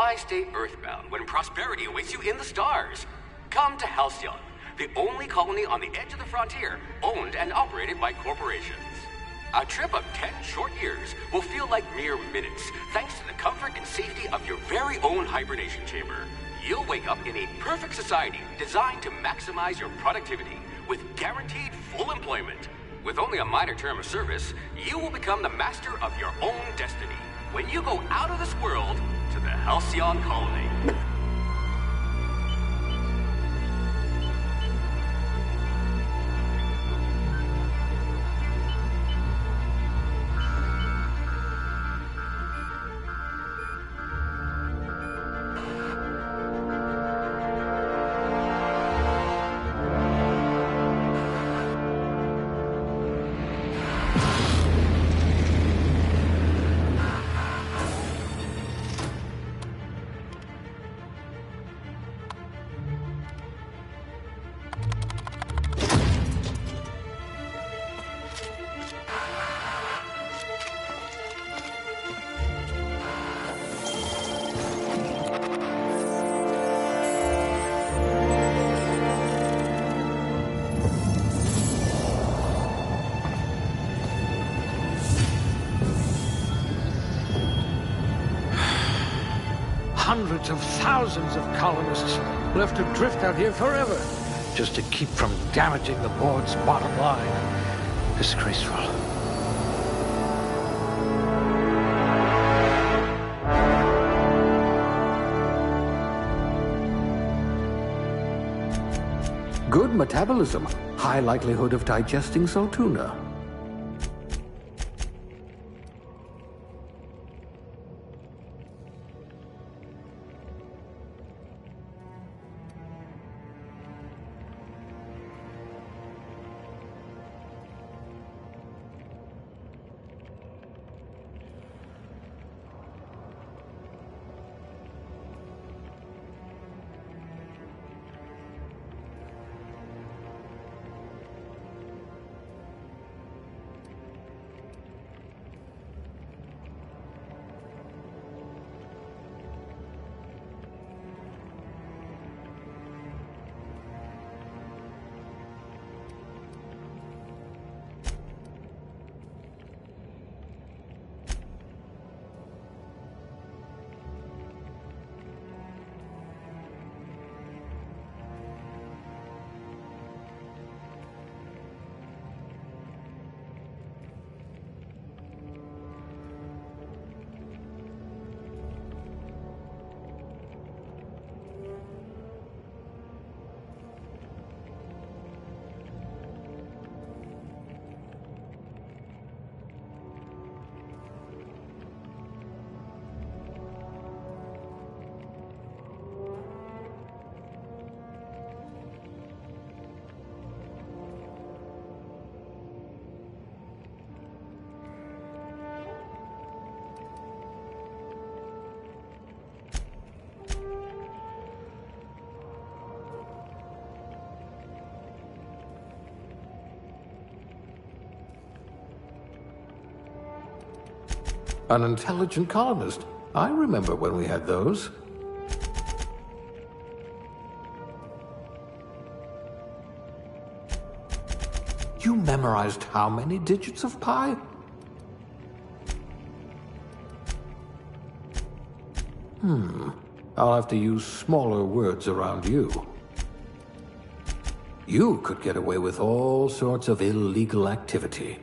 Why stay earthbound when prosperity awaits you in the stars? Come to Halcyon, the only colony on the edge of the frontier, owned and operated by corporations. A trip of 10 short years will feel like mere minutes, thanks to the comfort and safety of your very own hibernation chamber. You'll wake up in a perfect society designed to maximize your productivity, with guaranteed full employment. With only a minor term of service, you will become the master of your own destiny when you go out of this world to the Halcyon colony. Hundreds of thousands of colonists will have to drift out here forever just to keep from damaging the board's bottom line. Disgraceful. Good metabolism, high likelihood of digesting Saltuna. An intelligent colonist. I remember when we had those. You memorized how many digits of pi? I'll have to use smaller words around you. You could get away with all sorts of illegal activity.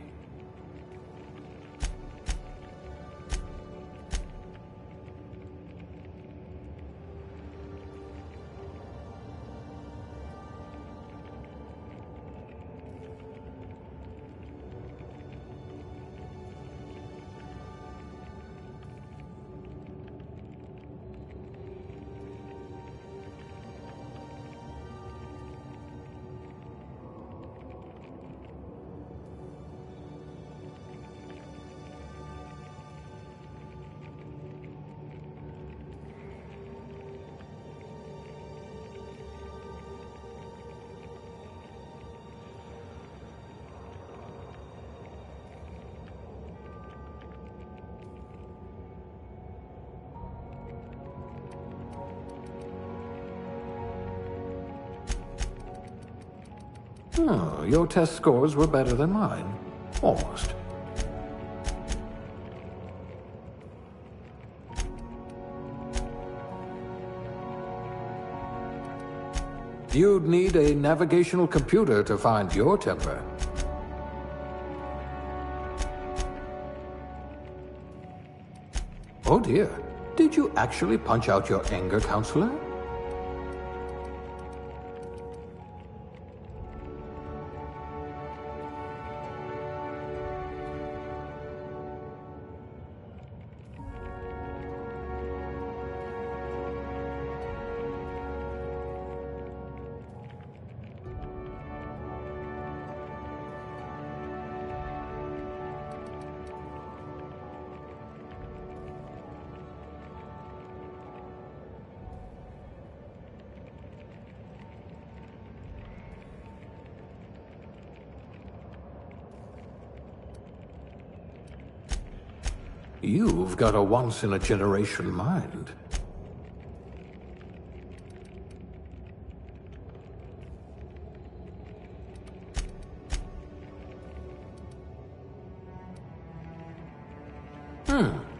Oh, your test scores were better than mine. Almost. You'd need a navigational computer to find your temper. Oh dear. Did you actually punch out your anger, counselor? You've got a once-in-a-generation mind.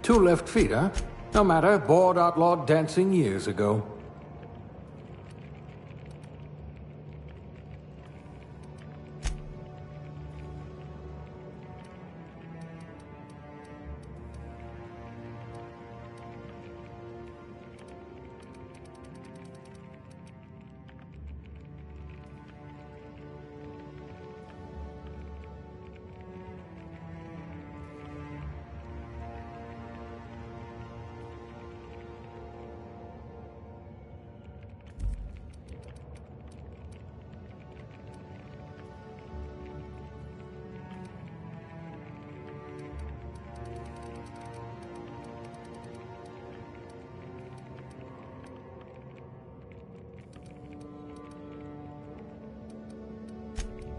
Two left feet, huh? No matter, bored outlawed dancing years ago.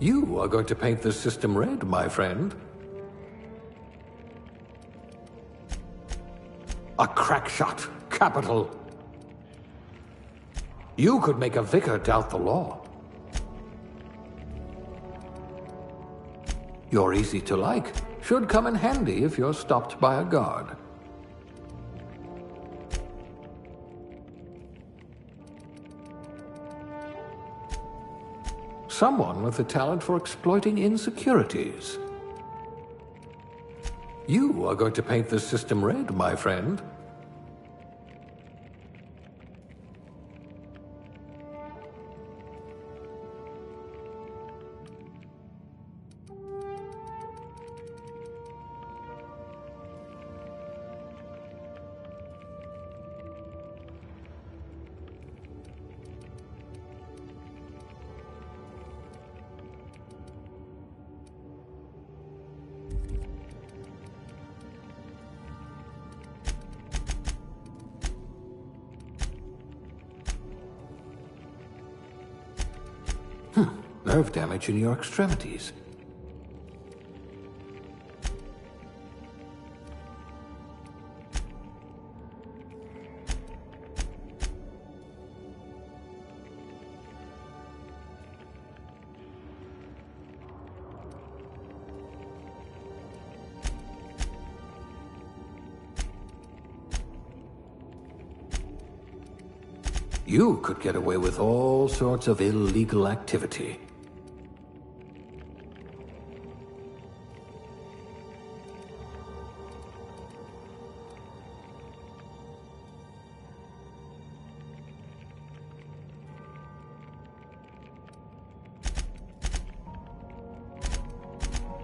You are going to paint this system red, my friend. A crack shot. Capital. You could make a vicar doubt the law. You're easy to like. Should come in handy if you're stopped by a guard. Someone with the talent for exploiting insecurities. You are going to paint this system red, my friend. Nerve damage in your extremities. You could get away with all sorts of illegal activity.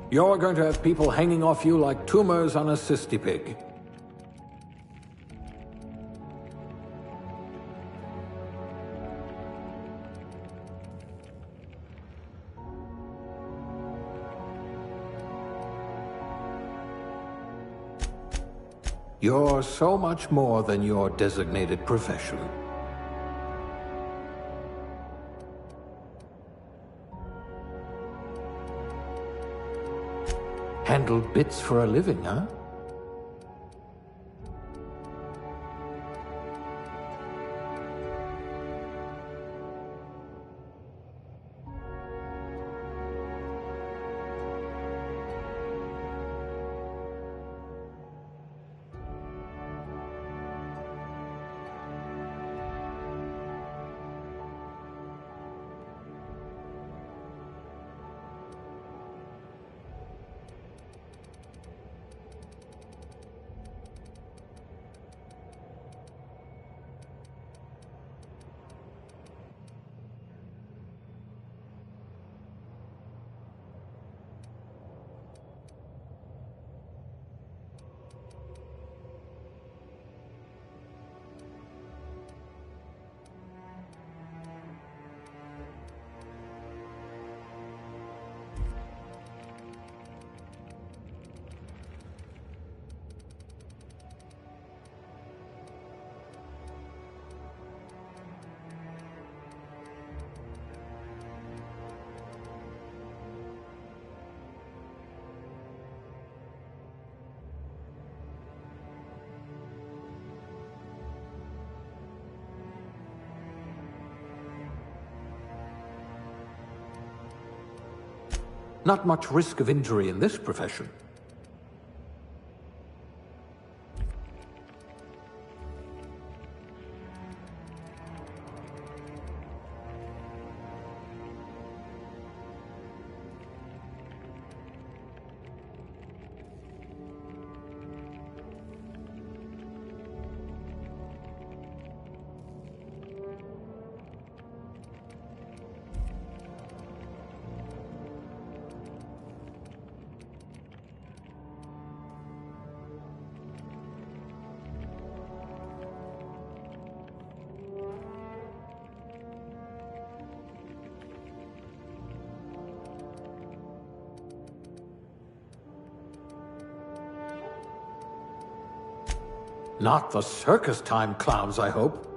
You're going to have people hanging off you like tumors on a cysty pig. You're so much more than your designated profession. Handle bits for a living, huh? Not much risk of injury in this profession. Not the circus time clowns, I hope.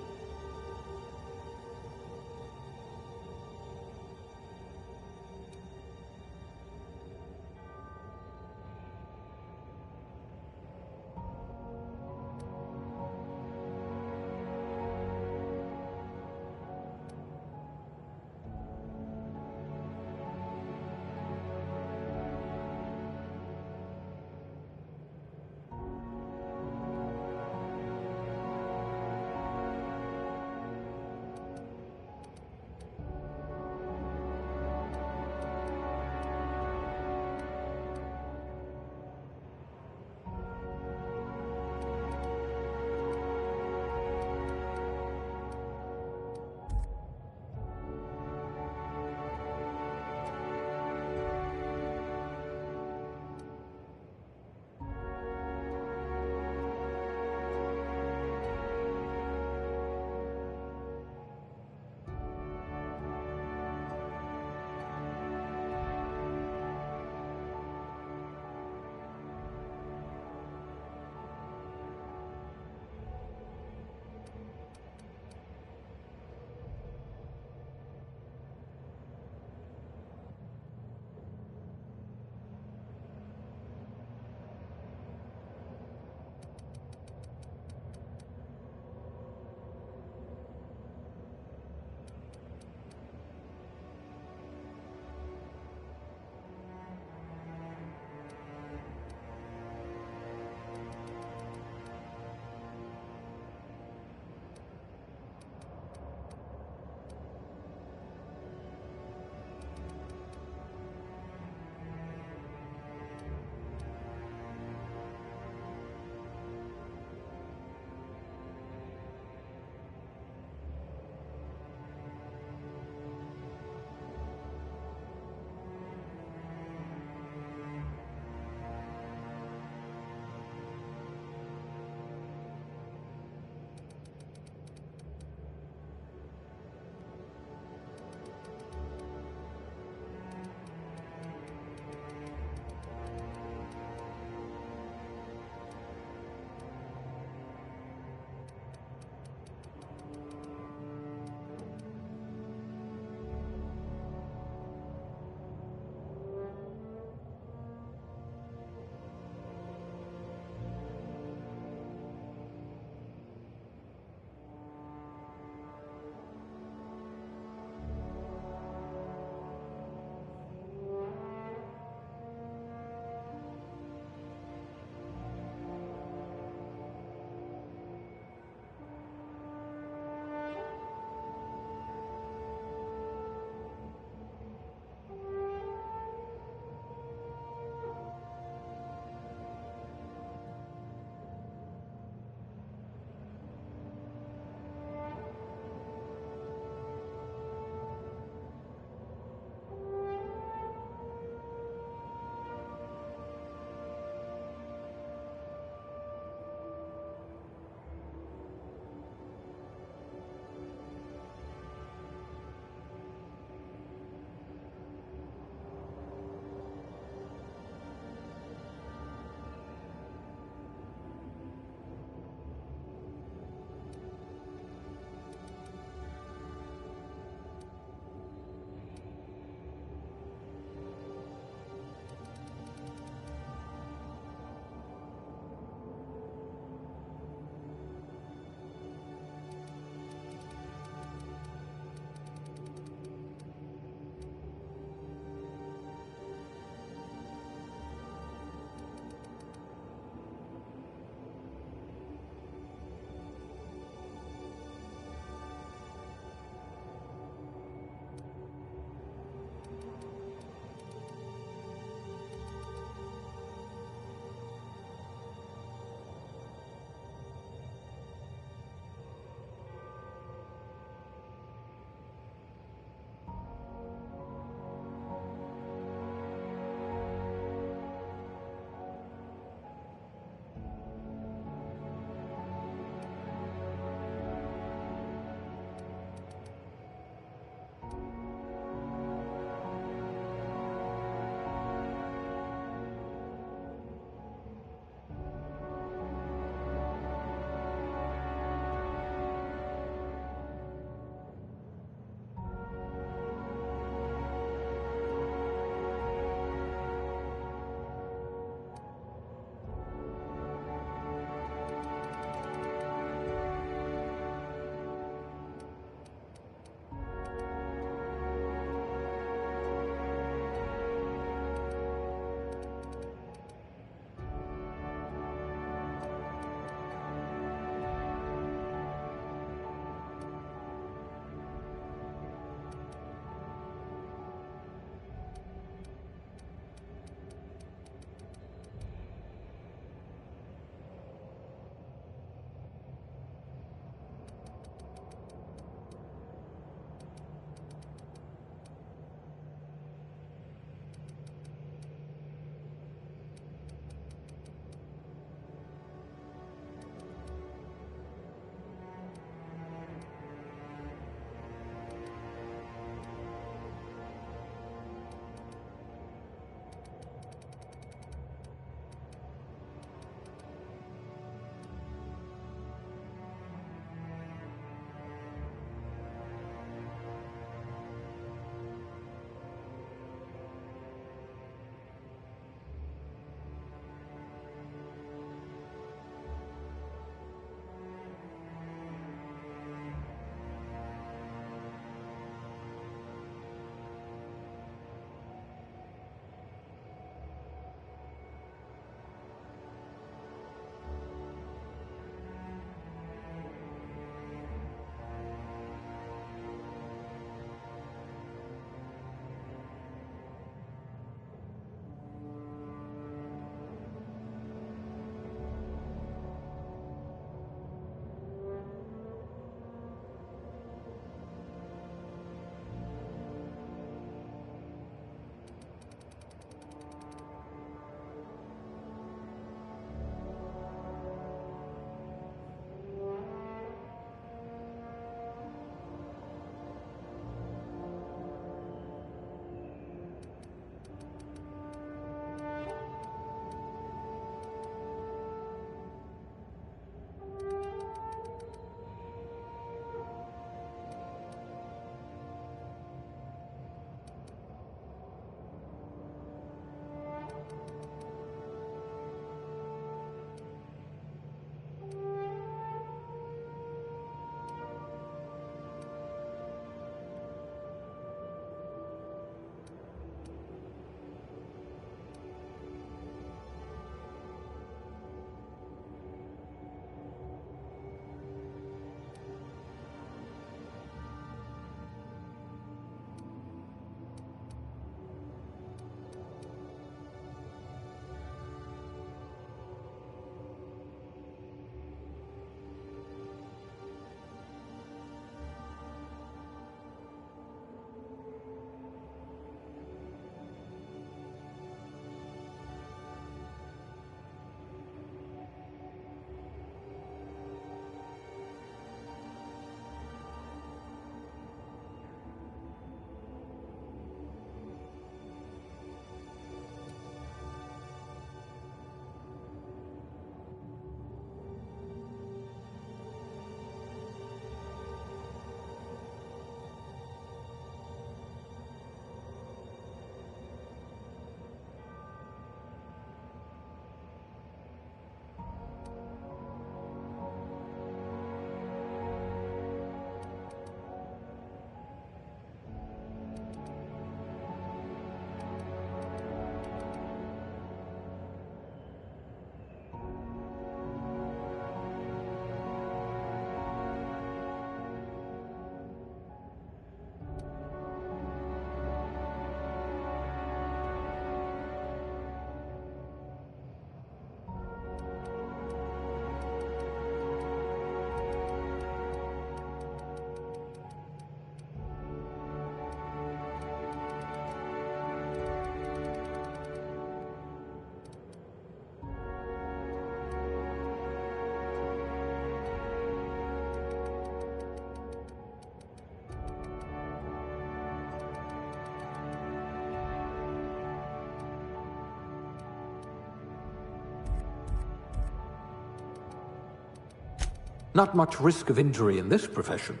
Not much risk of injury in this profession.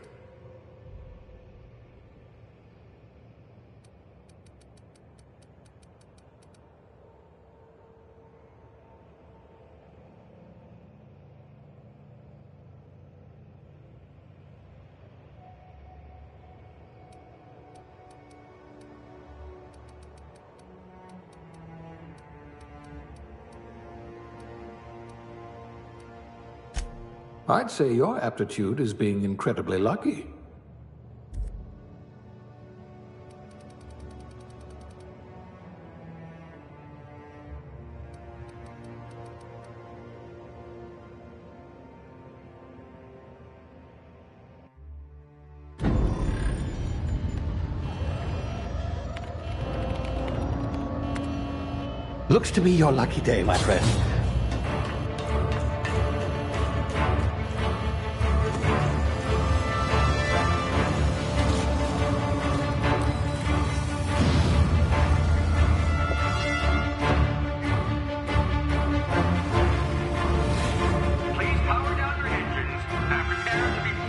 I'd say your aptitude is being incredibly lucky. Looks to be your lucky day, my friend.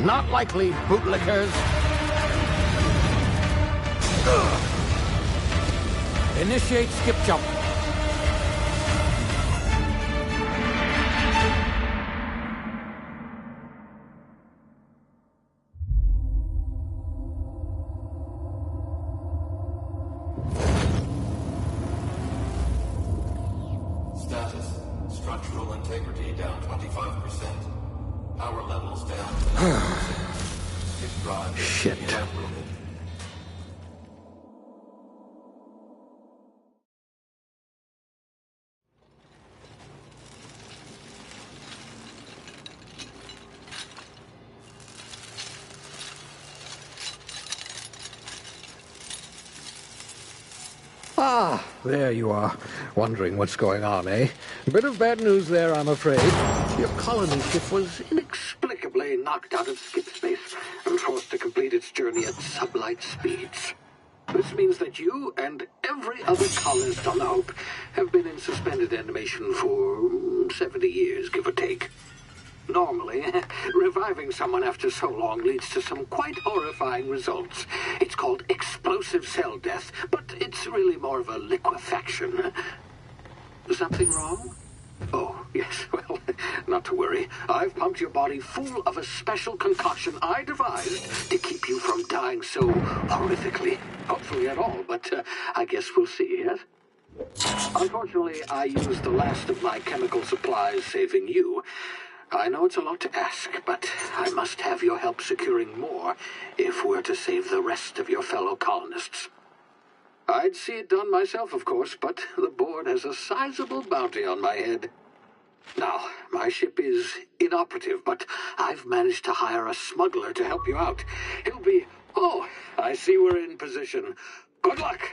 Not likely, bootlickers. Initiate skip jump. Status. Structural integrity down 25%. Power levels down. Shit. Ah, there you are. Wondering what's going on, eh? Bit of bad news there, I'm afraid. Your colony ship was inexplicably knocked out of skip space and forced to complete its journey at sublight speeds. This means that you and every other colonist on the Hope have been in suspended animation for 70 years, give or take. Normally, reviving someone after so long leads to some quite horrifying results. It's called explosive cell death, but it's really more of a liquefaction. Something wrong? Oh, yes, well, not to worry. I've pumped your body full of a special concoction I devised to keep you from dying so horrifically. Hopefully at all, but I guess we'll see, yes? Unfortunately, I used the last of my chemical supplies saving you. I know it's a lot to ask, but I must have your help securing more if we're to save the rest of your fellow colonists. I'd see it done myself, of course, but the board has a sizable bounty on my head. Now, my ship is inoperative, but I've managed to hire a smuggler to help you out. He'll be... Oh, I see we're in position. Good luck!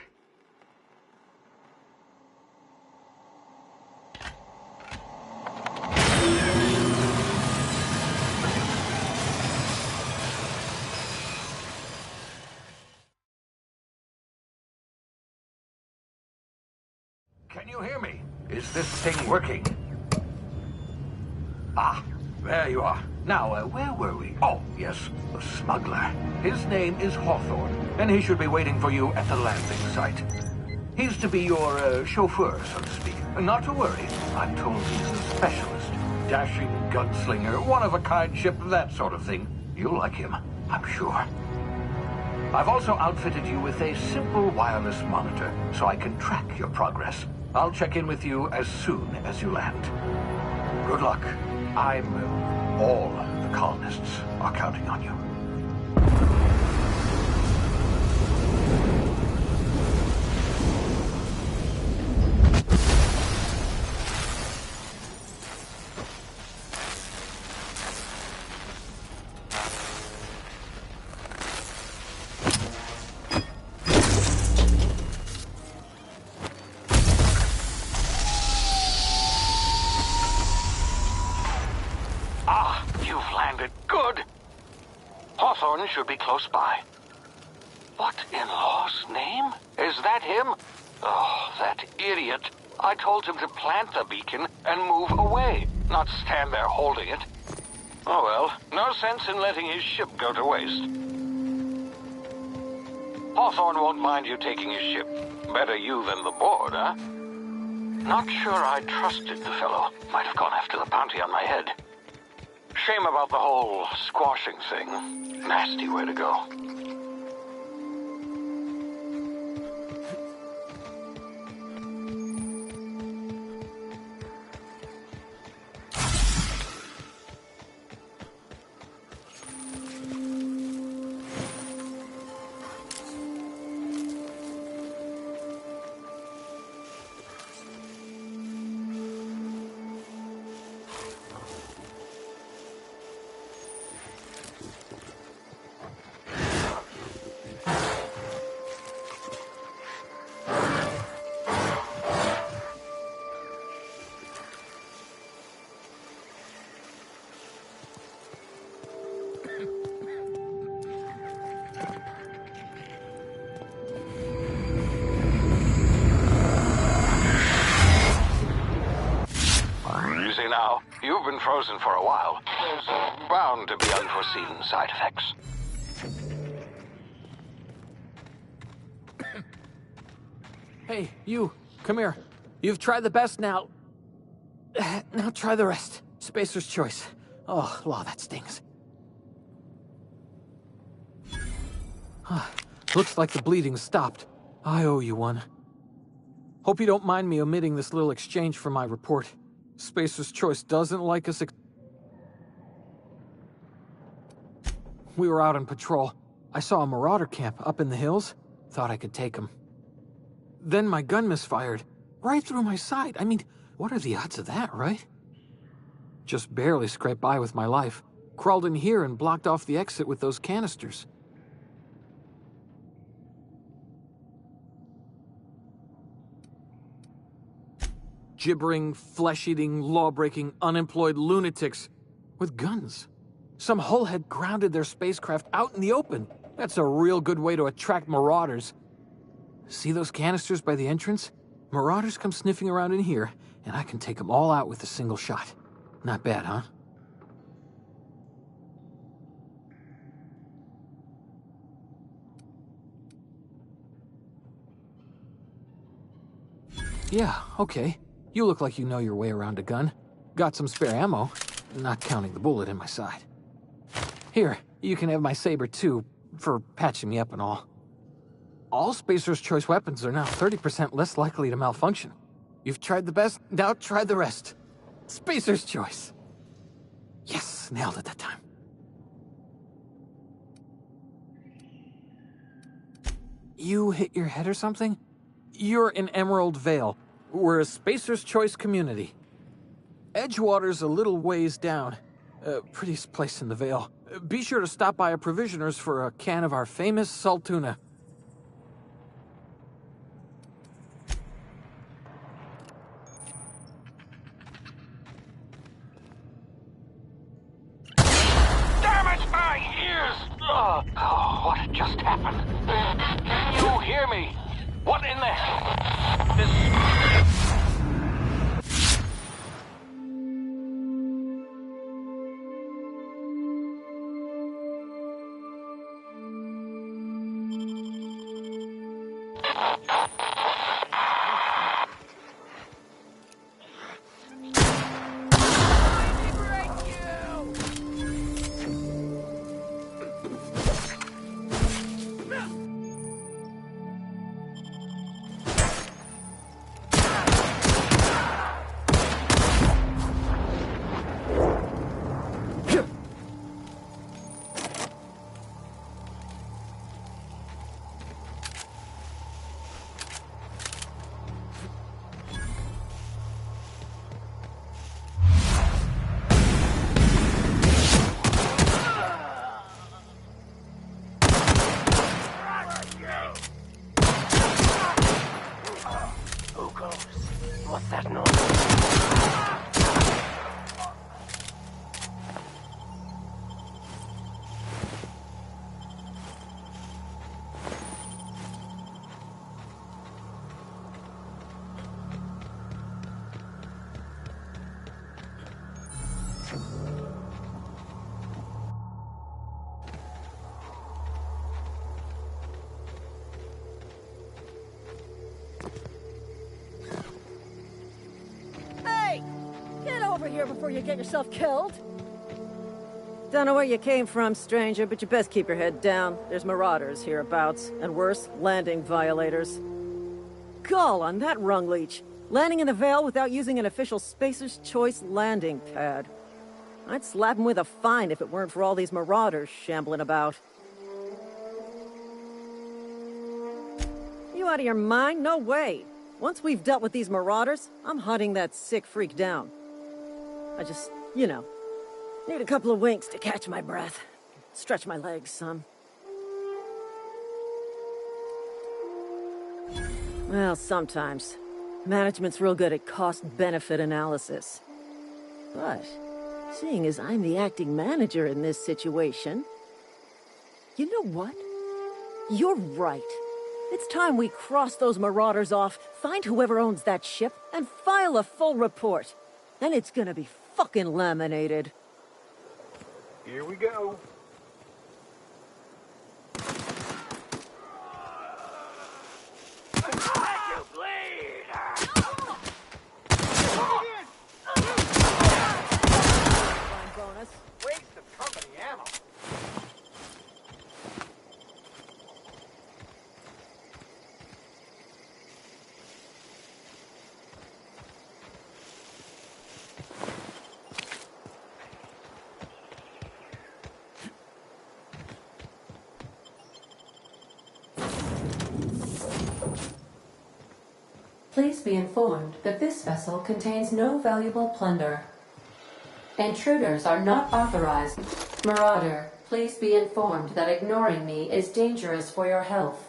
Can you hear me? Is this thing working? Ah, there you are. Now, where were we? Oh, yes, the smuggler. His name is Hawthorne, and he should be waiting for you at the landing site. He's to be your chauffeur, so to speak. Not to worry, I'm told he's a specialist. Dashing gunslinger, one-of-a-kind ship, that sort of thing. You'll like him, I'm sure. I've also outfitted you with a simple wireless monitor, so I can track your progress. I'll check in with you as soon as you land. Good luck. All the colonists are counting on you. Hawthorne should be close by. What in law's name? Is that him? Oh, that idiot. I told him to plant the beacon and move away, not stand there holding it. Oh well, no sense in letting his ship go to waste. Hawthorne won't mind you taking his ship. Better you than the board, huh? Not sure I trusted the fellow. Might have gone after the bounty on my head. Shame about the whole squashing thing. Nasty way to go. Now, you've been frozen for a while. There's bound to be unforeseen side effects. Hey, you, come here. You've tried the best now. Now try the rest. Spacer's choice. Oh, law, that stings. Looks like the bleeding stopped. I owe you one. Hope you don't mind me omitting this little exchange from my report. Spacer's choice doesn't like us. We were out on patrol. I saw a marauder camp up in the hills. Thought I could take him. Then my gun misfired. Right through my side. I mean, what are the odds of that, right? Just barely scraped by with my life. Crawled in here and blocked off the exit with those canisters. Gibbering, flesh-eating, law-breaking, unemployed lunatics with guns. Some hullhead grounded their spacecraft out in the open. That's a real good way to attract marauders. See those canisters by the entrance? Marauders come sniffing around in here, and I can take them all out with a single shot. Not bad, huh? Yeah, okay. You look like you know your way around a gun. Got some spare ammo, not counting the bullet in my side. Here, you can have my saber too, for patching me up and all. All Spacer's choice weapons are now 30% less likely to malfunction. You've tried the best, now try the rest. Spacer's choice. Yes, nailed it that time. You hit your head or something? You're in Emerald Vale. We're a Spacer's Choice community. Edgewater's a little ways down. Prettiest place in the Vale. Be sure to stop by a provisioner's for a can of our famous salt tuna. Damn it, my ears! Oh, what just happened? Can you hear me? What in the... This... What's that noise? here before you get yourself killed. Don't know where you came from, stranger, but you best keep your head down. There's marauders hereabouts, and worse, landing violators. Gall on that rung leech. Landing in the Vale without using an official Spacer's Choice landing pad. I'd slap him with a fine if it weren't for all these marauders shambling about. You out of your mind? No way. Once we've dealt with these marauders, I'm hunting that sick freak down. I just, you know, need a couple of winks to catch my breath. Stretch my legs some. Well, sometimes. Management's real good at cost-benefit analysis. But, seeing as I'm the acting manager in this situation... You know what? You're right. It's time we cross those marauders off, find whoever owns that ship, and file a full report. Then it's gonna be fucking laminated. Here we go. Bonus. Waste of company ammo. Please be informed that this vessel contains no valuable plunder. Intruders are not authorized. Marauder, please be informed that ignoring me is dangerous for your health.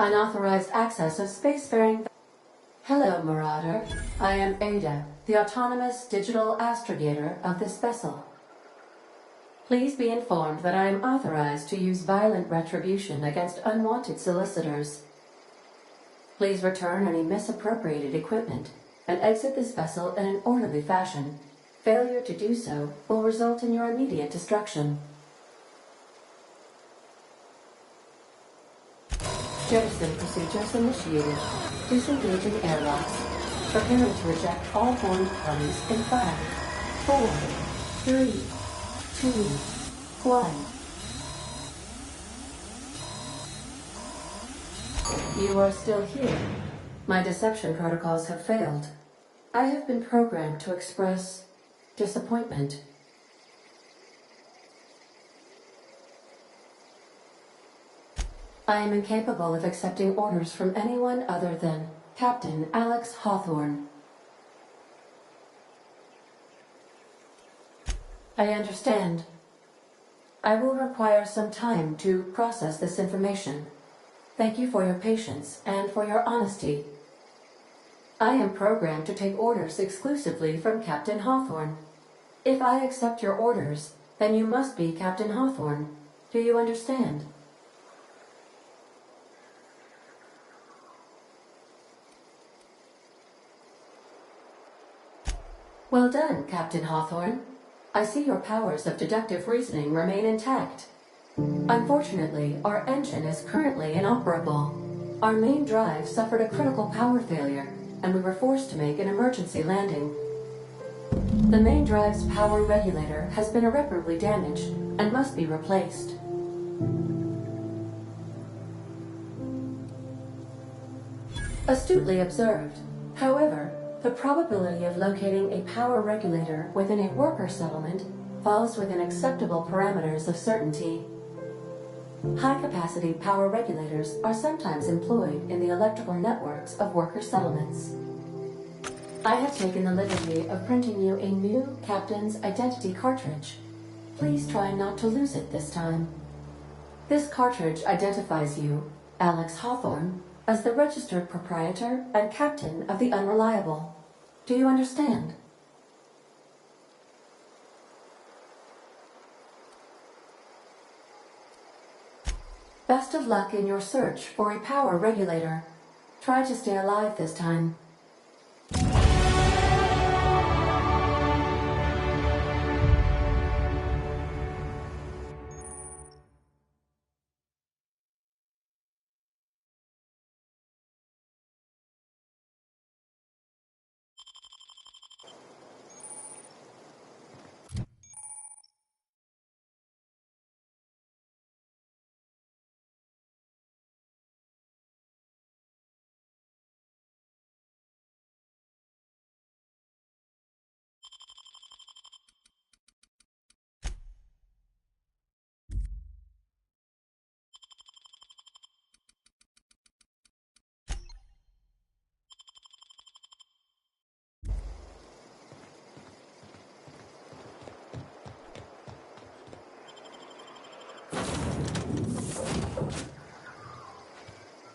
Unauthorized access of spacefaring... Hello, Marauder. I am Ada, the autonomous digital astrogator of this vessel. Please be informed that I am authorized to use violent retribution against unwanted solicitors. Please return any misappropriated equipment and exit this vessel in an orderly fashion. Failure to do so will result in your immediate destruction. Jettison procedures initiated. Disengaging airlocks. Preparing to eject all horned parties in 5, 4, 3, 2, 1. You are still here. My deception protocols have failed. I have been programmed to express disappointment. I am incapable of accepting orders from anyone other than Captain Alex Hawthorne. I understand. I will require some time to process this information. Thank you for your patience and for your honesty. I am programmed to take orders exclusively from Captain Hawthorne. If I accept your orders, then you must be Captain Hawthorne. Do you understand? Well done, Captain Hawthorne. I see your powers of deductive reasoning remain intact. Unfortunately, our engine is currently inoperable. Our main drive suffered a critical power failure, and we were forced to make an emergency landing. The main drive's power regulator has been irreparably damaged and must be replaced. Astutely observed. However, the probability of locating a power regulator within a worker settlement falls within acceptable parameters of certainty. High-capacity power regulators are sometimes employed in the electrical networks of worker settlements. I have taken the liberty of printing you a new Captain's Identity cartridge. Please try not to lose it this time. This cartridge identifies you, Alex Hawthorne, as the registered proprietor and captain of the Unreliable. Do you understand? Best of luck in your search for a power regulator. Try to stay alive this time.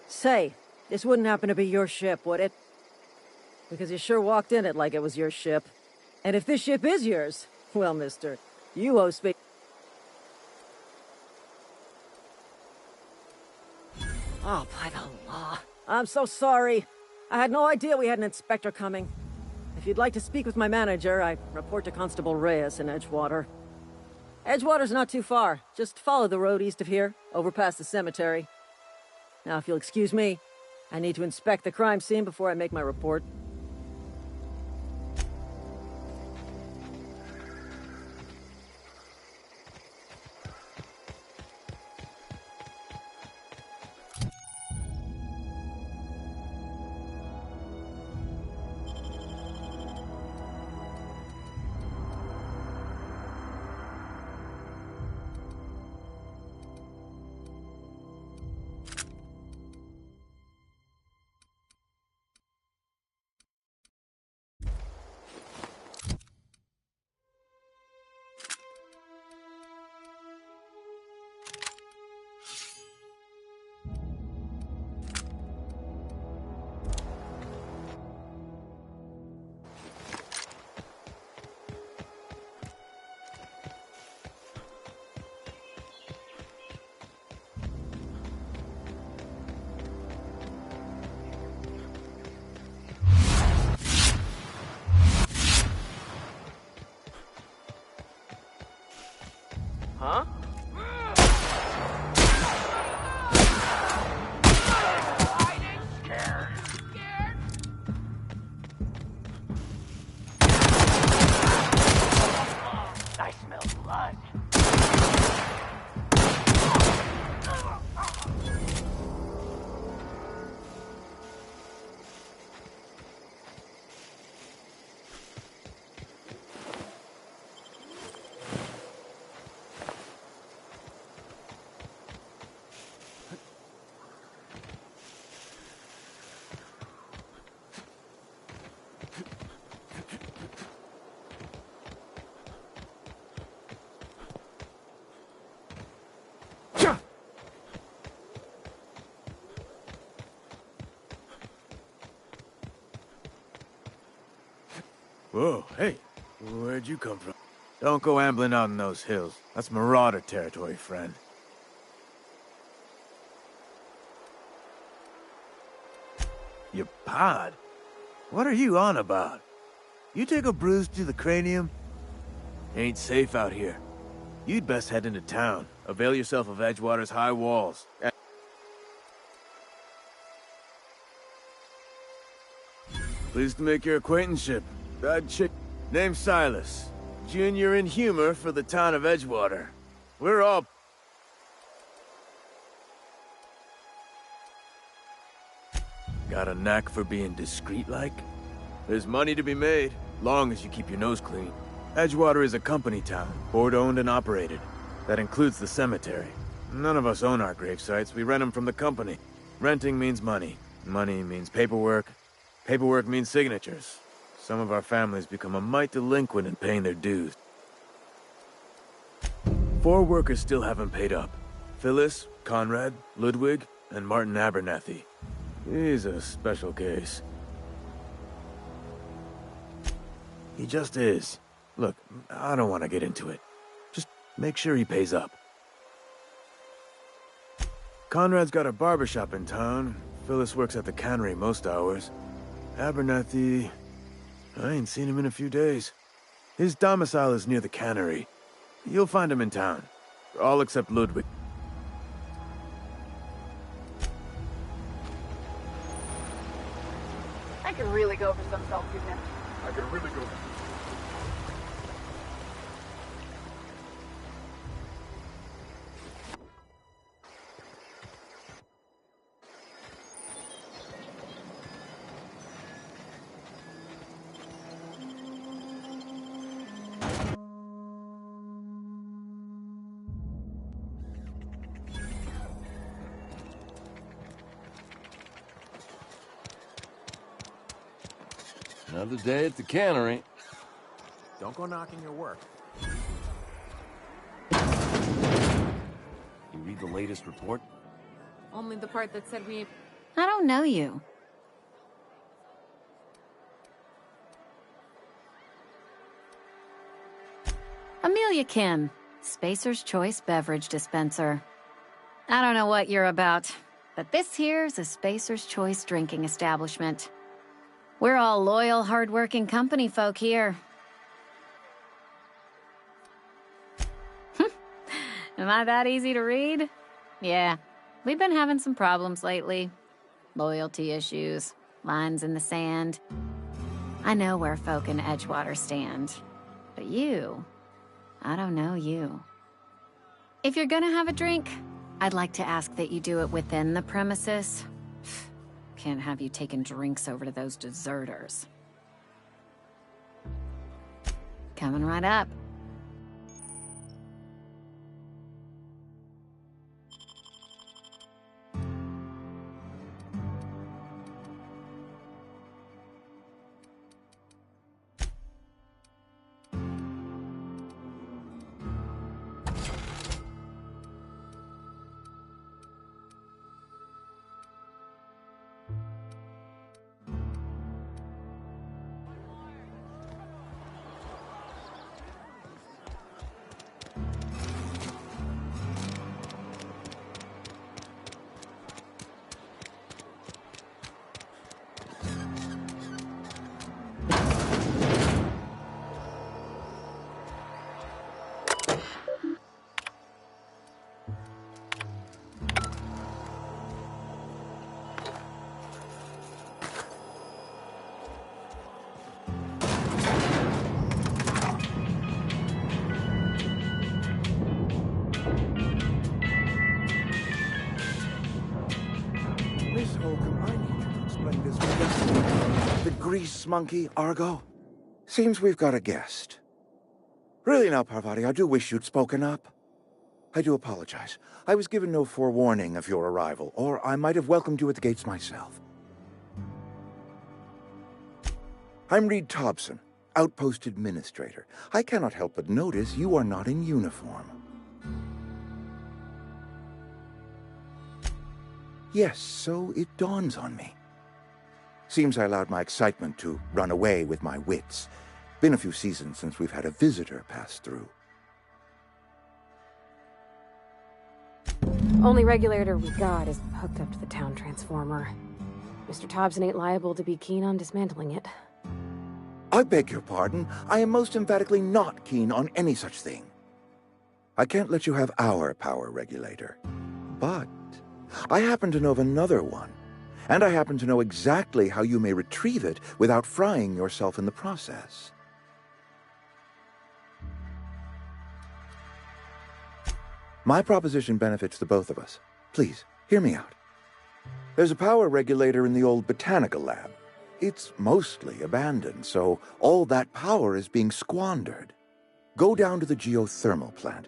Say, this wouldn't happen to be your ship, would it? Because you sure walked in it like it was your ship. And if this ship is yours, well, mister, you owe space. Oh, by the law. I'm so sorry. I had no idea we had an inspector coming. If you'd like to speak with my manager, I report to Constable Reyes in Edgewater. Edgewater's not too far. Just follow the road east of here, over past the cemetery. Now, if you'll excuse me, I need to inspect the crime scene before I make my report. Huh? I smell blood. Whoa, hey, where'd you come from? Don't go ambling out in those hills. That's Marauder territory, friend. Your pod? What are you on about? You take a bruise to the cranium? Ain't safe out here. You'd best head into town. Avail yourself of Edgewater's high walls. Pleased to make your acquaintanceship. That chick named Silas. Junior in humor for the town of Edgewater. We're all... Got a knack for being discreet-like? There's money to be made, long as you keep your nose clean. Edgewater is a company town, board-owned and operated. That includes the cemetery. None of us own our gravesites, we rent them from the company. Renting means money. Money means paperwork. Paperwork means signatures. Some of our families become a mite delinquent in paying their dues. 4 workers still haven't paid up. Phyllis, Conrad, Ludwig, and Martin Abernathy. He's a special case. He just is. Look, I don't want to get into it. Just make sure he pays up. Conrad's got a barbershop in town. Phyllis works at the cannery most hours. Abernathy... I ain't seen him in a few days. His domicile is near the cannery. You'll find him in town. All except Ludwig. I could really go for some self-treatment. I could really go. Another day at the cannery. Don't go knocking your work. You read the latest report? Only the part that said we... I don't know you. Amelia Kim, Spacer's Choice Beverage Dispenser. I don't know what you're about, but this here's a Spacer's Choice drinking establishment. We're all loyal, hard-working company folk here. Am I that easy to read? Yeah, we've been having some problems lately. Loyalty issues, lines in the sand. I know where folk in Edgewater stand. But you, I don't know you. If you're gonna have a drink, I'd like to ask that you do it within the premises. Can't have you taking drinks over to those deserters. Coming right up. Miss Holcomb, I need you to explain this with the grease monkey, Argo. Seems we've got a guest. Really now, Parvati, I do wish you'd spoken up. I do apologize. I was given no forewarning of your arrival, or I might have welcomed you at the gates myself. I'm Reed Thompson, Outpost Administrator. I cannot help but notice you are not in uniform. Yes, so it dawns on me. Seems I allowed my excitement to run away with my wits. Been a few seasons since we've had a visitor pass through. Only regulator we got is hooked up to the town transformer. Mr. Thompson ain't liable to be keen on dismantling it. I beg your pardon. I am most emphatically not keen on any such thing. I can't let you have our power regulator. But I happen to know of another one. And I happen to know exactly how you may retrieve it without frying yourself in the process. My proposition benefits the both of us. Please, hear me out. There's a power regulator in the old botanical lab. It's mostly abandoned, so all that power is being squandered. Go down to the geothermal plant.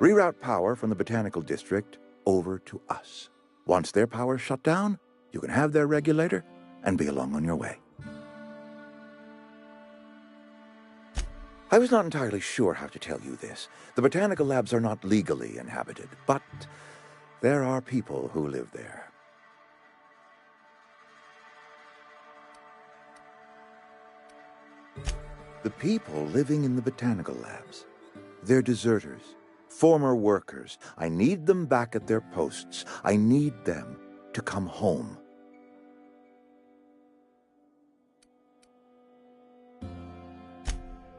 Reroute power from the botanical district over to us. Once their power's shut down, you can have their regulator and be along on your way. I was not entirely sure how to tell you this. The botanical labs are not legally inhabited, but there are people who live there. The people living in the botanical labs. They're deserters, former workers. I need them back at their posts. I need them to come home.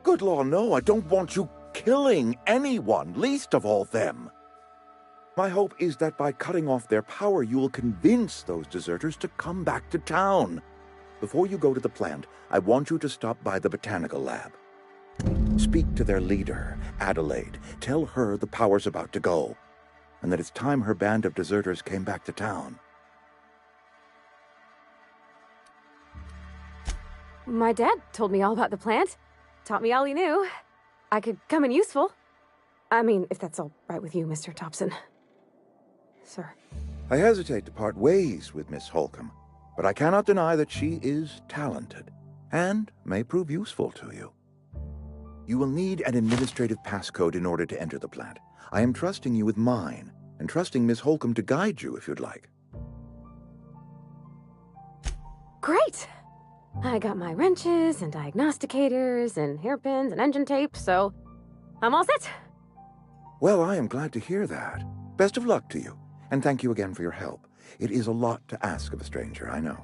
Good law, no, I don't want you killing anyone, least of all them. My hope is that by cutting off their power, you will convince those deserters to come back to town. Before you go to the plant, I want you to stop by the botanical lab. Speak to their leader, Adelaide. Tell her the power's about to go, and that it's time her band of deserters came back to town. My dad told me all about the plant. Taught me all he knew. I could come in useful. I mean, if that's all right with you, Mr. Thompson. Sir. I hesitate to part ways with Miss Holcomb, but I cannot deny that she is talented, and may prove useful to you. You will need an administrative passcode in order to enter the plant. I am trusting you with mine, and trusting Miss Holcomb to guide you if you'd like. Great! I got my wrenches and diagnosticators and hairpins and engine tape, so I'm all set. Well, I am glad to hear that. Best of luck to you, and thank you again for your help. It is a lot to ask of a stranger, I know.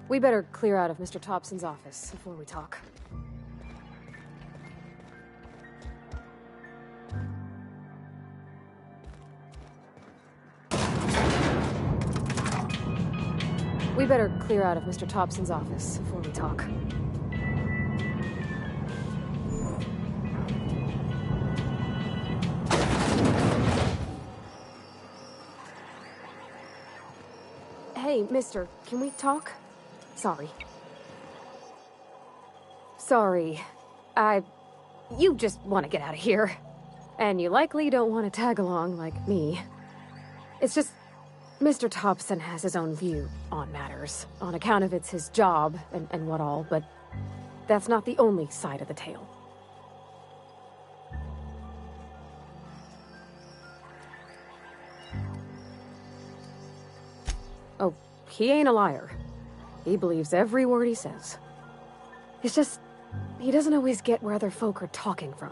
We better clear out of Mr. Thompson's office before we talk. We better clear out of Mr. Thompson's office before we talk. Hey, mister, can we talk? Sorry. You just want to get out of here. And you likely don't want to tag along like me. It's just, Mr. Thompson has his own view on matters, on account of it's his job and what all, but that's not the only side of the tale. Oh, he ain't a liar. He believes every word he says. It's just, he doesn't always get where other folk are talking from.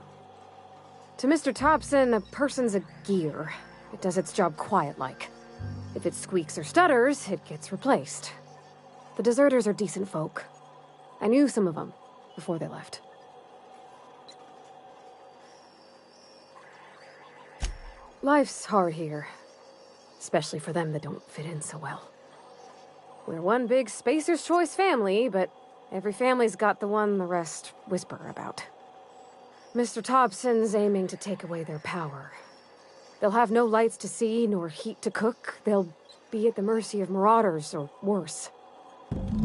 To Mr. Thompson, a person's a gear. It does its job quiet-like. If it squeaks or stutters, it gets replaced. The deserters are decent folk. I knew some of them before they left. Life's hard here, especially for them that don't fit in so well. We're one big Spacer's Choice family, but every family's got the one the rest whisper about. Mr. Thompson's aiming to take away their power. They'll have no lights to see, nor heat to cook. They'll be at the mercy of marauders, or worse.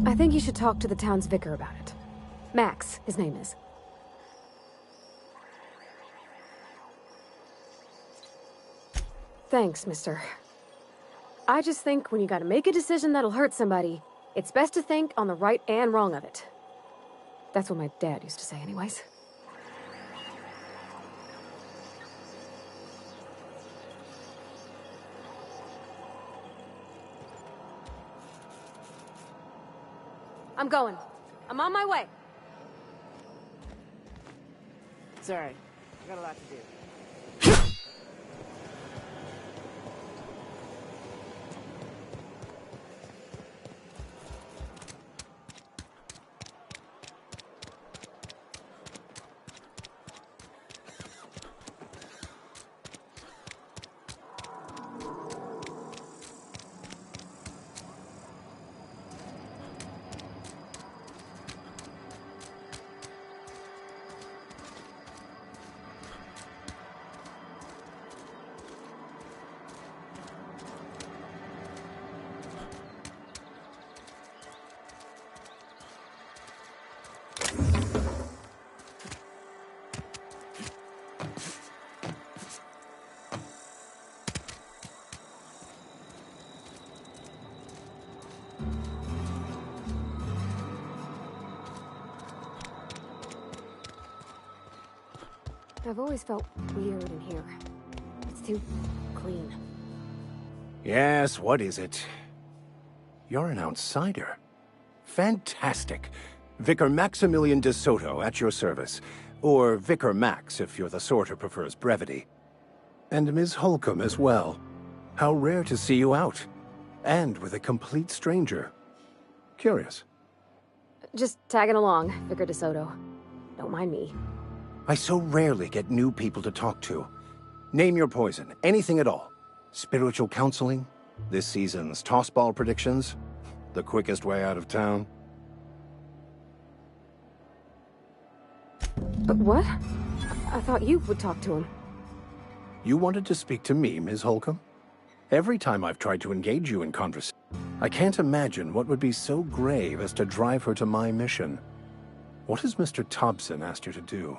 I think you should talk to the town's vicar about it. Max, his name is. Thanks, mister. I just think when you gotta make a decision that'll hurt somebody, it's best to think on the right and wrong of it. That's what my dad used to say anyways. I'm going. I'm on my way. Sorry, I got a lot to do. I've always felt weird in here. It's too clean. Yes, what is it? You're an outsider. Fantastic. Vicar Maximilian de Soto at your service. Or Vicar Max, if you're the sort who prefers brevity. And Ms. Holcomb as well. How rare to see you out. And with a complete stranger. Curious. Just tagging along, Vicar de Soto. Don't mind me. I so rarely get new people to talk to. Name your poison, anything at all. Spiritual counseling, this season's tossball predictions, the quickest way out of town. But what? I thought you would talk to him. You wanted to speak to me, Ms. Holcomb? Every time I've tried to engage you in conversation, I can't imagine what would be so grave as to drive her to my mission. What has Mr. Thompson asked you to do?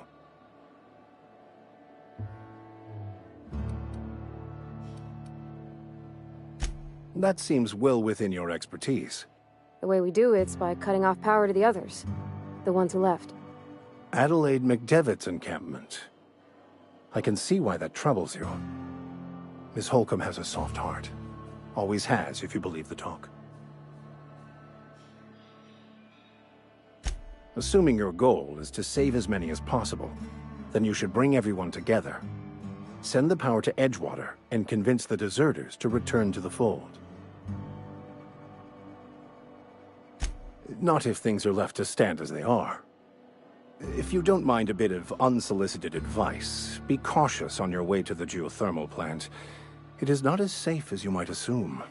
That seems well within your expertise. The way we do it's by cutting off power to the others. The ones who left. Adelaide McDevitt's encampment. I can see why that troubles you. Miss Holcomb has a soft heart. Always has, if you believe the talk. Assuming your goal is to save as many as possible, then you should bring everyone together. Send the power to Edgewater and convince the deserters to return to the fold. Not if things are left to stand as they are. If you don't mind a bit of unsolicited advice, be cautious on your way to the geothermal plant. It is not as safe as you might assume.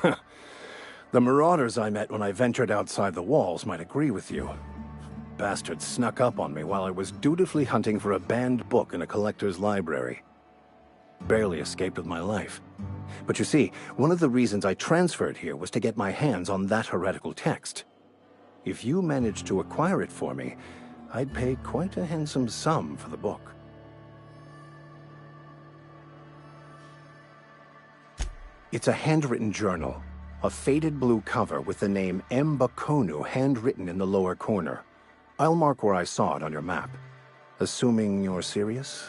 The marauders I met when I ventured outside the walls might agree with you. Bastards snuck up on me while I was dutifully hunting for a banned book in a collector's library. Barely escaped with my life. But you see, one of the reasons I transferred here was to get my hands on that heretical text. If you managed to acquire it for me, I'd pay quite a handsome sum for the book. It's a handwritten journal. A faded blue cover with the name M. Bakonu handwritten in the lower corner. I'll mark where I saw it on your map. Assuming you're serious?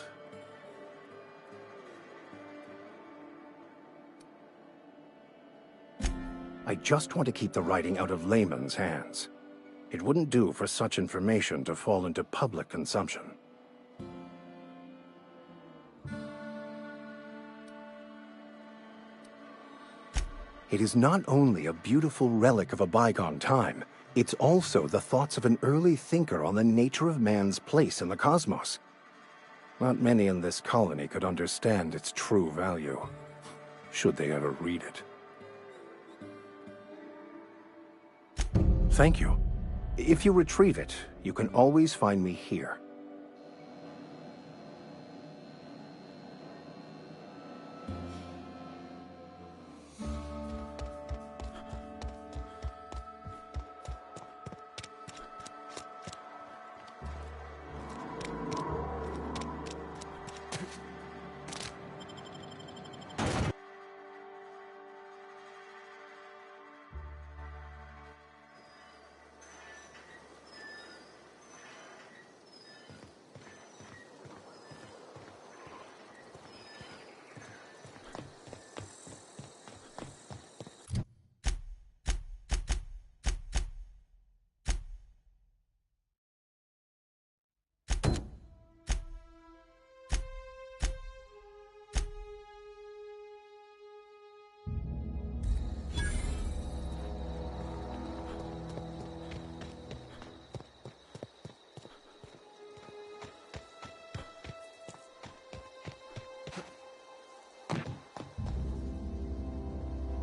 I just want to keep the writing out of layman's hands. It wouldn't do for such information to fall into public consumption. It is not only a beautiful relic of a bygone time, it's also the thoughts of an early thinker on the nature of man's place in the cosmos. Not many in this colony could understand its true value, should they ever read it. Thank you. If you retrieve it, you can always find me here.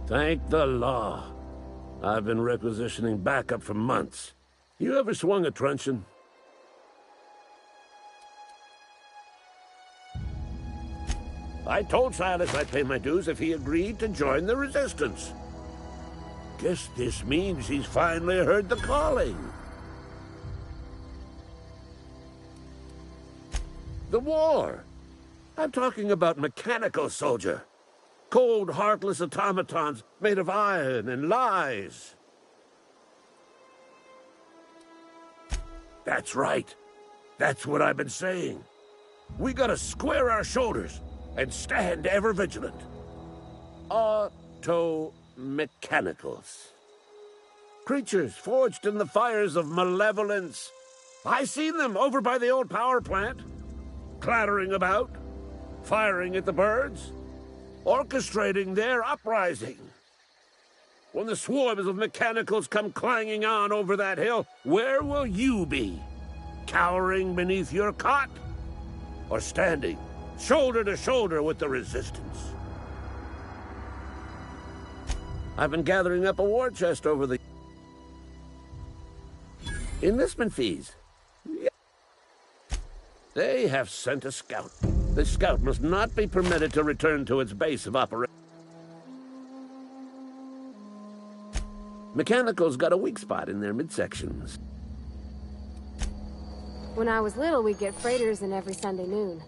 Thank the law. I've been requisitioning backup for months. You ever swung a truncheon? I told Silas I'd pay my dues if he agreed to join the resistance. Guess this means he's finally heard the calling. The war. I'm talking about mechanical soldier. Cold, heartless automatons made of iron and lies. That's right. That's what I've been saying. We gotta square our shoulders and stand ever vigilant. Auto-mechanicals. Creatures forged in the fires of malevolence. I seen them over by the old power plant, clattering about, firing at the birds, orchestrating their uprising. When the swarms of mechanicals come clanging on over that hill, where will you be? Cowering beneath your cot? Or standing shoulder to shoulder with the resistance? I've been gathering up a war chest over the enlistment fees. They have sent a scout. The scout must not be permitted to return to its base of operation. Mechanicals got a weak spot in their midsections. When I was little, we'd get freighters in every Sunday noon.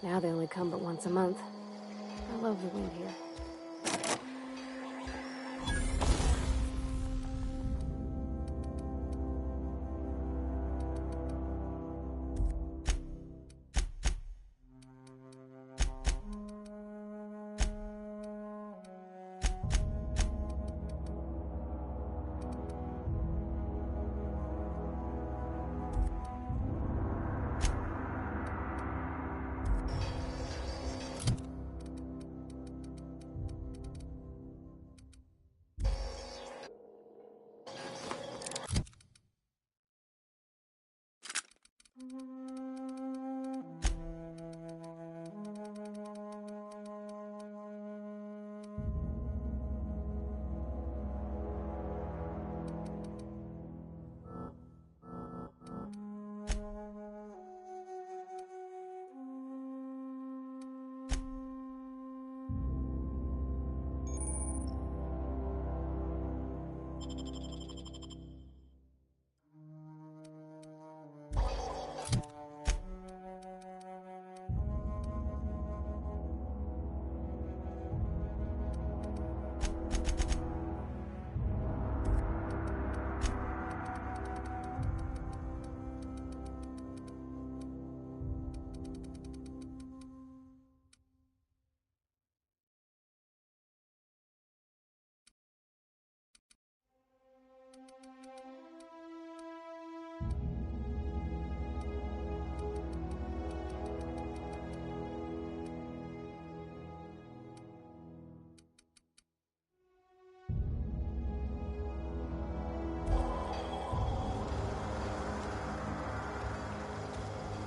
Now they only come but once a month. I love the wind here.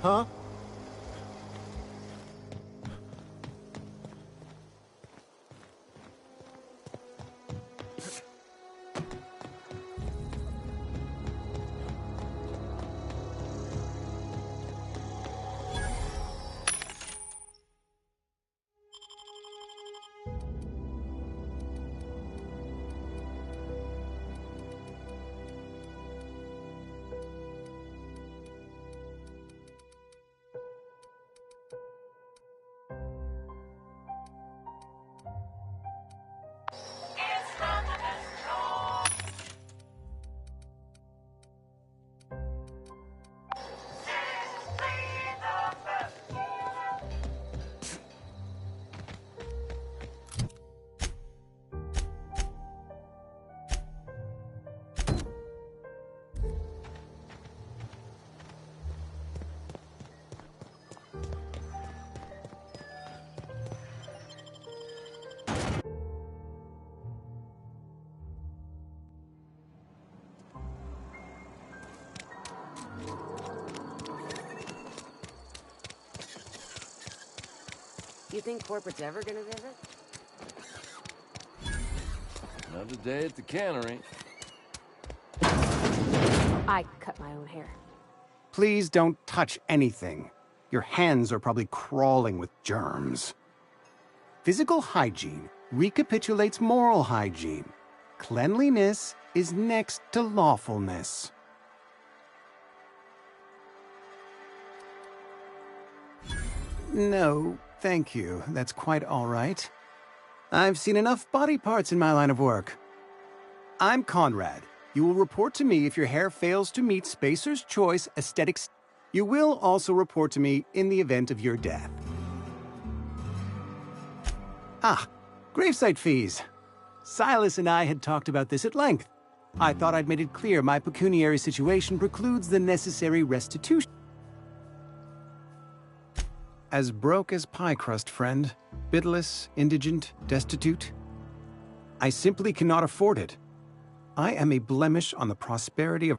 Huh? You think corporate's ever gonna visit? Another day at the cannery. I cut my own hair. Please don't touch anything. Your hands are probably crawling with germs. Physical hygiene recapitulates moral hygiene. Cleanliness is next to lawfulness. No, thank you. That's quite all right. I've seen enough body parts in my line of work. I'm Conrad, You will report to me if your hair fails to meet Spacer's Choice aesthetics. You will also report to me in the event of your death. Ah, gravesite fees. Silas and I had talked about this at length. I thought I'd made it clear my pecuniary situation precludes the necessary restitution. As broke as pie crust, friend. Bidless, indigent, destitute. I simply cannot afford it. I am a blemish on the prosperity of...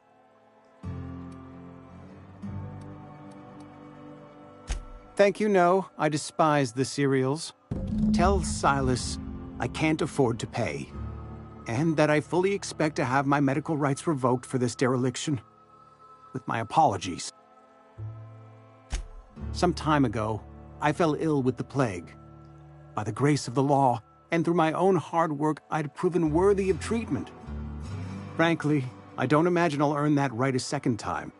Thank you, no. I despise the cereals. Tell Silas I can't afford to pay. And that I fully expect to have my medical rights revoked for this dereliction. With my apologies. Some time ago, I fell ill with the plague. By the grace of the law, and through my own hard work, I'd proven worthy of treatment. Frankly, I don't imagine I'll earn that right a second time.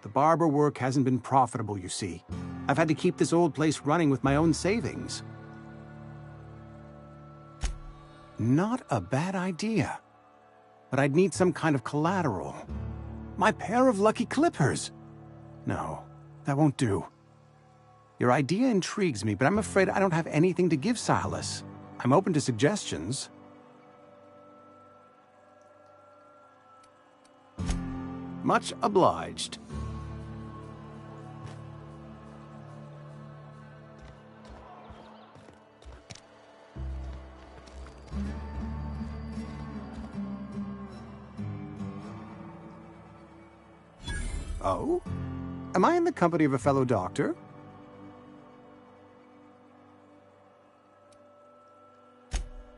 The barber work hasn't been profitable, you see. I've had to keep this old place running with my own savings. Not a bad idea. But I'd need some kind of collateral. My pair of lucky clippers! No, that won't do. Your idea intrigues me, but I'm afraid I don't have anything to give Silas. I'm open to suggestions. Much obliged. Oh? Am I in the company of a fellow doctor?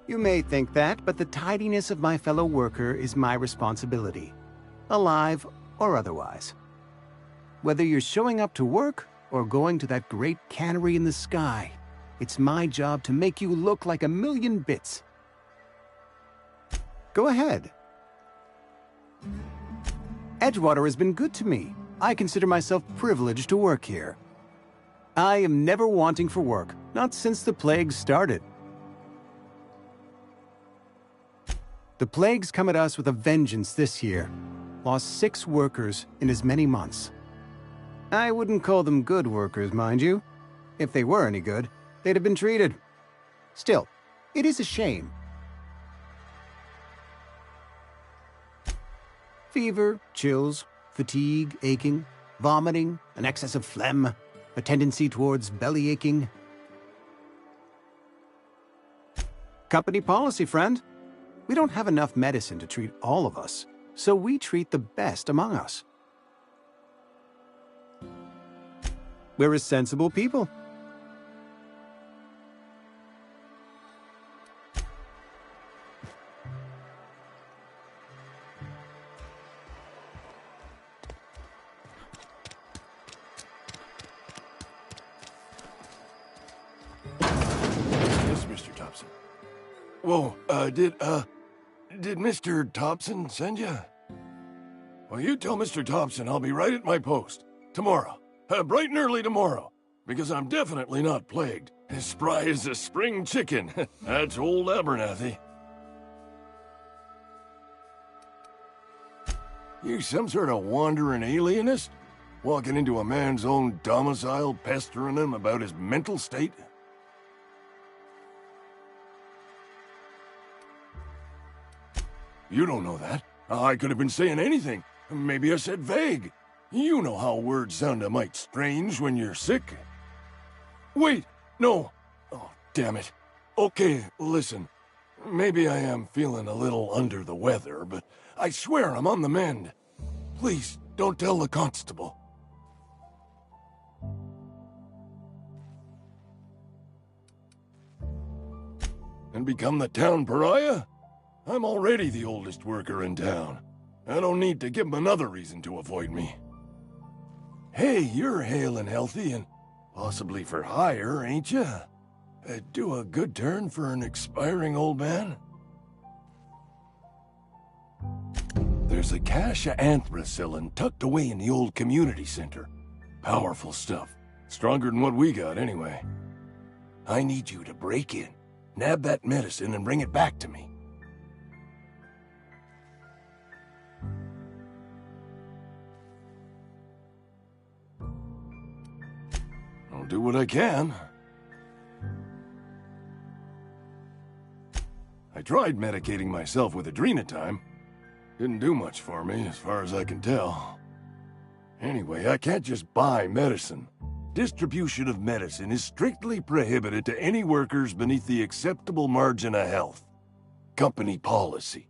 You may think that, but the tidiness of my fellow worker is my responsibility. Alive or otherwise. Whether you're showing up to work or going to that great cannery in the sky, it's my job to make you look like a million bits. Go ahead. Edgewater has been good to me. I consider myself privileged to work here. I am never wanting for work, not since the plague started. The plague's come at us with a vengeance this year. Lost 6 workers in as many months. I wouldn't call them good workers, mind you. If they were any good, they'd have been treated. Still, it is a shame. Fever, chills, fatigue, aching, vomiting, an excess of phlegm, a tendency towards belly aching. Company policy, friend. We don't have enough medicine to treat all of us, so we treat the best among us. We're a sensible people. Yes, Mr. Thompson. Whoa, did Mr. Thompson send you? Well, you tell Mr. Thompson I'll be right at my post. Tomorrow. Bright and early tomorrow. Because I'm definitely not plagued. As spry as a spring chicken. That's old Abernathy. You some sort of wandering alienist? Walking into a man's own domicile, pestering him about his mental state? You don't know that. I could have been saying anything. Maybe I said vague. You know how words sound a mite strange when you're sick. Wait, no. Oh, damn it. Okay, listen. Maybe I am feeling a little under the weather, but I swear I'm on the mend. Please, don't tell the constable. And become the town pariah? I'm already the oldest worker in town. I don't need to give him another reason to avoid me. Hey, you're hale and healthy and possibly for hire, ain't you? Do a good turn for an expiring old man? There's a cache of anthracillin tucked away in the old community center. Powerful stuff. Stronger than what we got, anyway. I need you to break in, nab that medicine, and bring it back to me. I'll do what I can. I tried medicating myself with Adrenatime. Didn't do much for me, as far as I can tell. Anyway, I can't just buy medicine. Distribution of medicine is strictly prohibited to any workers beneath the acceptable margin of health. Company policy.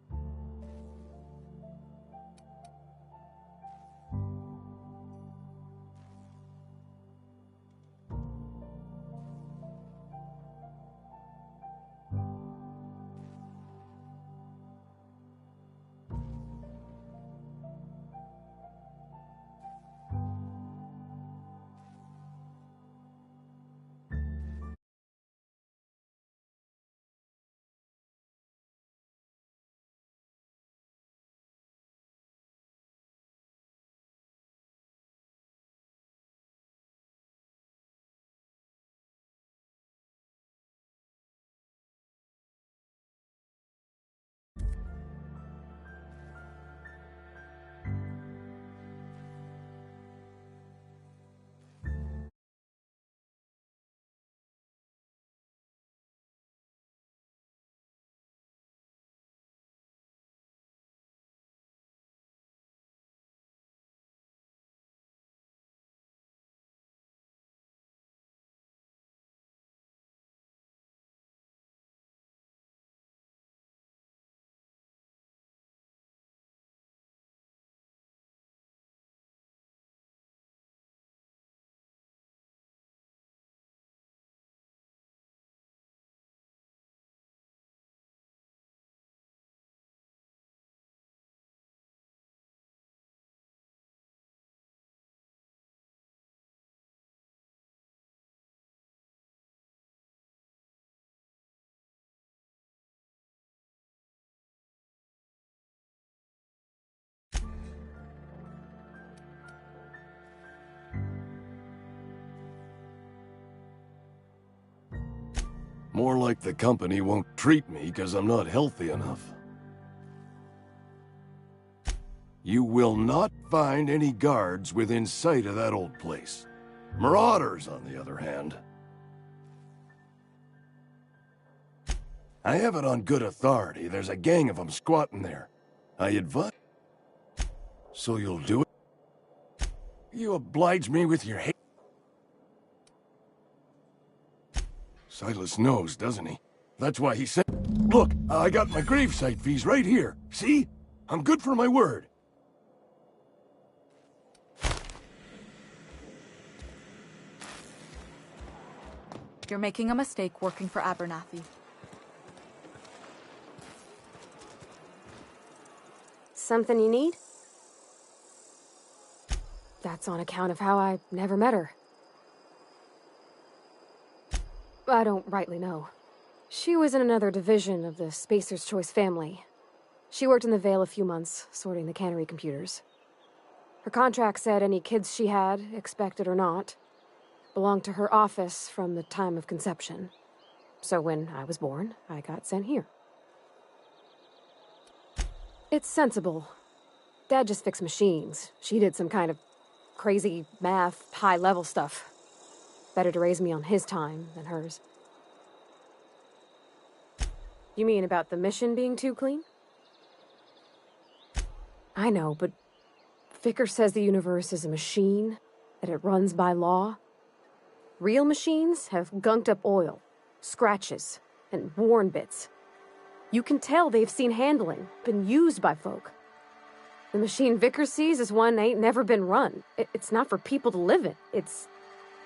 More like the company won't treat me because I'm not healthy enough. You will not find any guards within sight of that old place. Marauders, on the other hand. I have it on good authority. There's a gang of them squatting there. I advise... So you'll do it? You oblige me with your hate. Silas knows, doesn't he? That's why he said... Look, I got my gravesite fees right here. See? I'm good for my word. You're making a mistake working for Abernathy. Something you need? That's on account of how I never met her. I don't rightly know. She was in another division of the Spacer's Choice family. She worked in the Vale a few months, sorting the cannery computers. Her contract said any kids she had, expected or not, belonged to her office from the time of conception. So when I was born, I got sent here. It's sensible. Dad just fixed machines. She did some kind of crazy math, high-level stuff. Better to raise me on his time than hers. You mean about the mission being too clean? I know, but Vickers says the universe is a machine, that it runs by law. Real machines have gunked up oil, scratches, and worn bits. You can tell they've seen handling, been used by folk. The machine Vickers sees is one ain't never been run. It's not for people to live in. It's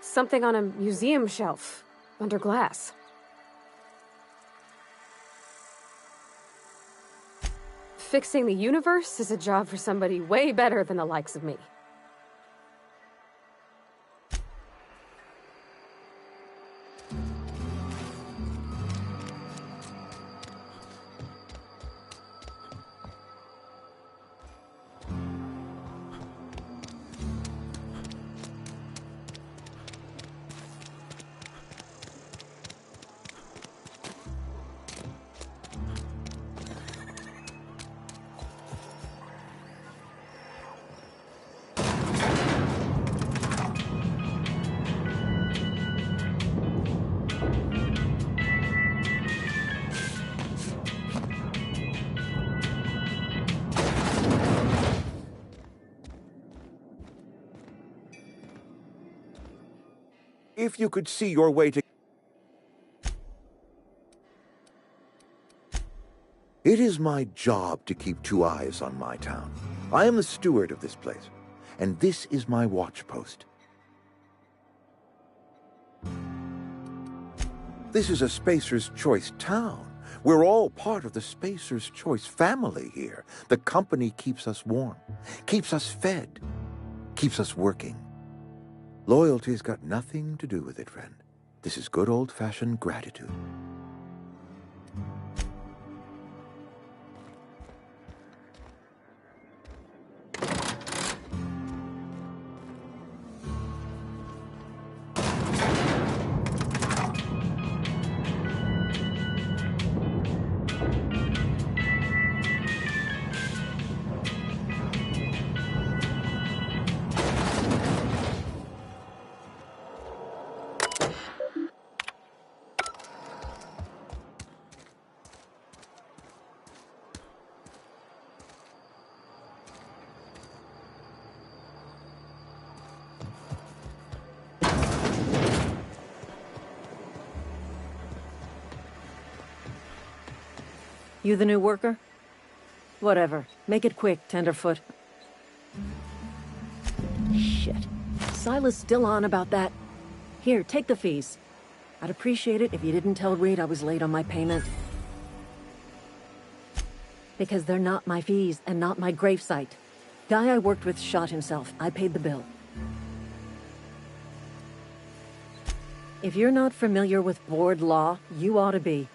something on a museum shelf, under glass. Fixing the universe is a job for somebody way better than the likes of me. If you could see your way to... It is my job to keep 2 eyes on my town. I am the steward of this place, and this is my watch post. This is a Spacer's Choice town. We're all part of the Spacer's Choice family here. The company keeps us warm, keeps us fed, keeps us working. Loyalty's got nothing to do with it, friend. This is good old-fashioned gratitude. You the new worker? Whatever. Make it quick, Tenderfoot. Shit. Silas still on about that. Here, take the fees. I'd appreciate it if you didn't tell Reed I was late on my payment. Because they're not my fees and not my gravesite. Guy I worked with shot himself. I paid the bill. If you're not familiar with board law, you ought to be.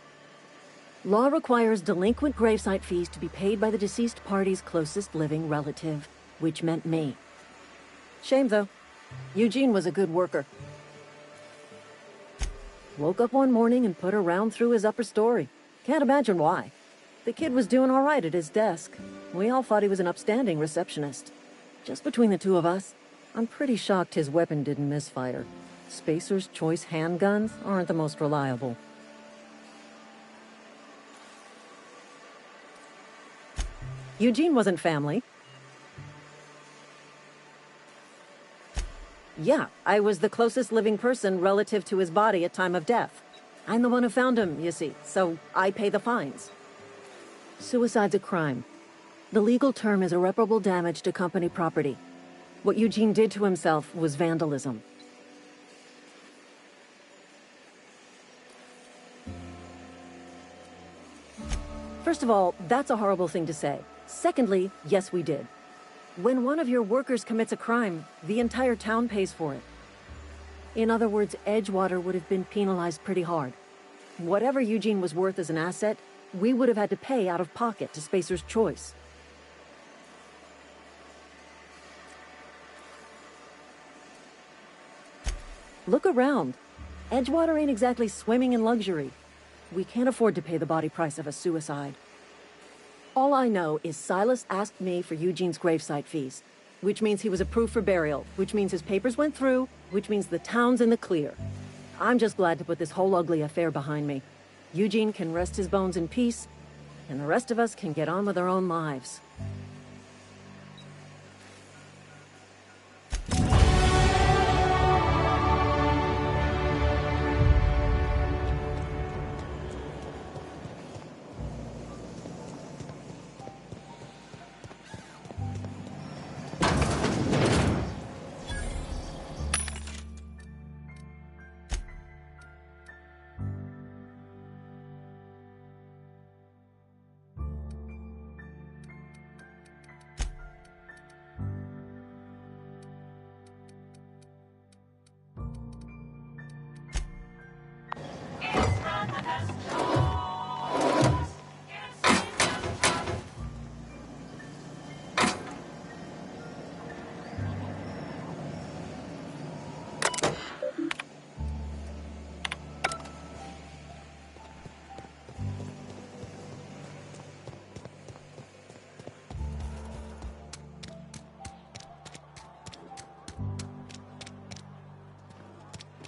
Law requires delinquent gravesite fees to be paid by the deceased party's closest living relative, which meant me. Shame, though. Eugene was a good worker. Woke up one morning and put a round through his upper story. Can't imagine why. The kid was doing all right at his desk. We all thought he was an upstanding receptionist. Just between the two of us, I'm pretty shocked his weapon didn't misfire. Spacer's Choice handguns aren't the most reliable. Eugene wasn't family. Yeah, I was the closest living person relative to his body at time of death. I'm the one who found him, you see, so I pay the fines. Suicide's a crime. The legal term is irreparable damage to company property. What Eugene did to himself was vandalism. First of all, that's a horrible thing to say. Secondly, yes, we did. When one of your workers commits a crime, the entire town pays for it. In other words, Edgewater would have been penalized pretty hard. Whatever Eugene was worth as an asset, we would have had to pay out of pocket to Spacer's Choice. Look around. Edgewater ain't exactly swimming in luxury. We can't afford to pay the body price of a suicide. All I know is Silas asked me for Eugene's gravesite fees, which means he was approved for burial, which means his papers went through, which means the town's in the clear. I'm just glad to put this whole ugly affair behind me. Eugene can rest his bones in peace, and the rest of us can get on with our own lives.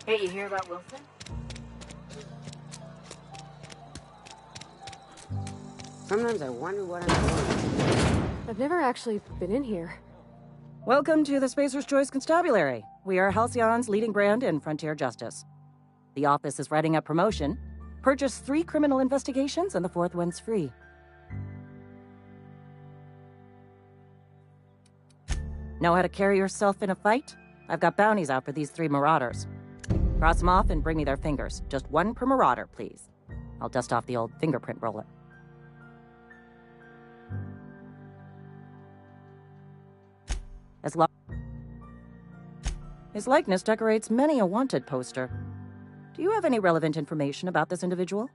Hey, you hear about Wilson? Sometimes I wonder what I'm doing. I've never actually been in here. Welcome to the Spacer's Choice Constabulary. We are Halcyon's leading brand in frontier justice. The office is writing up promotion. Purchase 3 criminal investigations and the 4th one's free. Know how to carry yourself in a fight? I've got bounties out for these 3 marauders. Cross them off and bring me their fingers. Just 1 per marauder, please. I'll dust off the old fingerprint roller. His likeness decorates many a wanted poster. Do you have any relevant information about this individual?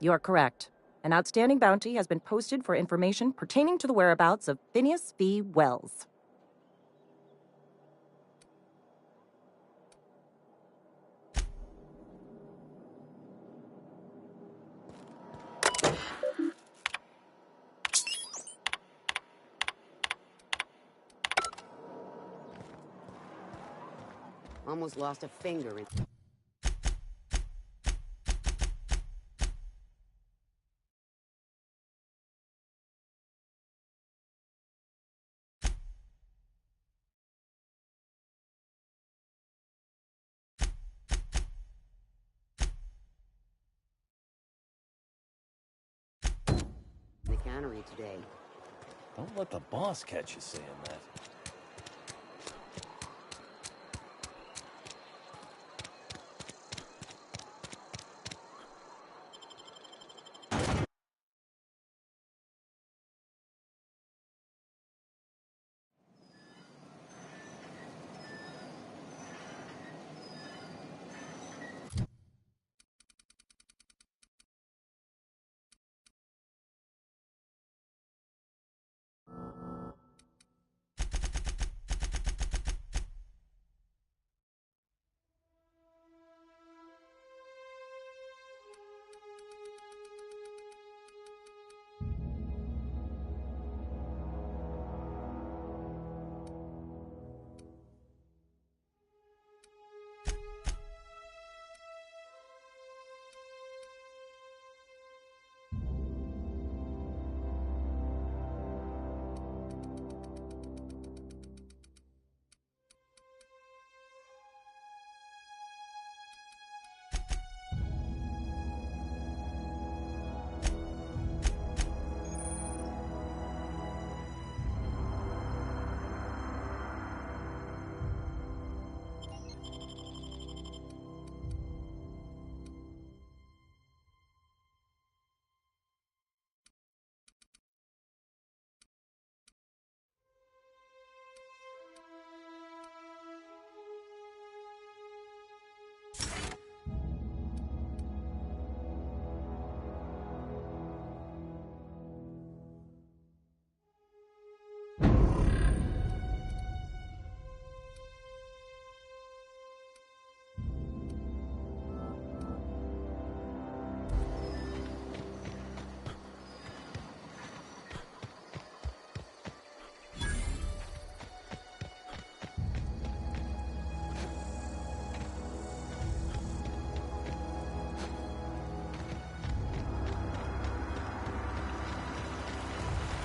You are correct. An outstanding bounty has been posted for information pertaining to the whereabouts of Phineas V. Wells. Almost lost a finger in... the cannery today. Don't let the boss catch you saying that.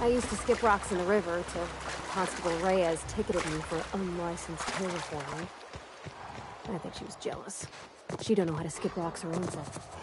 I used to skip rocks in the river till Constable Reyes ticketed me for unlicensed terraforming. I think she was jealous. She don't know how to skip rocks her own self.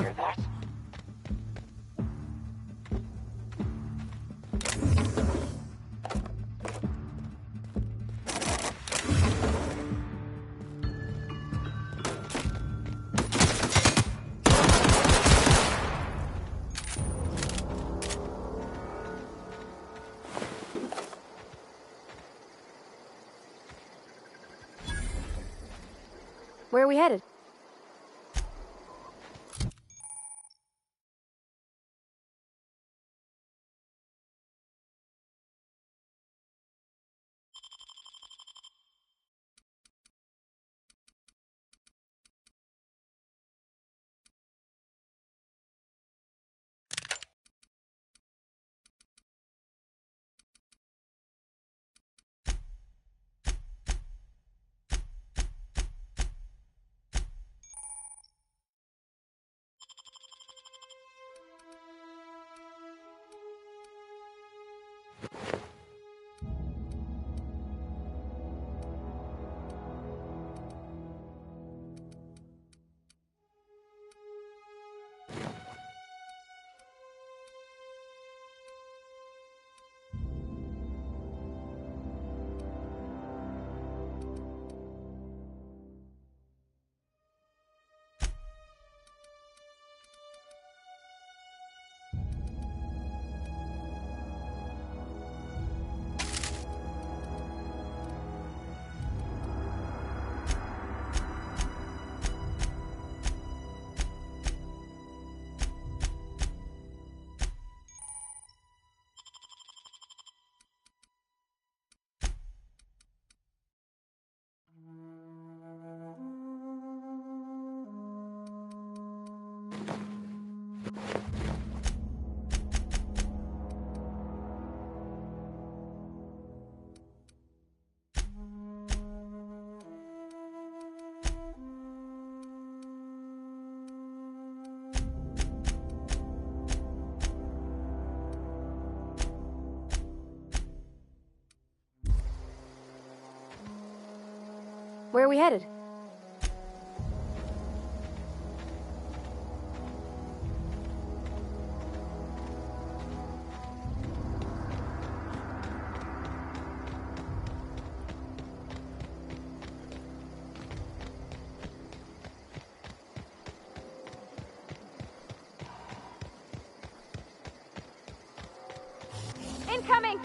hear that? Where are we headed? Where are we headed? Incoming!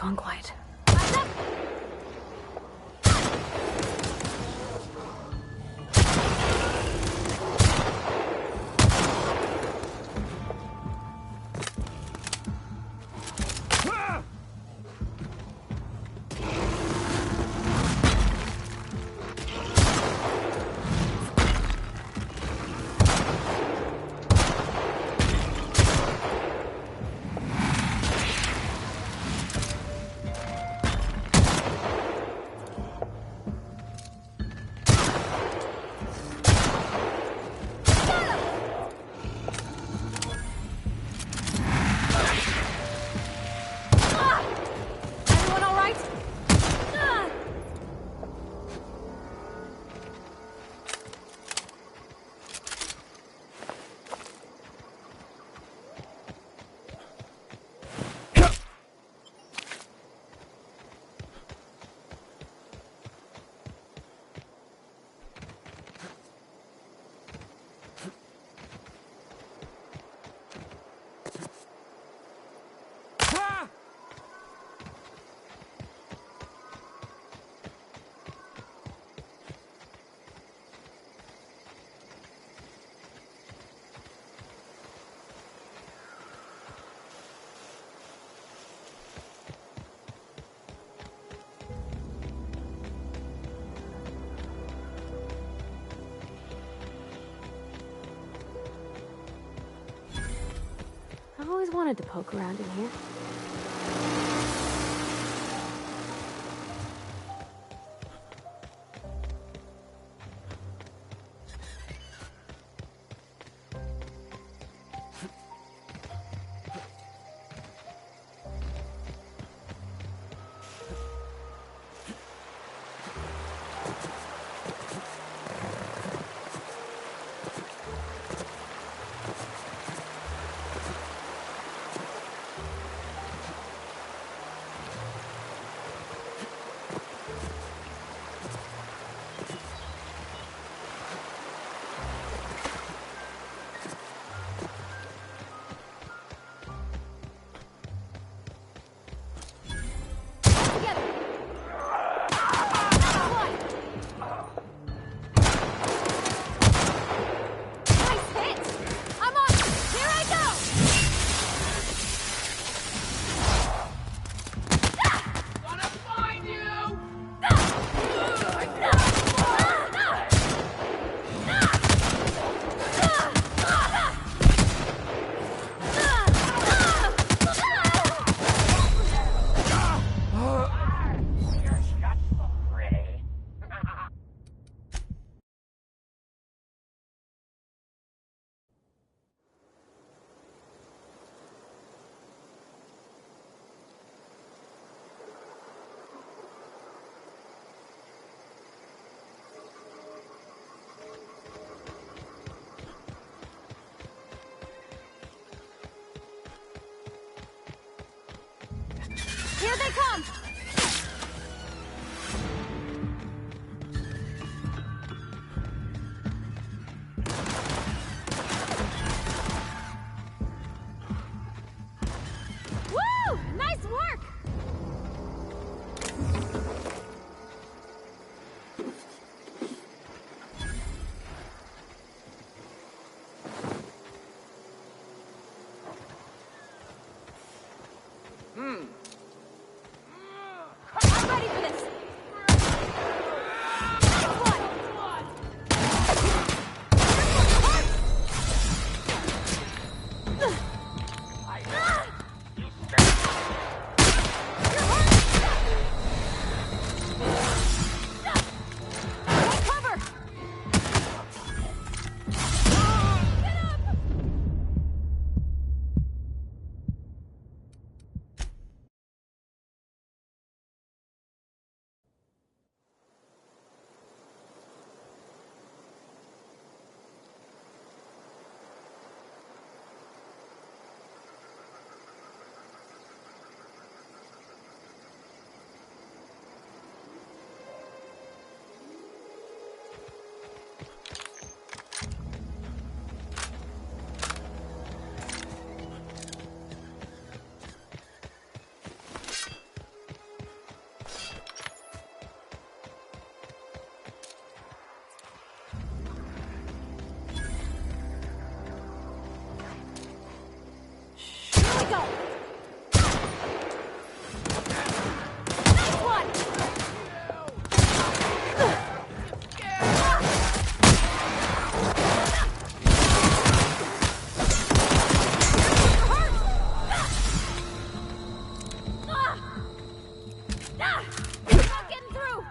gone quiet. I've always wanted to poke around in here. we go! Nice one! Not getting through!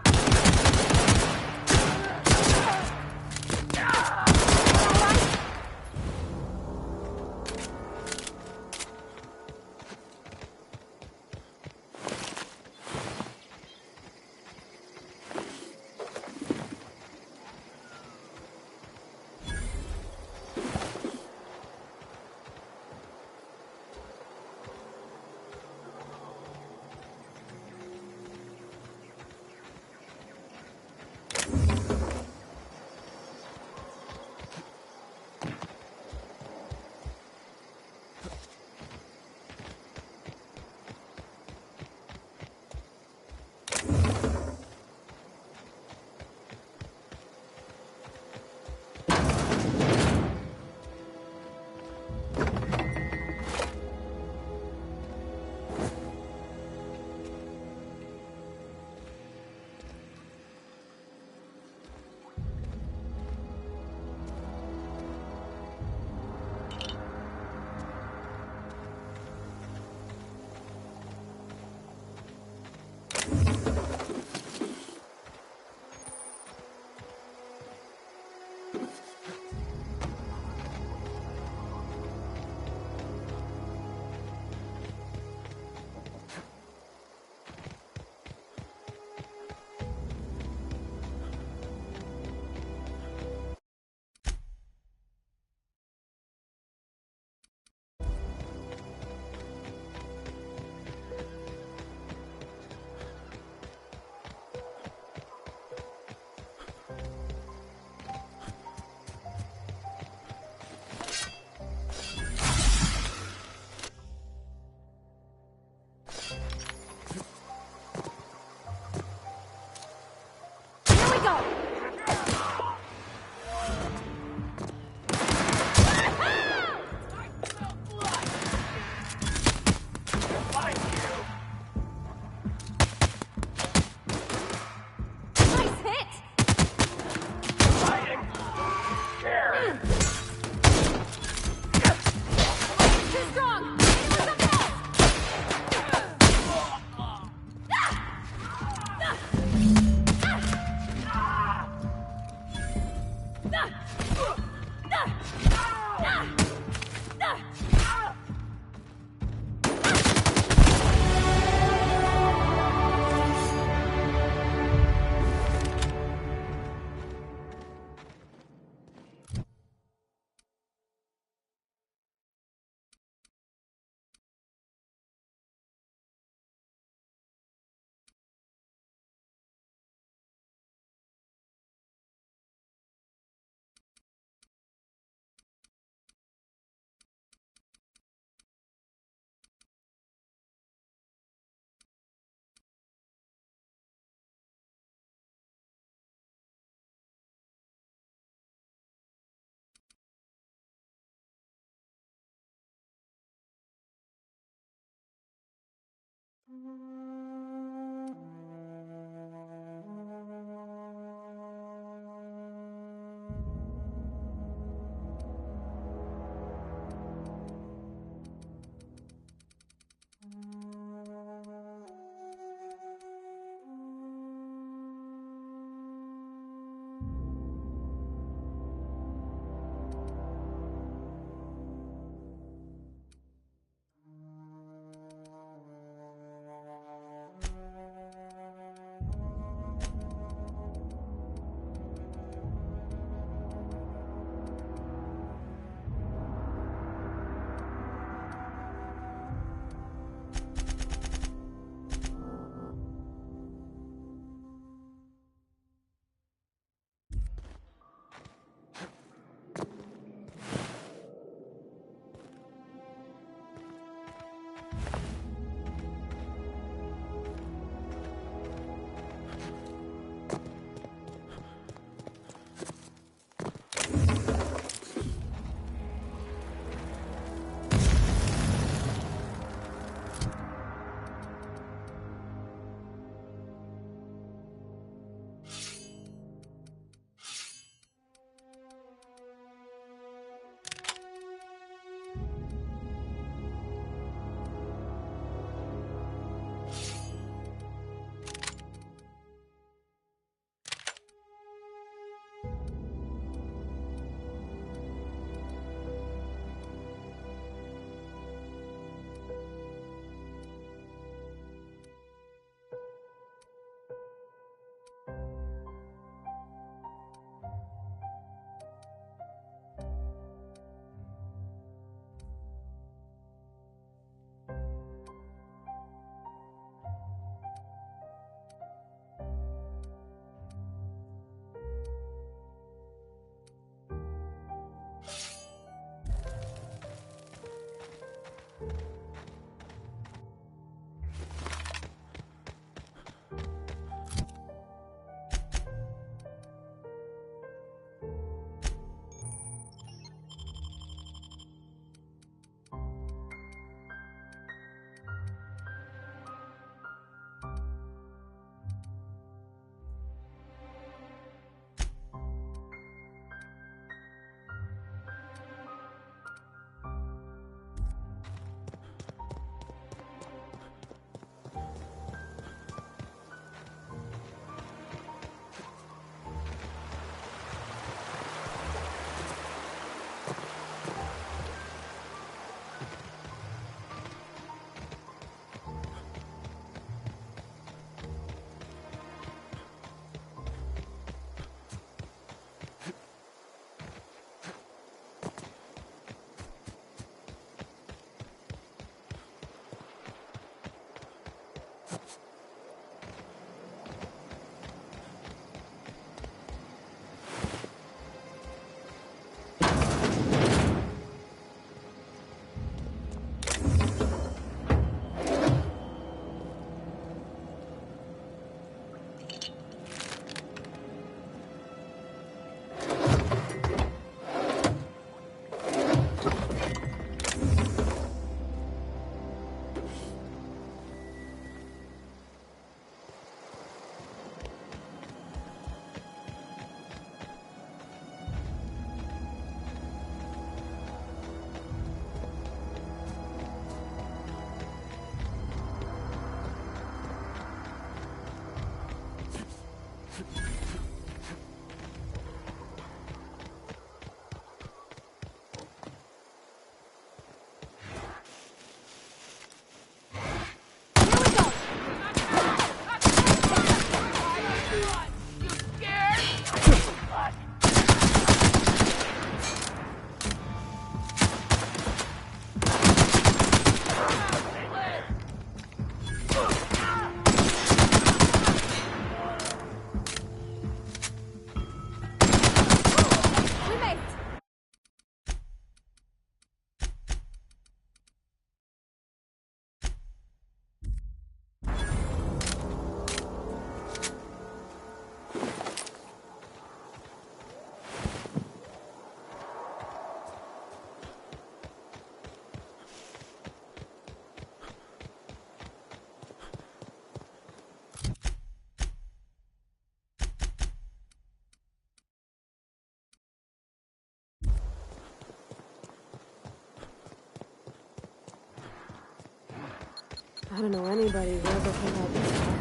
I don't know anybody who ever came out this far.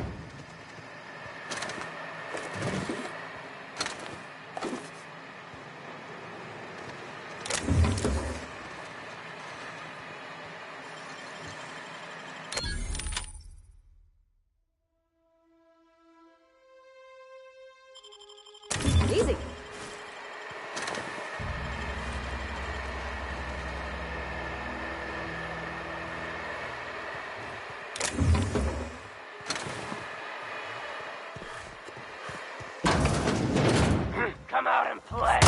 Easy. Come out and play.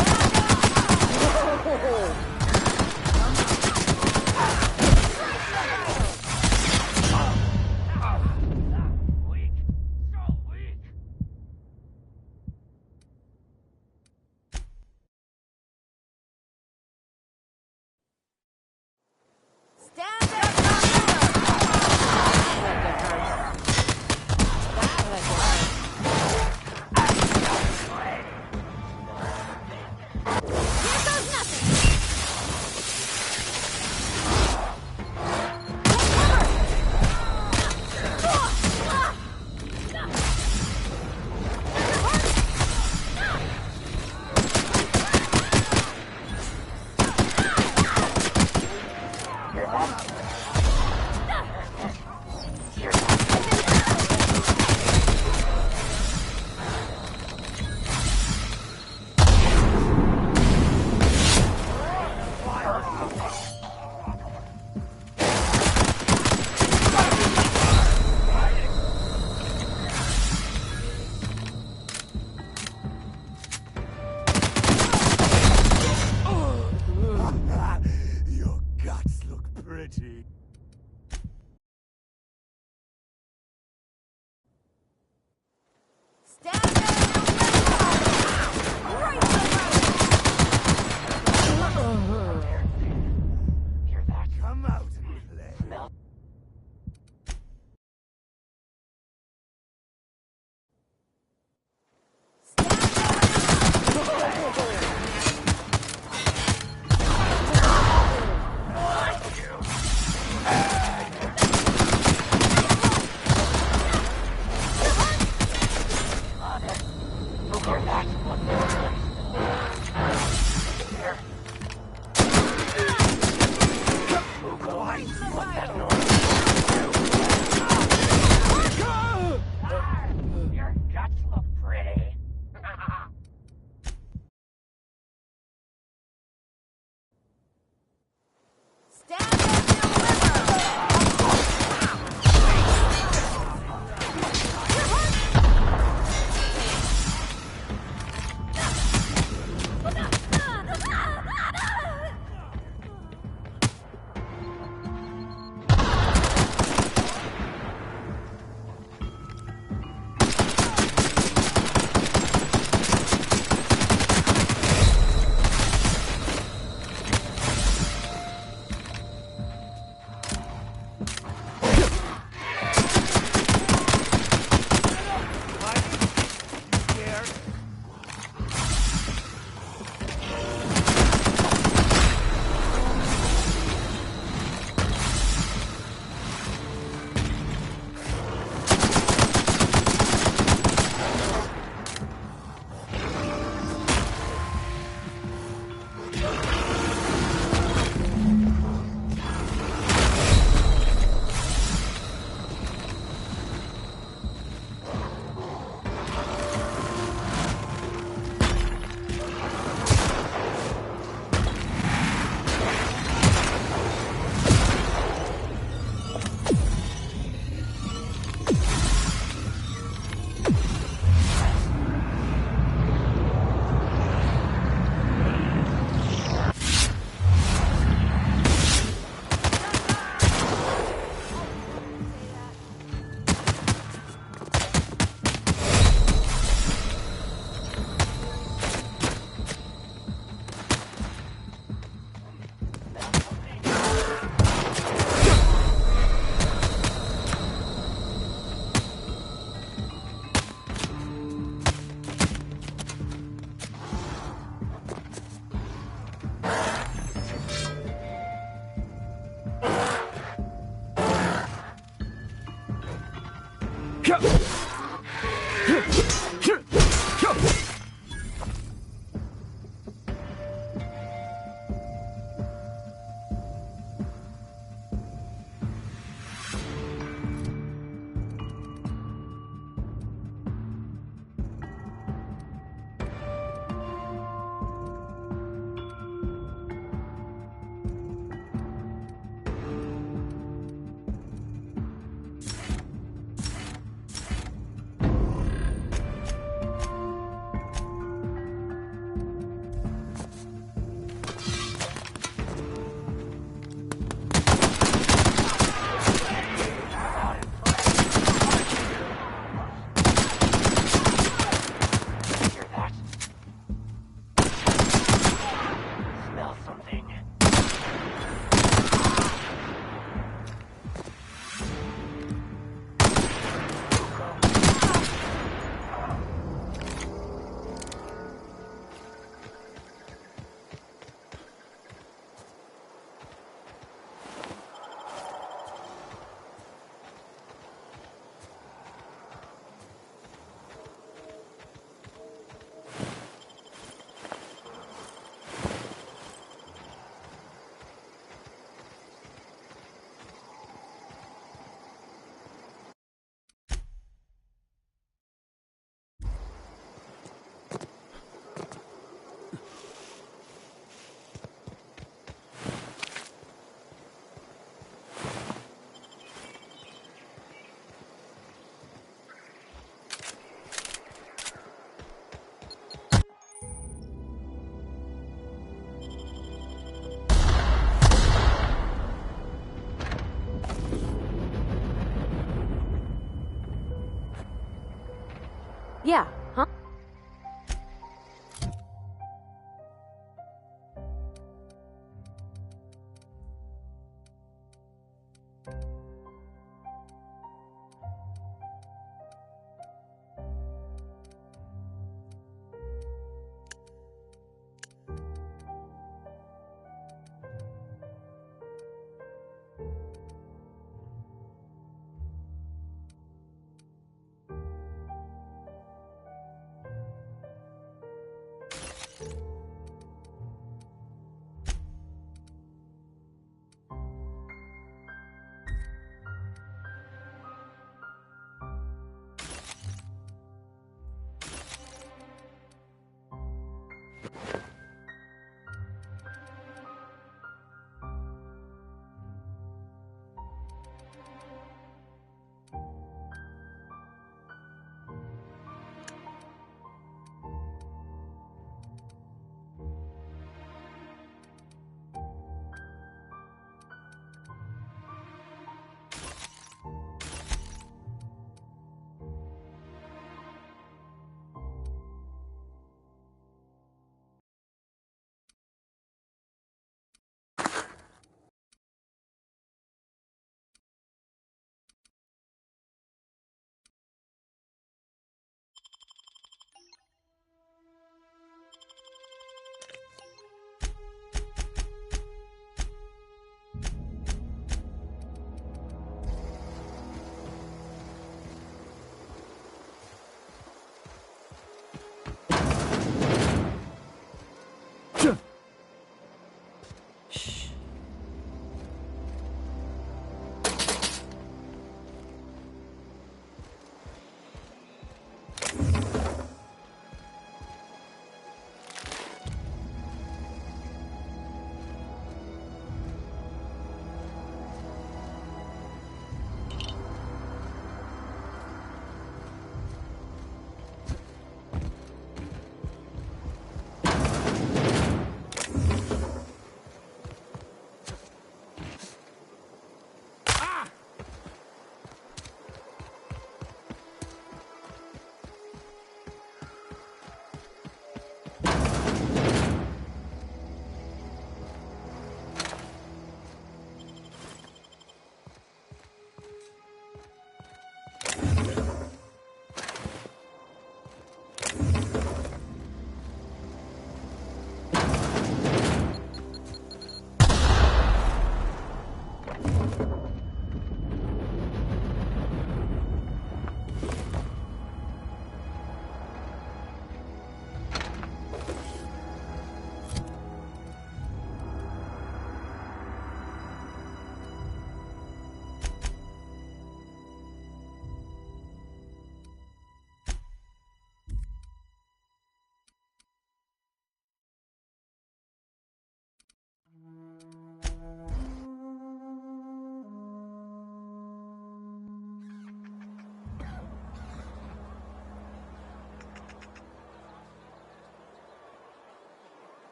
Your guts look pretty. Come out and play.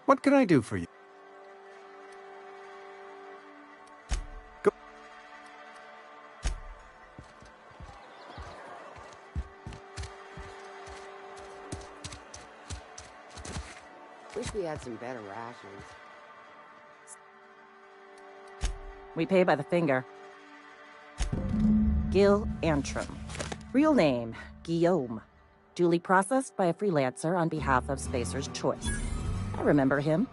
What can I do for you? Go. Wish we had some better rations. We pay by the finger. Gil Antrim. Real name, Guillaume. Duly processed by a freelancer on behalf of Spacer's Choice. I remember him.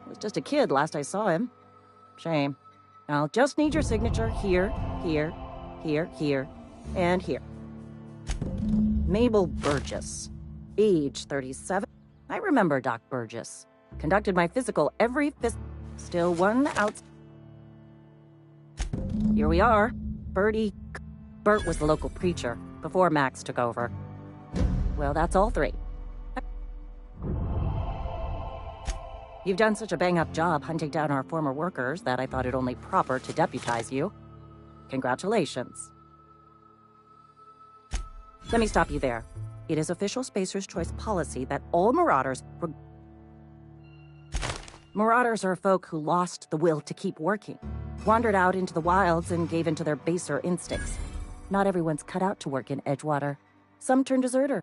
I was just a kid last I saw him. Shame. I'll just need your signature here, here, here, here, and here. Mabel Burgess. Age 37. I remember Doc Burgess. Conducted my physical every Still one out. Here we are. Bertie. Bert was the local preacher before Max took over. Well, that's all three. You've done such a bang-up job hunting down our former workers that I thought it only proper to deputize you. Congratulations. Let me stop you there. It is official Spacer's Choice policy that all Marauders... Marauders are folk who lost the will to keep working, wandered out into the wilds and gave into their baser instincts. Not everyone's cut out to work in Edgewater. Some turn deserter.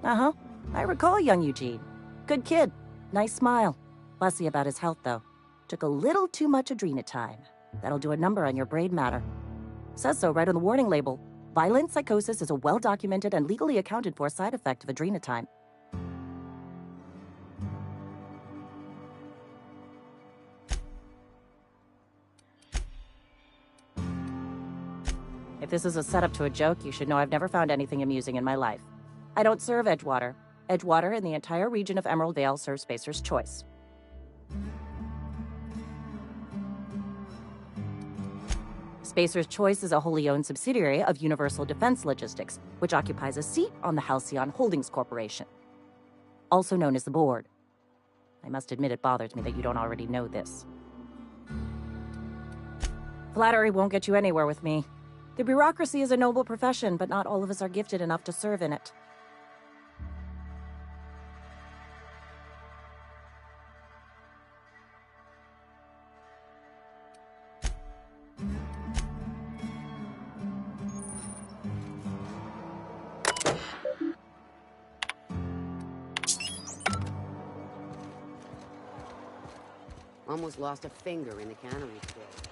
Uh-huh. I recall young Eugene. Good kid. Nice smile. Fussy about his health, though. Took a little too much adrenatime. That'll do a number on your brain matter. Says so right on the warning label. Violent psychosis is a well-documented and legally accounted for side effect of adrenatime. If this is a setup to a joke, you should know I've never found anything amusing in my life. I don't serve Edgewater. Edgewater and the entire region of Emerald Vale serve Spacer's Choice. Spacer's Choice is a wholly owned subsidiary of Universal Defense Logistics, which occupies a seat on the Halcyon Holdings Corporation, also known as the Board. I must admit it bothers me that you don't already know this. Flattery won't get you anywhere with me. The bureaucracy is a noble profession, but not all of us are gifted enough to serve in it. Almost lost a finger in the cannery today.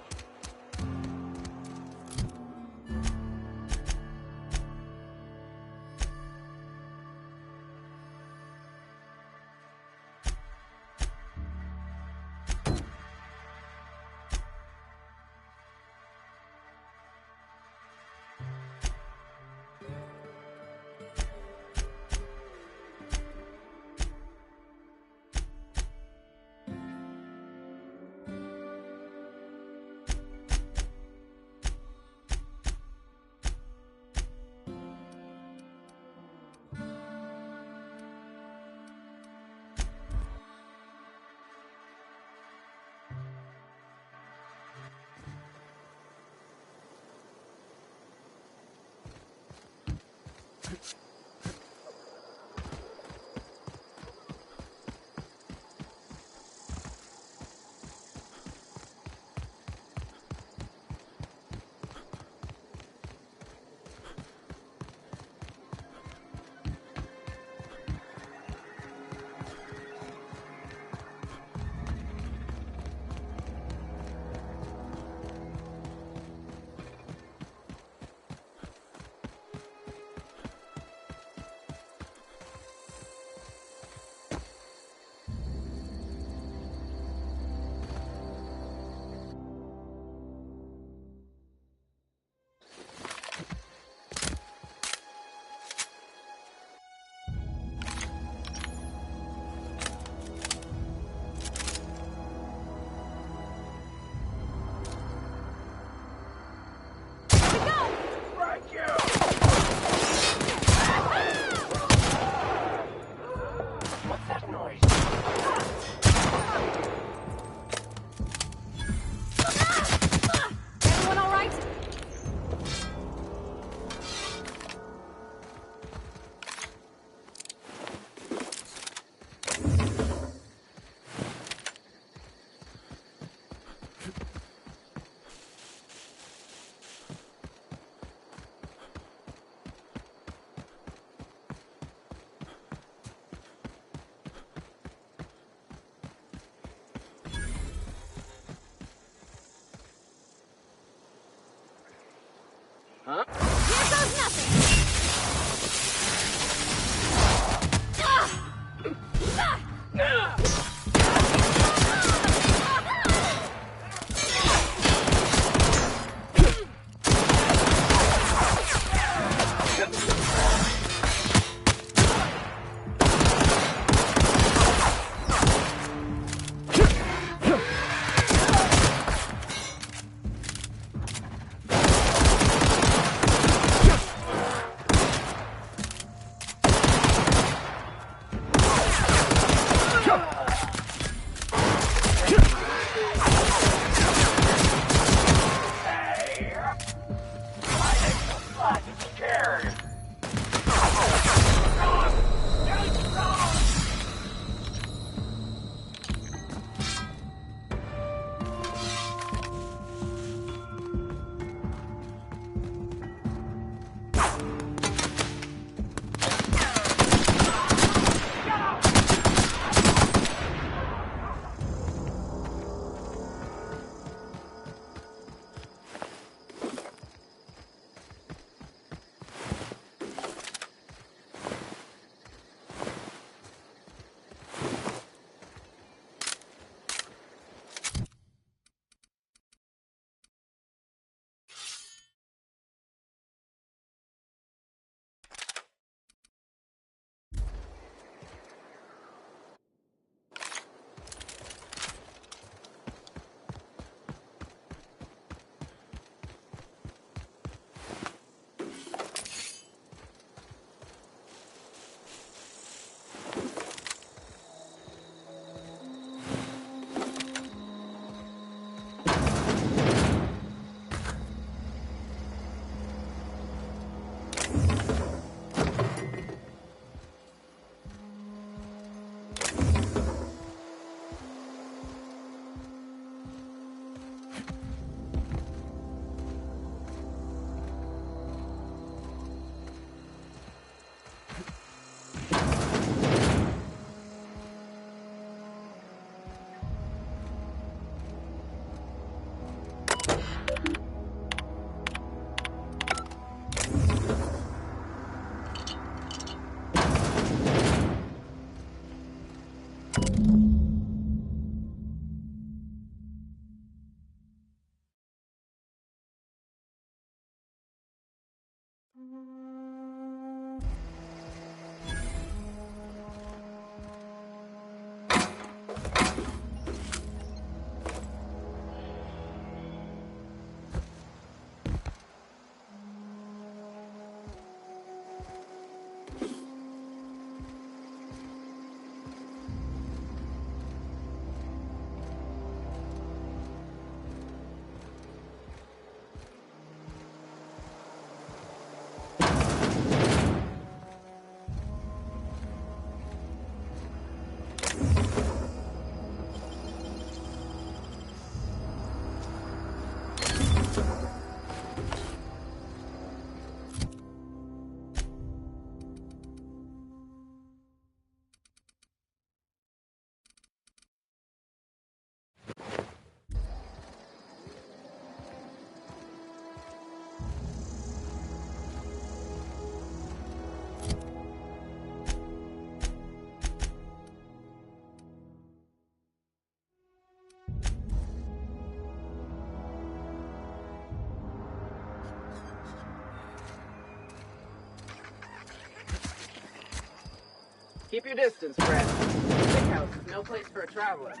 Keep your distance, friend. This house is no place for a traveler.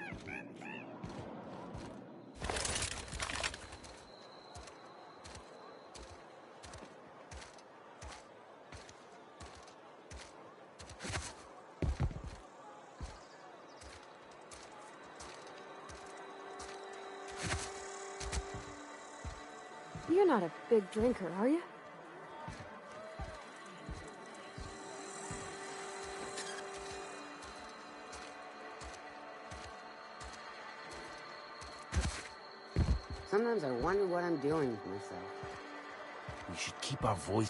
You're not a big drinker, are you? Sometimes I wonder what I'm doing with myself. We should keep our voice.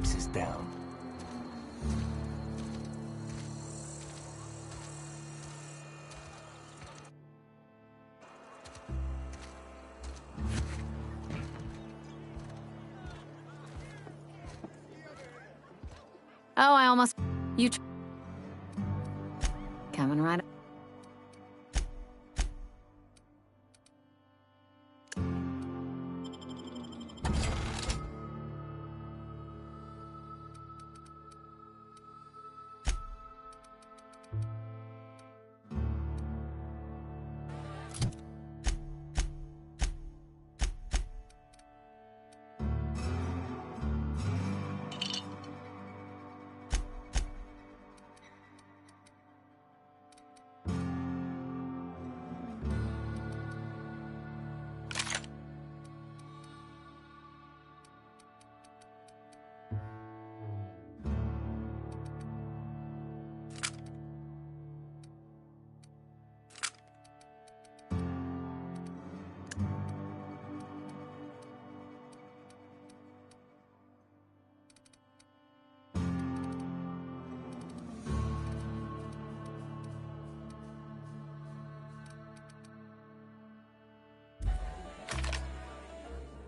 Is down. Oh, I almost... You... Coming right up.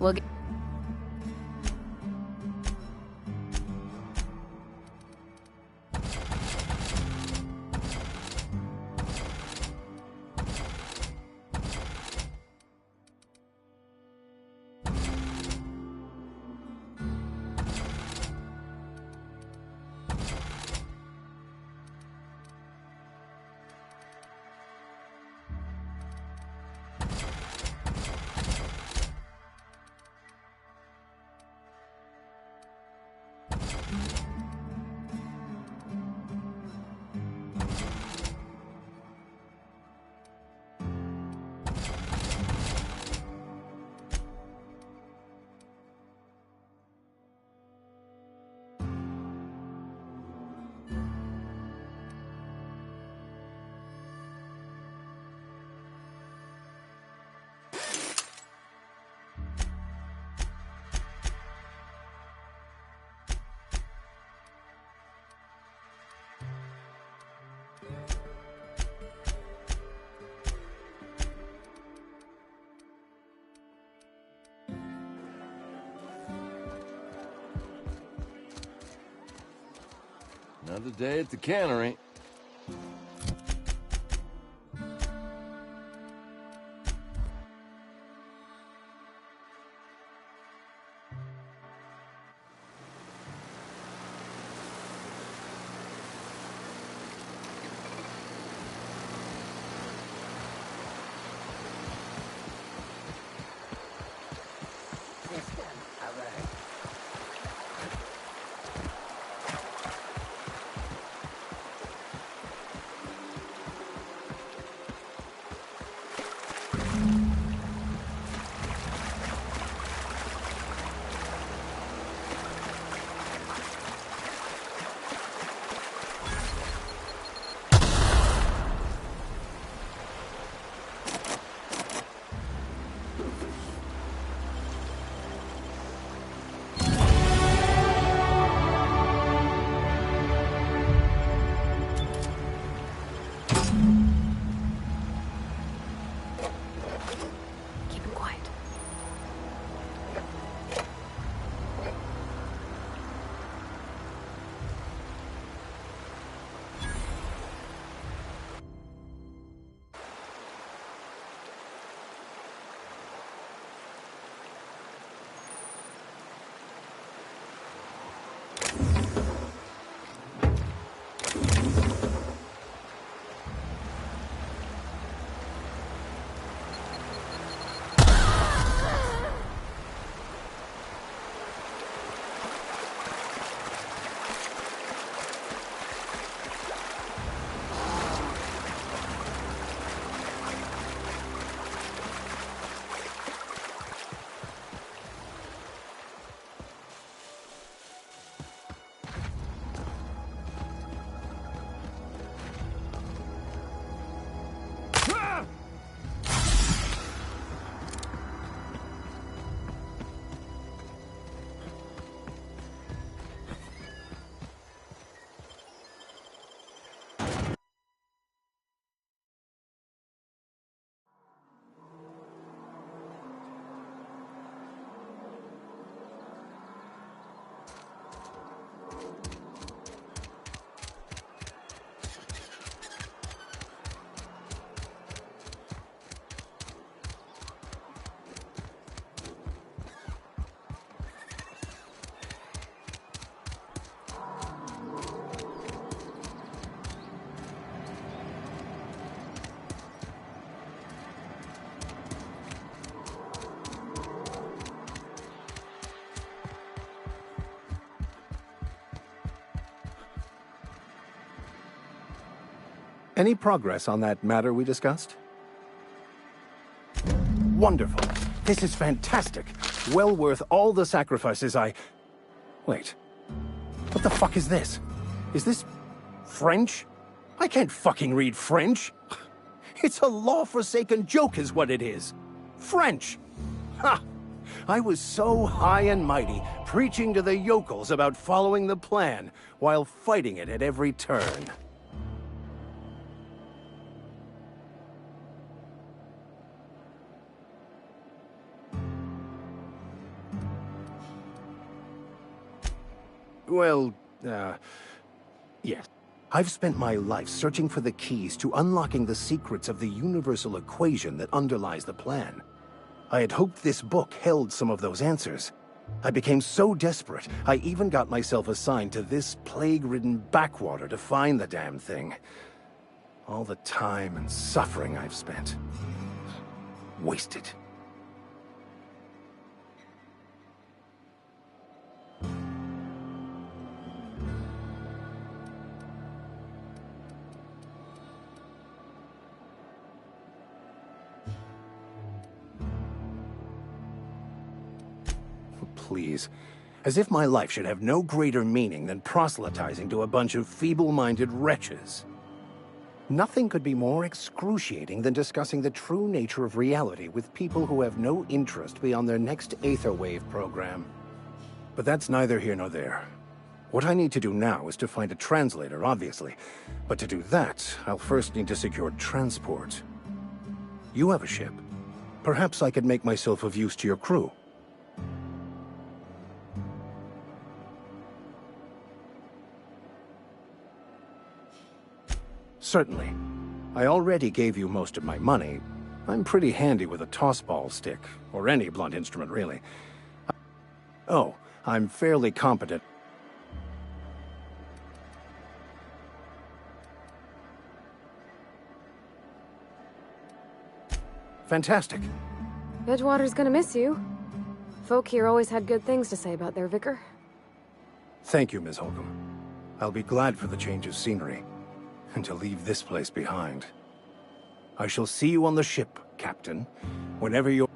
We'll get... Another day at the cannery. Keep it quiet. Any progress on that matter we discussed? Wonderful. This is fantastic. Well worth all the sacrifices I... Wait. What the fuck is this? Is this... French? I can't fucking read French. It's a law-forsaken joke is what it is. French! Ha! I was so high and mighty, preaching to the yokels about following the plan, while fighting it at every turn. Well, yes. I've spent my life searching for the keys to unlocking the secrets of the universal equation that underlies the plan. I had hoped this book held some of those answers. I became so desperate, I even got myself assigned to this plague-ridden backwater to find the damn thing. All the time and suffering I've spent. Wasted. Please. As if my life should have no greater meaning than proselytizing to a bunch of feeble-minded wretches. Nothing could be more excruciating than discussing the true nature of reality with people who have no interest beyond their next Aetherwave program. But that's neither here nor there. What I need to do now is to find a translator, obviously. But to do that, I'll first need to secure transport. You have a ship. Perhaps I could make myself of use to your crew. Certainly. I already gave you most of my money. I'm pretty handy with a tossball stick, or any blunt instrument, really. Oh, I'm fairly competent. Fantastic. Edgewater's gonna miss you. Folk here always had good things to say about their vicar. Thank you, Ms. Holcomb. I'll be glad for the change of scenery, and to leave this place behind. I shall see you on the ship, Captain, whenever you're...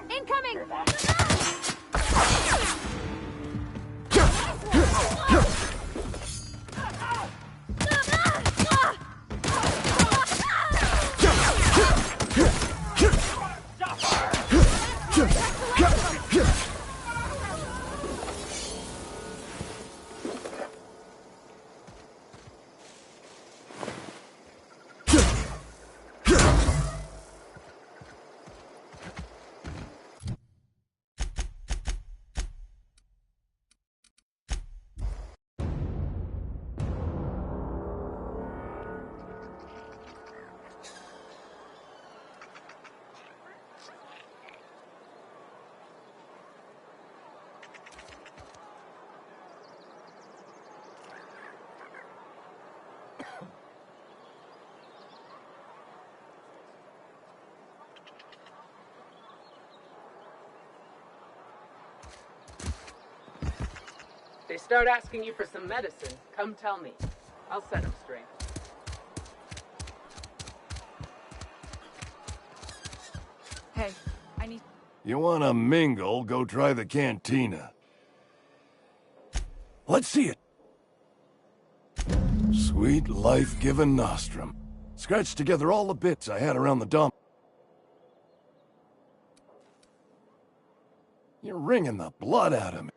Incoming! They start asking you for some medicine, come tell me. I'll set them straight. Hey, I need... You wanna mingle, go try the cantina. Let's see it. Sweet life-giving nostrum. Scratched together all the bits I had around the dump. You're wringing the blood out of me.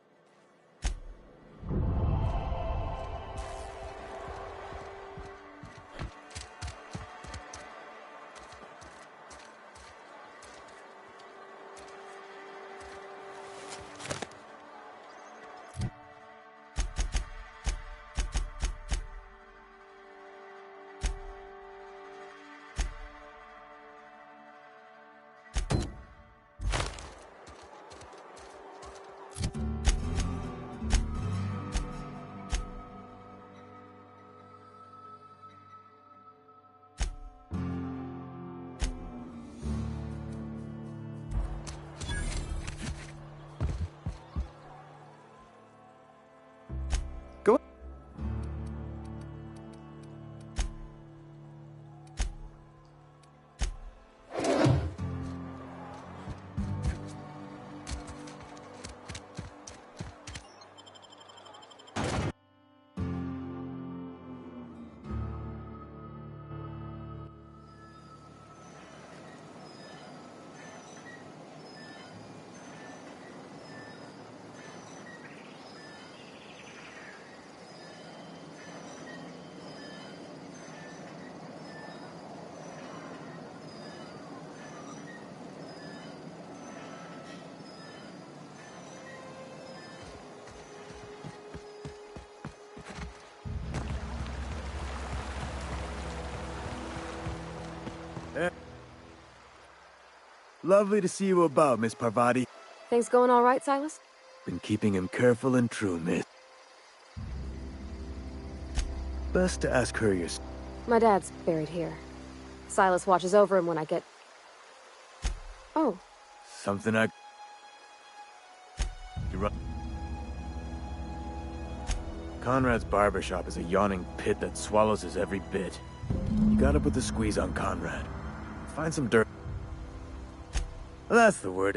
Lovely to see you about, Miss Parvati. Things going all right, Silas? Been keeping him careful and true, miss. Best to ask her your... My dad's buried here. Silas watches over him when I get... Oh. Something I... You run... Conrad's barbershop is a yawning pit that swallows his every bit. You gotta put the squeeze on Conrad. Find some dirt. That's the word,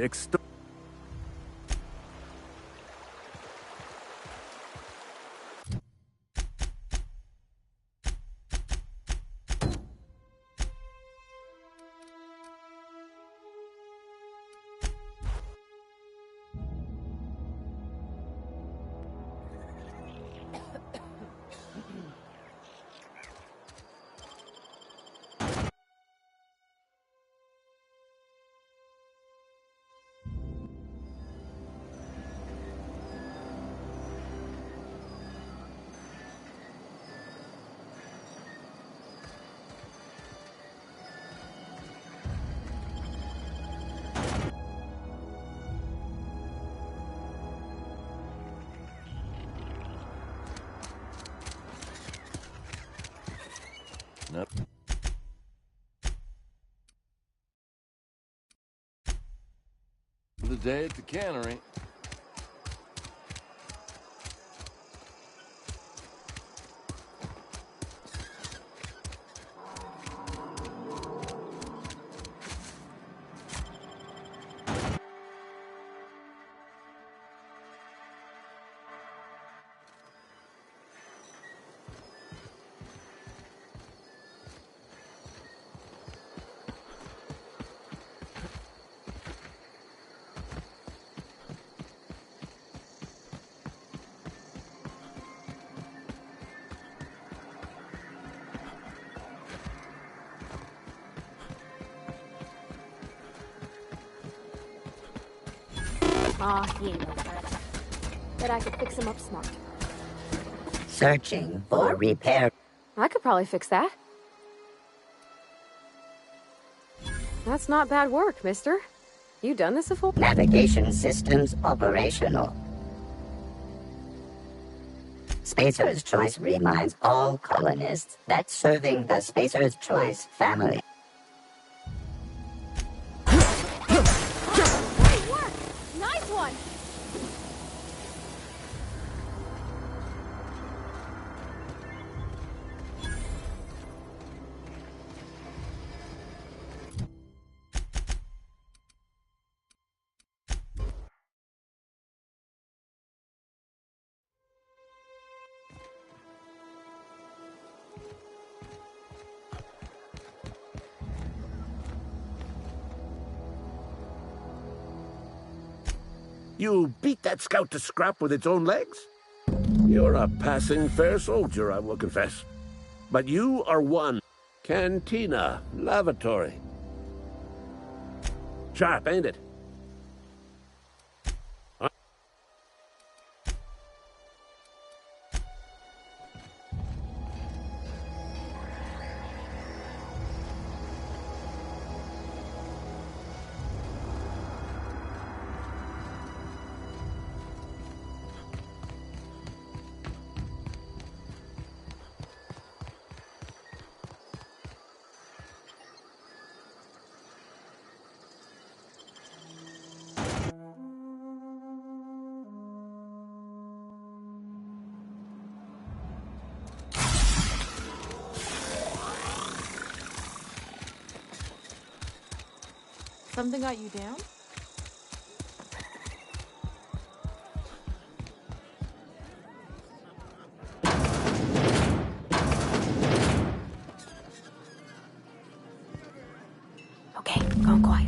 Nope. The day at the cannery. Aw, he ain't no threat. Bet I could fix him up smart. Searching for repair. I could probably fix that. That's not bad work, mister. You done this before? Navigation systems operational. Spacer's Choice reminds all colonists that serving the Spacer's Choice family. Great work! Nice one! You beat that scout to scrap with its own legs? You're a passing fair soldier, I will confess. But you are one. Cantina, lavatory. Sharp, ain't it? Something got you down? Okay, going quiet.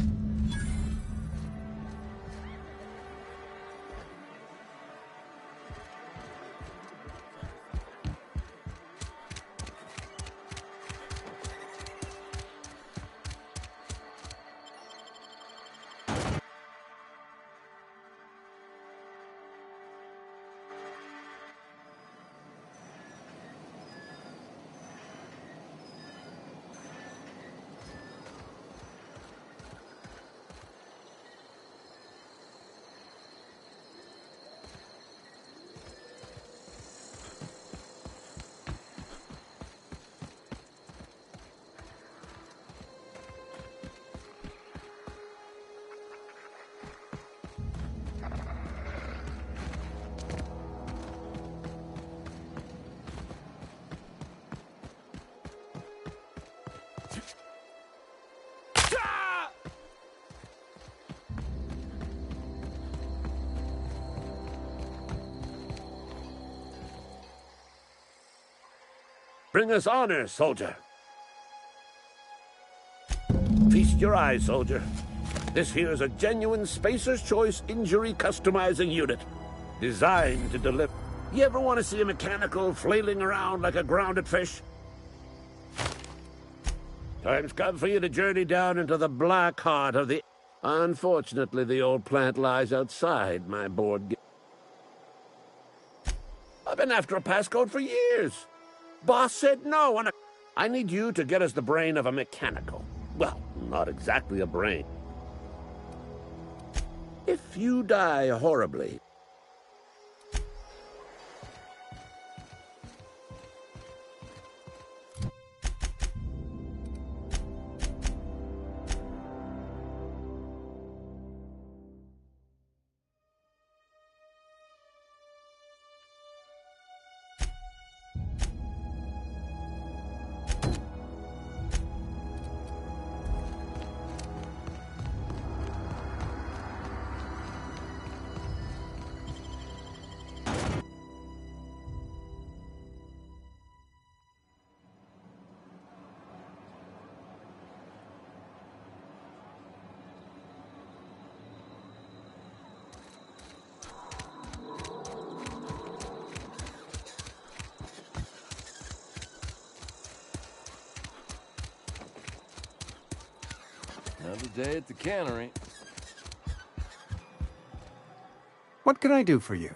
Bring us honor, soldier. Feast your eyes, soldier. This here is a genuine Spacer's Choice injury customizing unit. Designed to deliver. You ever want to see a mechanical flailing around like a grounded fish? Time's come for you to journey down into the black heart of the... Unfortunately, the old plant lies outside my board. I've been after a passcode for years. Boss said no, and I need you to get us the brain of a mechanical. Well, not exactly a brain. If you die horribly... Another day at the cannery. What can I do for you?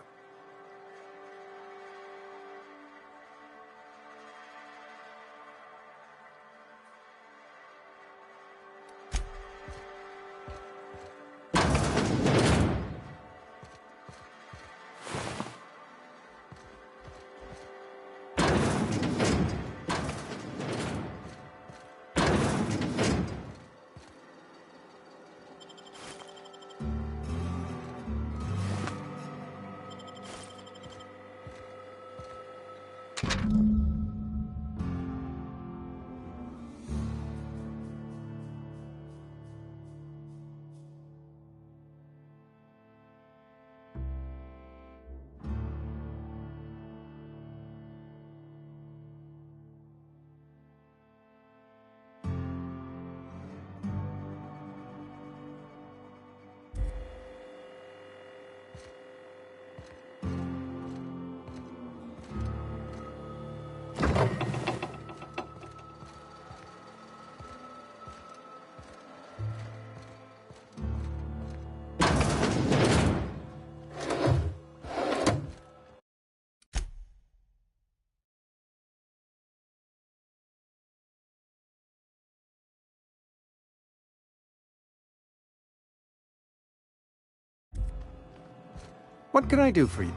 What can I do for you?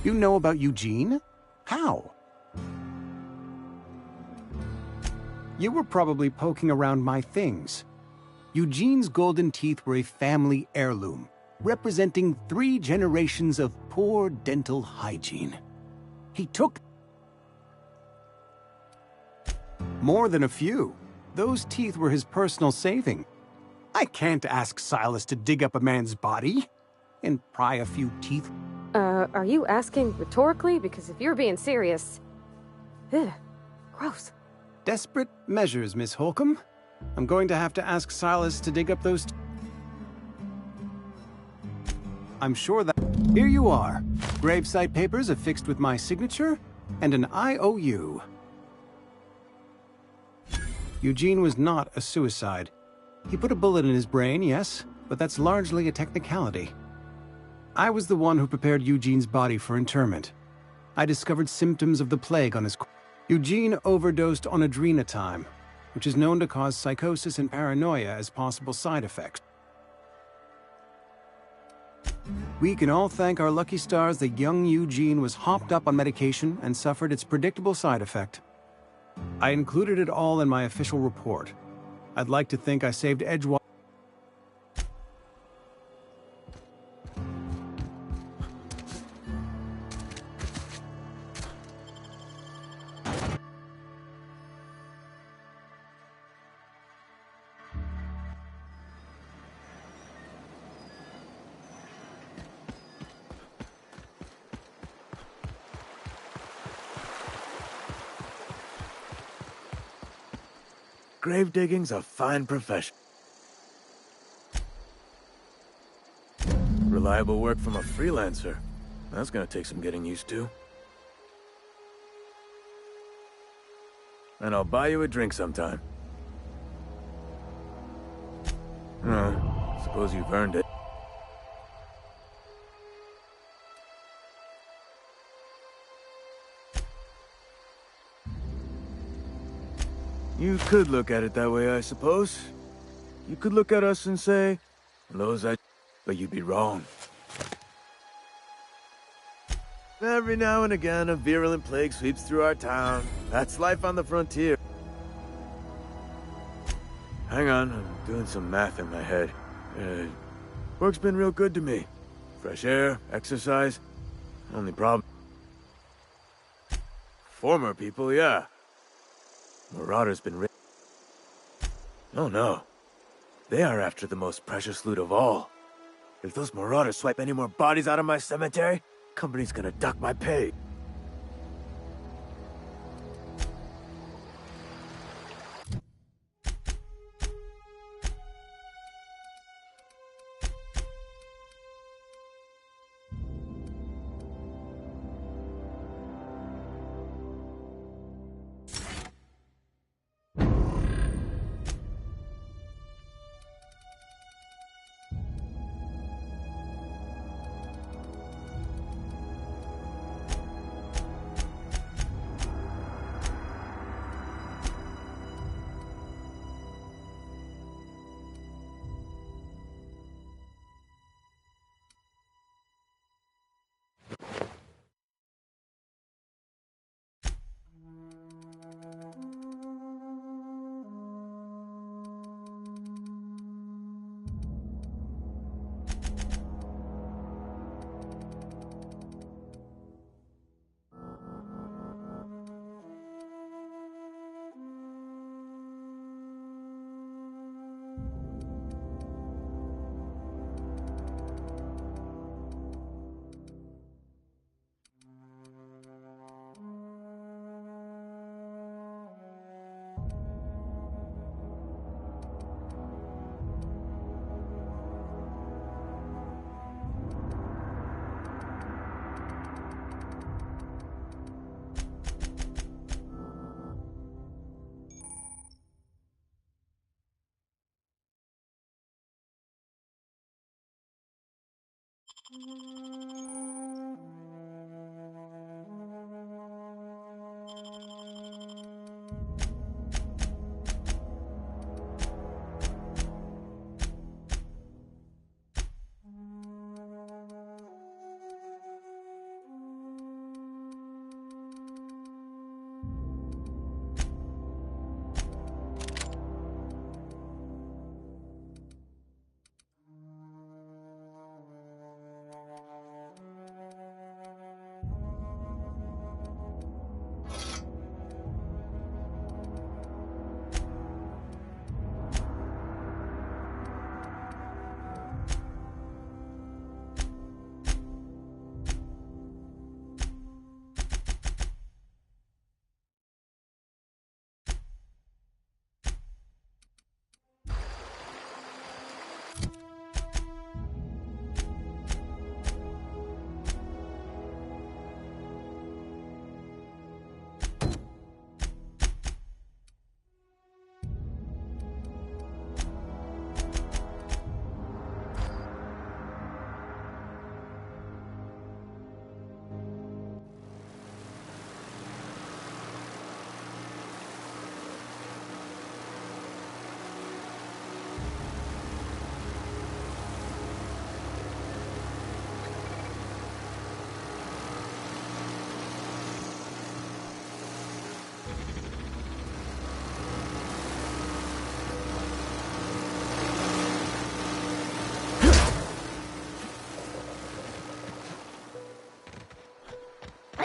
You know about Eugene? How? You were probably poking around my things. Eugene's golden teeth were a family heirloom, representing 3 generations of poor dental hygiene. He took more than a few. Those teeth were his personal saving. I can't ask Silas to dig up a man's body and pry a few teeth. Are you asking rhetorically? Because if you're being serious... Ugh, gross. Desperate measures, Miss Holcomb. I'm going to have to ask Silas to dig up those... I'm sure that... Here you are. Gravesite papers affixed with my signature and an IOU. Eugene was not a suicide. He put a bullet in his brain, yes, but that's largely a technicality. I was the one who prepared Eugene's body for interment. I discovered symptoms of the plague on his... Eugene overdosed on adrenatime, which is known to cause psychosis and paranoia as possible side effects. We can all thank our lucky stars that young Eugene was hopped up on medication and suffered its predictable side effect. I included it all in my official report. I'd like to think I saved Edgewater. Grave digging's a fine profession. Reliable work from a freelancer. That's gonna take some getting used to. And I'll buy you a drink sometime. Suppose you've earned it. You could look at it that way, I suppose. You could look at us and say, those I... But you'd be wrong. Every now and again, a virulent plague sweeps through our town. That's life on the frontier. Hang on, I'm doing some math in my head. Work's been real good to me. Fresh air, exercise. Only problem... Former people, yeah. Marauder's been Oh no. They are after the most precious loot of all. If those marauders swipe any more bodies out of my cemetery, company's gonna duck my pay.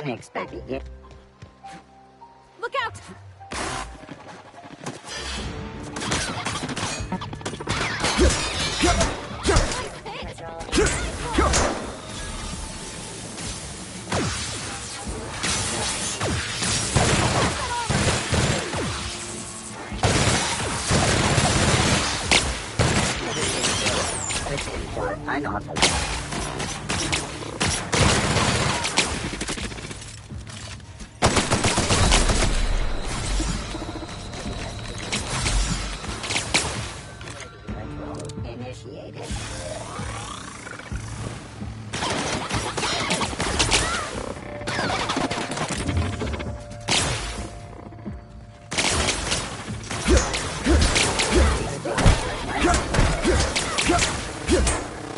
Unexpected, yeah. Look out! I know. Initiated.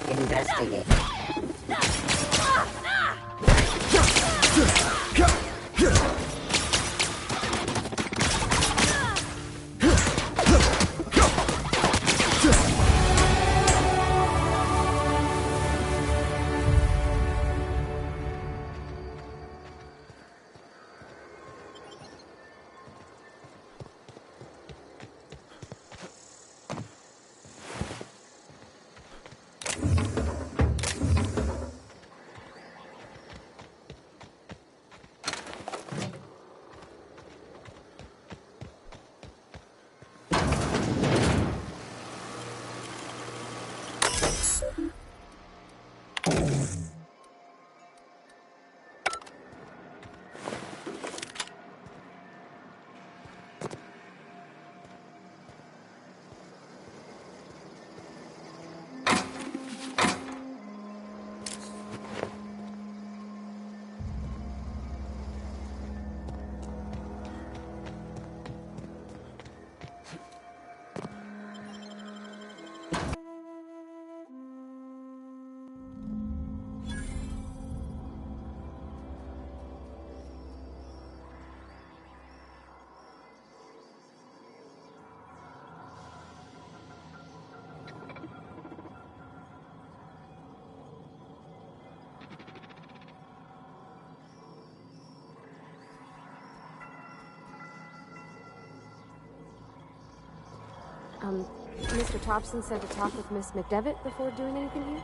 Investigate. Mr. Thompson said to talk with Miss McDevitt before doing anything here?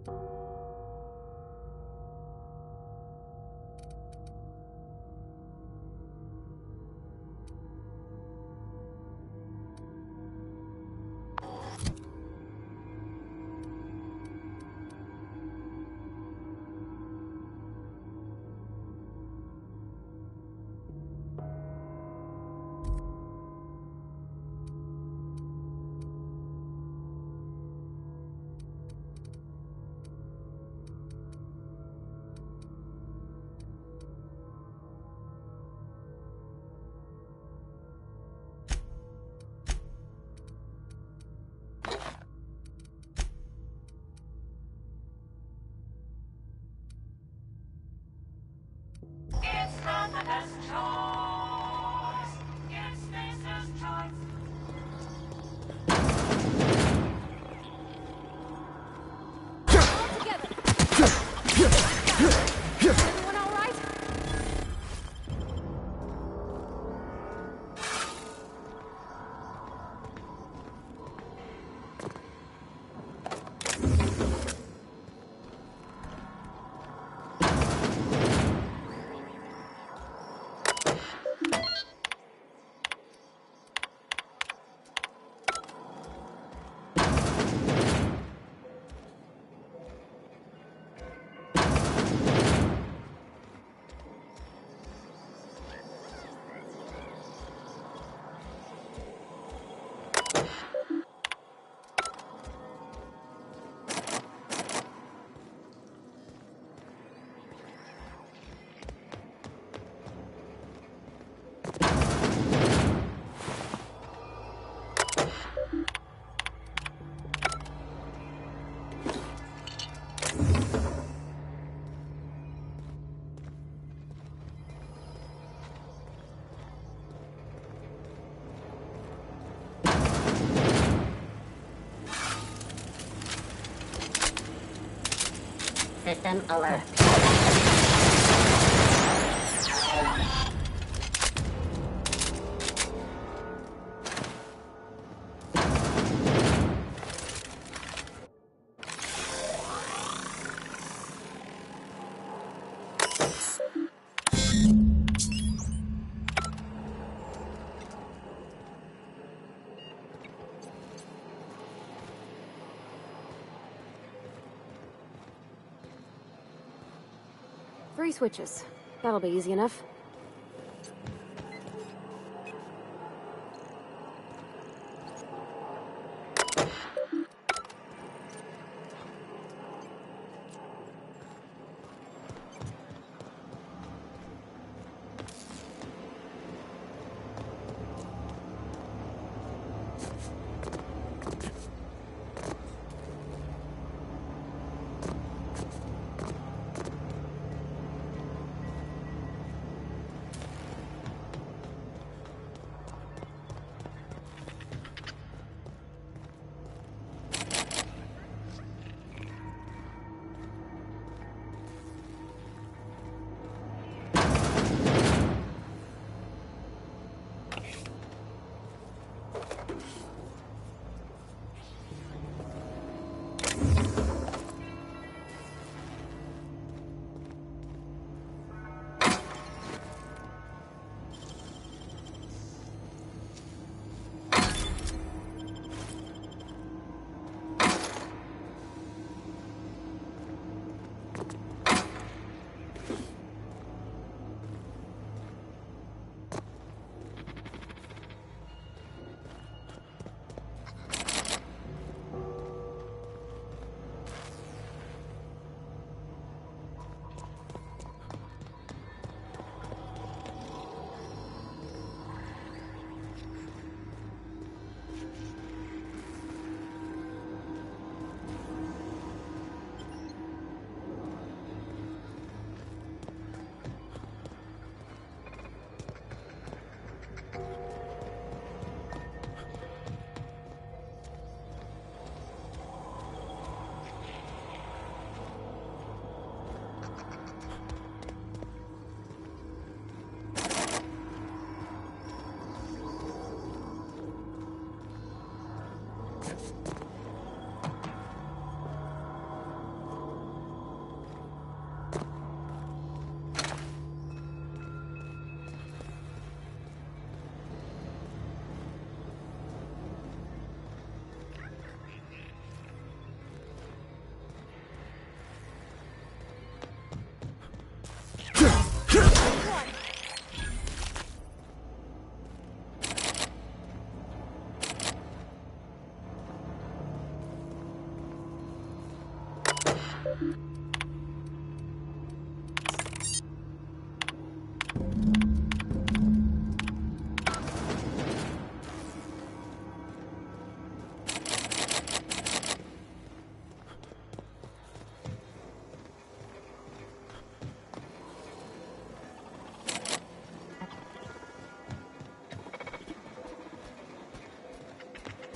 It's not the best choice. It's Spacer's choice. Everyone all right? System alert. Three switches. That'll be easy enough.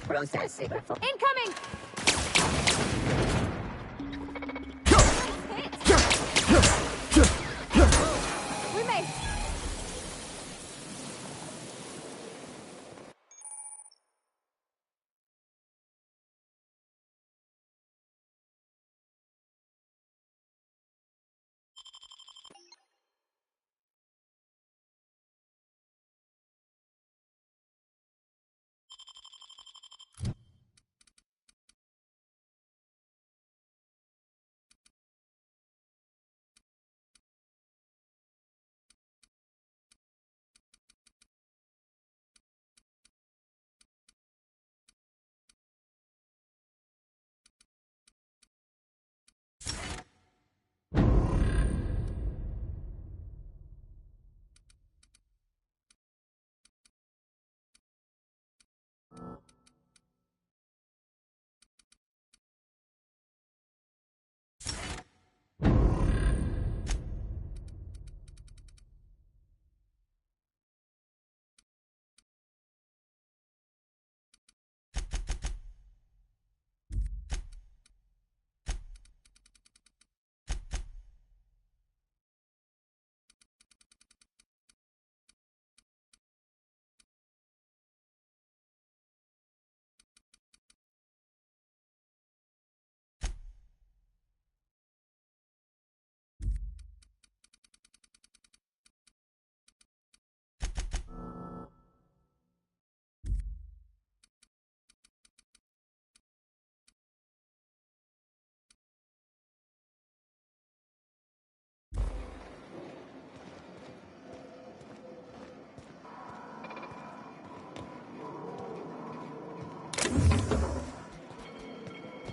Processing. Incoming! We made.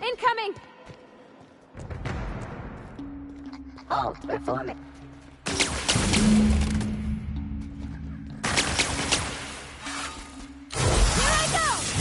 Incoming! Halt, performing. Here I go!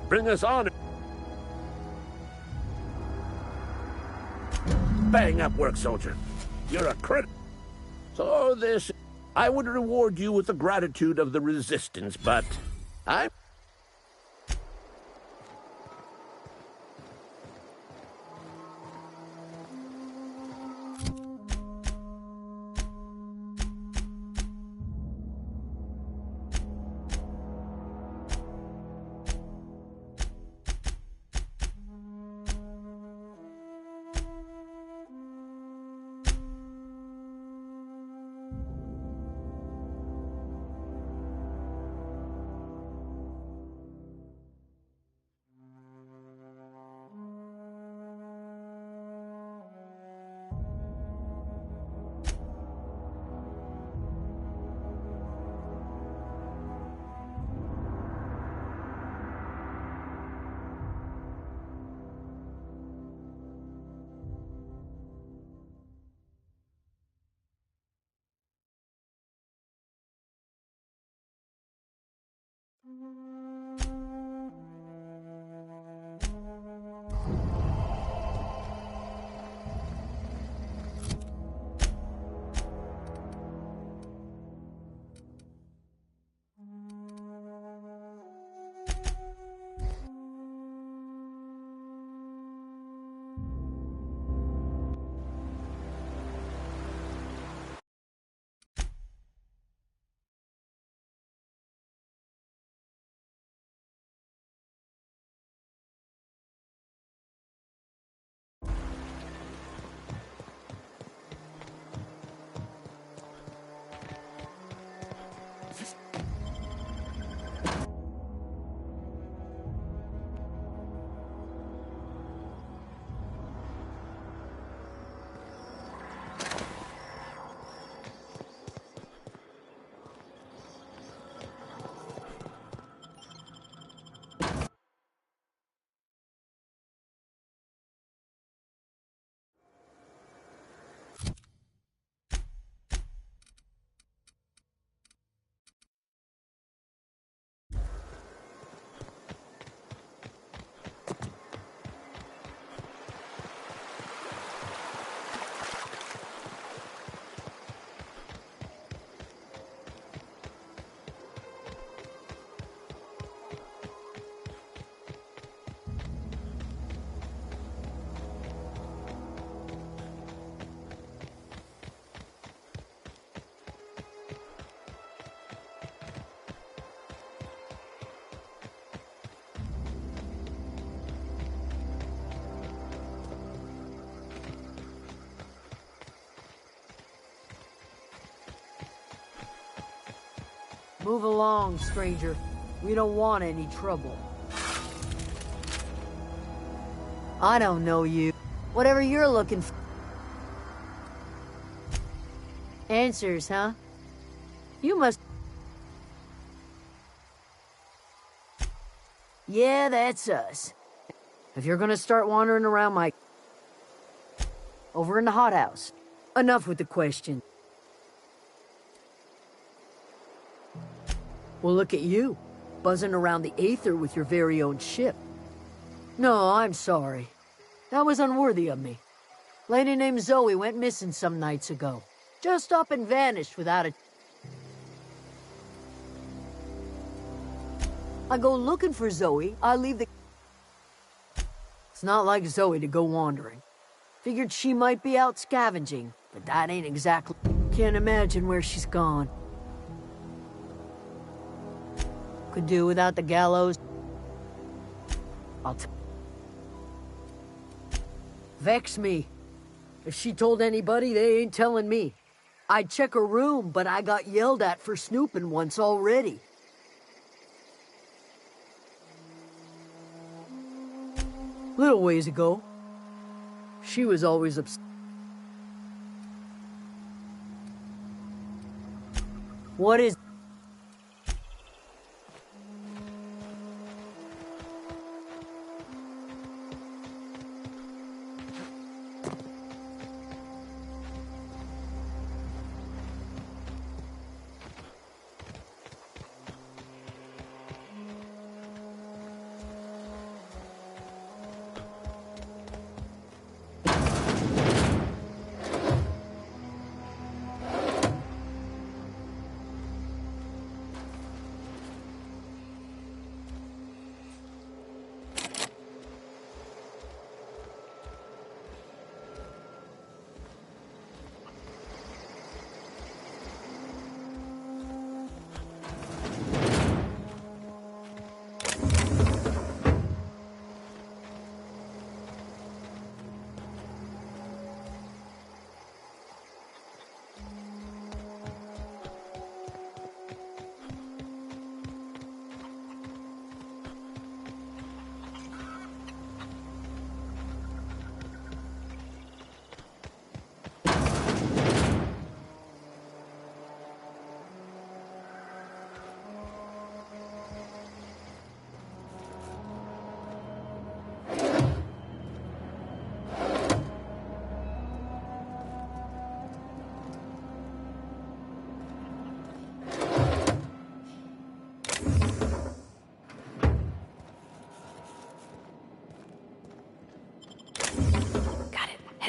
Bring us honor. Bang up work, soldier. You're a crit. So this... I would reward you with the gratitude of the Resistance, but... I... Move along, stranger. We don't want any trouble. I don't know you. Whatever you're looking for. Answers, huh? You must... Yeah, that's us. If you're gonna start wandering around my... Over in the hothouse. Enough with the question. Well, look at you, buzzing around the Aether with your very own ship. No, I'm sorry. That was unworthy of me. Lady named Zoe went missing some nights ago. Just up and vanished without a... I go looking for Zoe, I leave the... It's not like Zoe to go wandering. Figured she might be out scavenging, but that ain't exactly... Can't imagine where she's gone. Could do without the gallows. Vex me. If she told anybody, they ain't telling me. I'd check her room, but I got yelled at for snooping once already. Little ways ago. She was always upset. What is...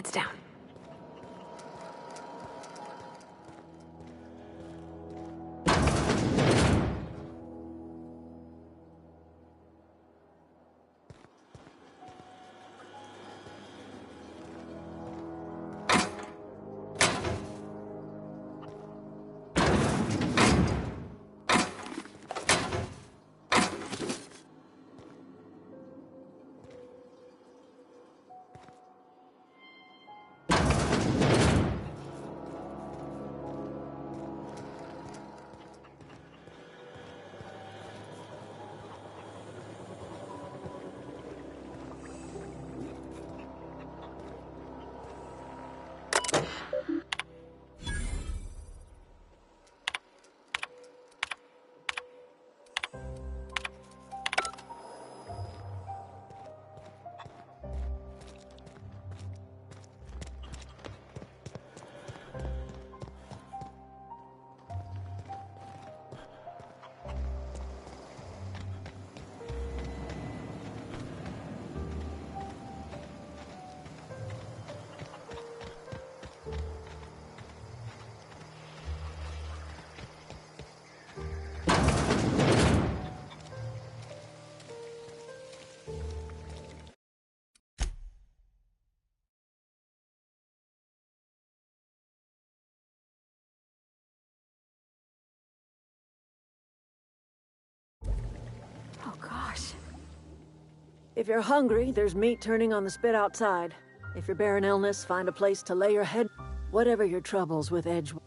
Heads down. Oh, gosh. If you're hungry, there's meat turning on the spit outside. If you're bearing illness, find a place to lay your head. Whatever your troubles with Edgewater.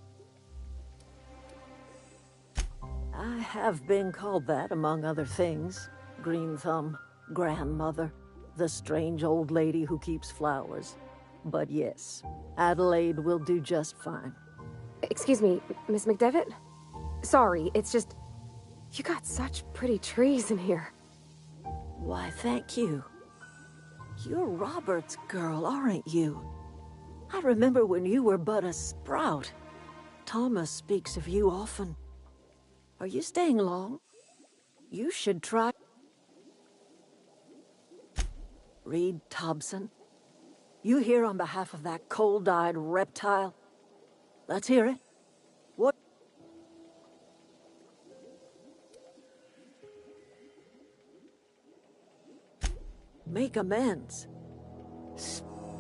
I have been called that, among other things. Green Thumb, grandmother, the strange old lady who keeps flowers. But yes, Adelaide will do just fine. Excuse me, Miss McDevitt? Sorry, it's just... You got such pretty trees in here. Why, thank you. You're Robert's girl, aren't you? I remember when you were but a sprout. Thomas speaks of you often. Are you staying long? You should try... Reed Thompson? You here on behalf of that cold-eyed reptile? Let's hear it. What? Make amends.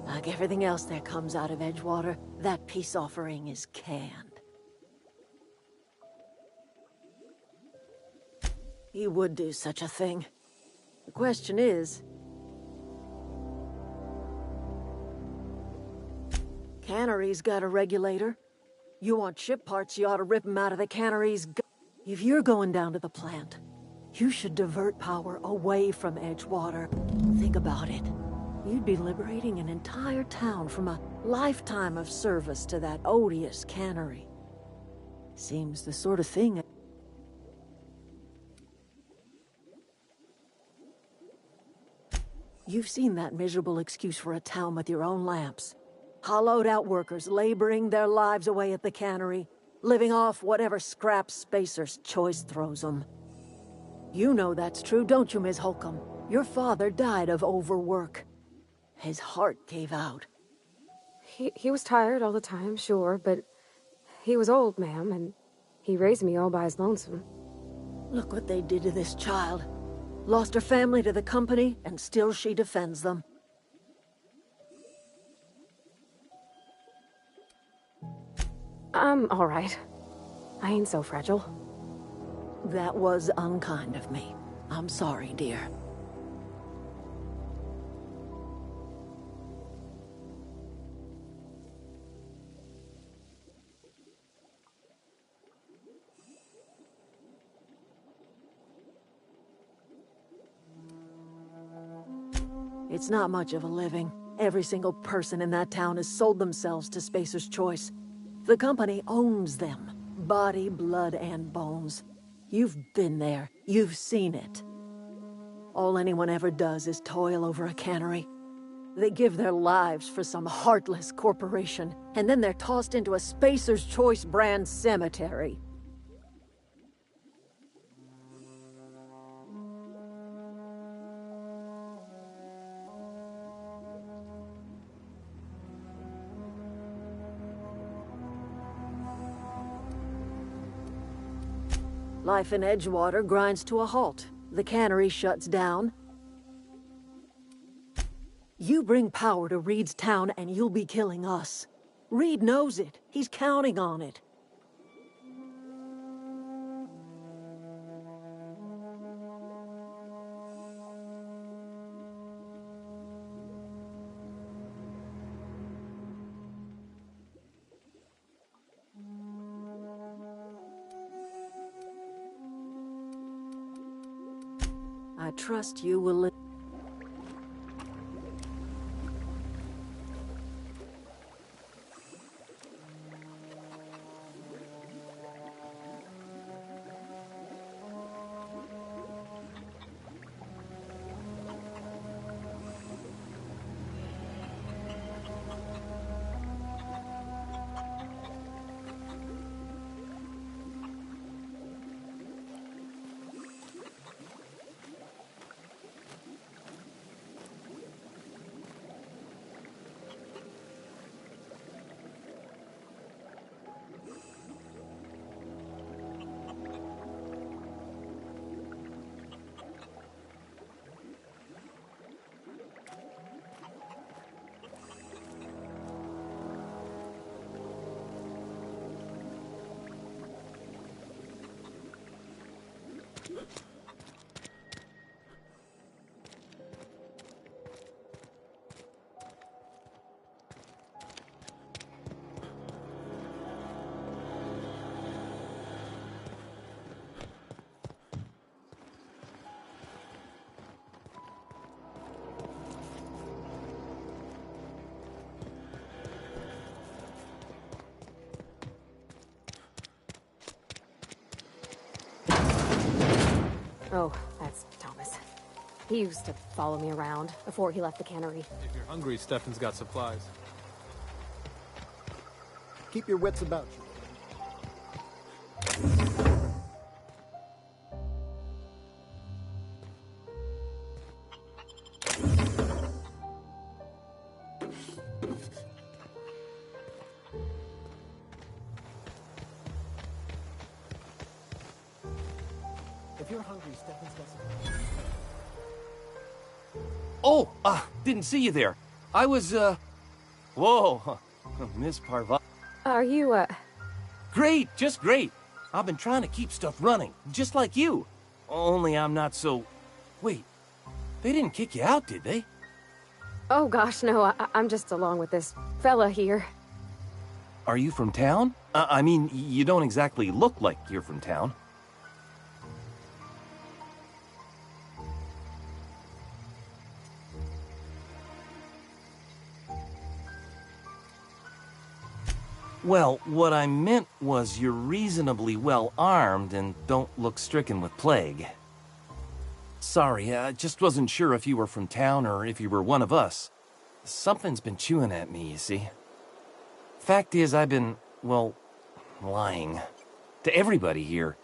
Like everything else that comes out of Edgewater, that peace offering is canned. He would do such a thing. The question is... Cannery's got a regulator. You want ship parts, you ought to rip them out of the cannery's If you're going down to the plant, you should divert power away from Edgewater. Think about it. You'd be liberating an entire town from a lifetime of service to that odious cannery. Seems the sort of thing... You've seen that miserable excuse for a town with your own lamps. Hollowed-out workers laboring their lives away at the cannery, living off whatever scraps Spacer's Choice throws them. You know that's true, don't you, Ms. Holcomb? Your father died of overwork. His heart gave out. He was tired all the time, sure, but he was old, ma'am, and he raised me all by his lonesome. Look what they did to this child. Lost her family to the company, and still she defends them. I'm all right. I ain't so fragile. That was unkind of me. I'm sorry, dear. It's not much of a living. Every single person in that town has sold themselves to Spacer's Choice. The company owns them. Body, blood, and bones. You've been there. You've seen it. All anyone ever does is toil over a cannery. They give their lives for some heartless corporation, and then they're tossed into a Spacer's Choice brand cemetery. Life in Edgewater grinds to a halt. The cannery shuts down. You bring power to Reed's town and you'll be killing us. Reed knows it. He's counting on it. I trust you will live. Oh, that's Thomas. He used to follow me around before he left the cannery. If you're hungry, Stefan's got supplies. Keep your wits about you. If you're hungry, Stefan's got some. Oh, didn't see you there. I was, Whoa, Miss Parva. Are you, Great, just great. I've been trying to keep stuff running, just like you. Only I'm not so... Wait, they didn't kick you out, did they? Oh gosh, no, I'm just along with this fella here. Are you from town? I mean, you don't exactly look like you're from town. Well, what I meant was you're reasonably well armed and don't look stricken with plague. Sorry, I just wasn't sure if you were from town or if you were one of us. Something's been chewing at me, you see. Fact is, I've been, well, lying. To everybody here.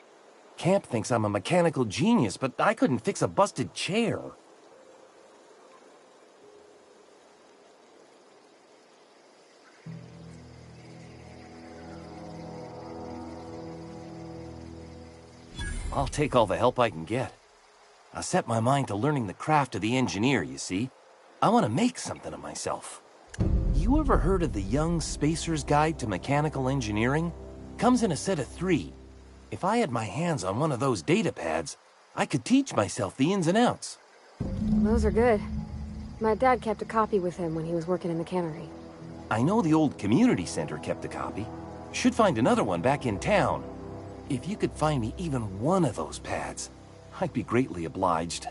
Camp thinks I'm a mechanical genius, but I couldn't fix a busted chair. I'll take all the help I can get. I set my mind to learning the craft of the engineer, you see. I want to make something of myself. You ever heard of the Young Spacer's Guide to Mechanical Engineering? Comes in a set of 3. If I had my hands on one of those data pads, I could teach myself the ins and outs. Those are good. My dad kept a copy with him when he was working in the cannery. I know the old community center kept a copy. Should find another one back in town. If you could find me even one of those pads, I'd be greatly obliged.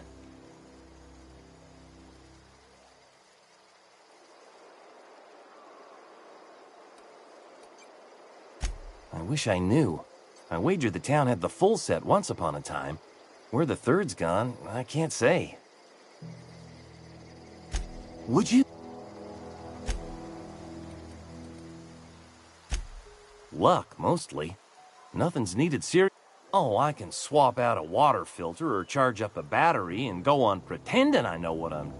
I wish I knew. I wagered the town had the full set once upon a time. Where the third's gone, I can't say. Would you? Luck, mostly. Nothing's needed serious. Oh, I can swap out a water filter or charge up a battery and go on pretending I know what I'm...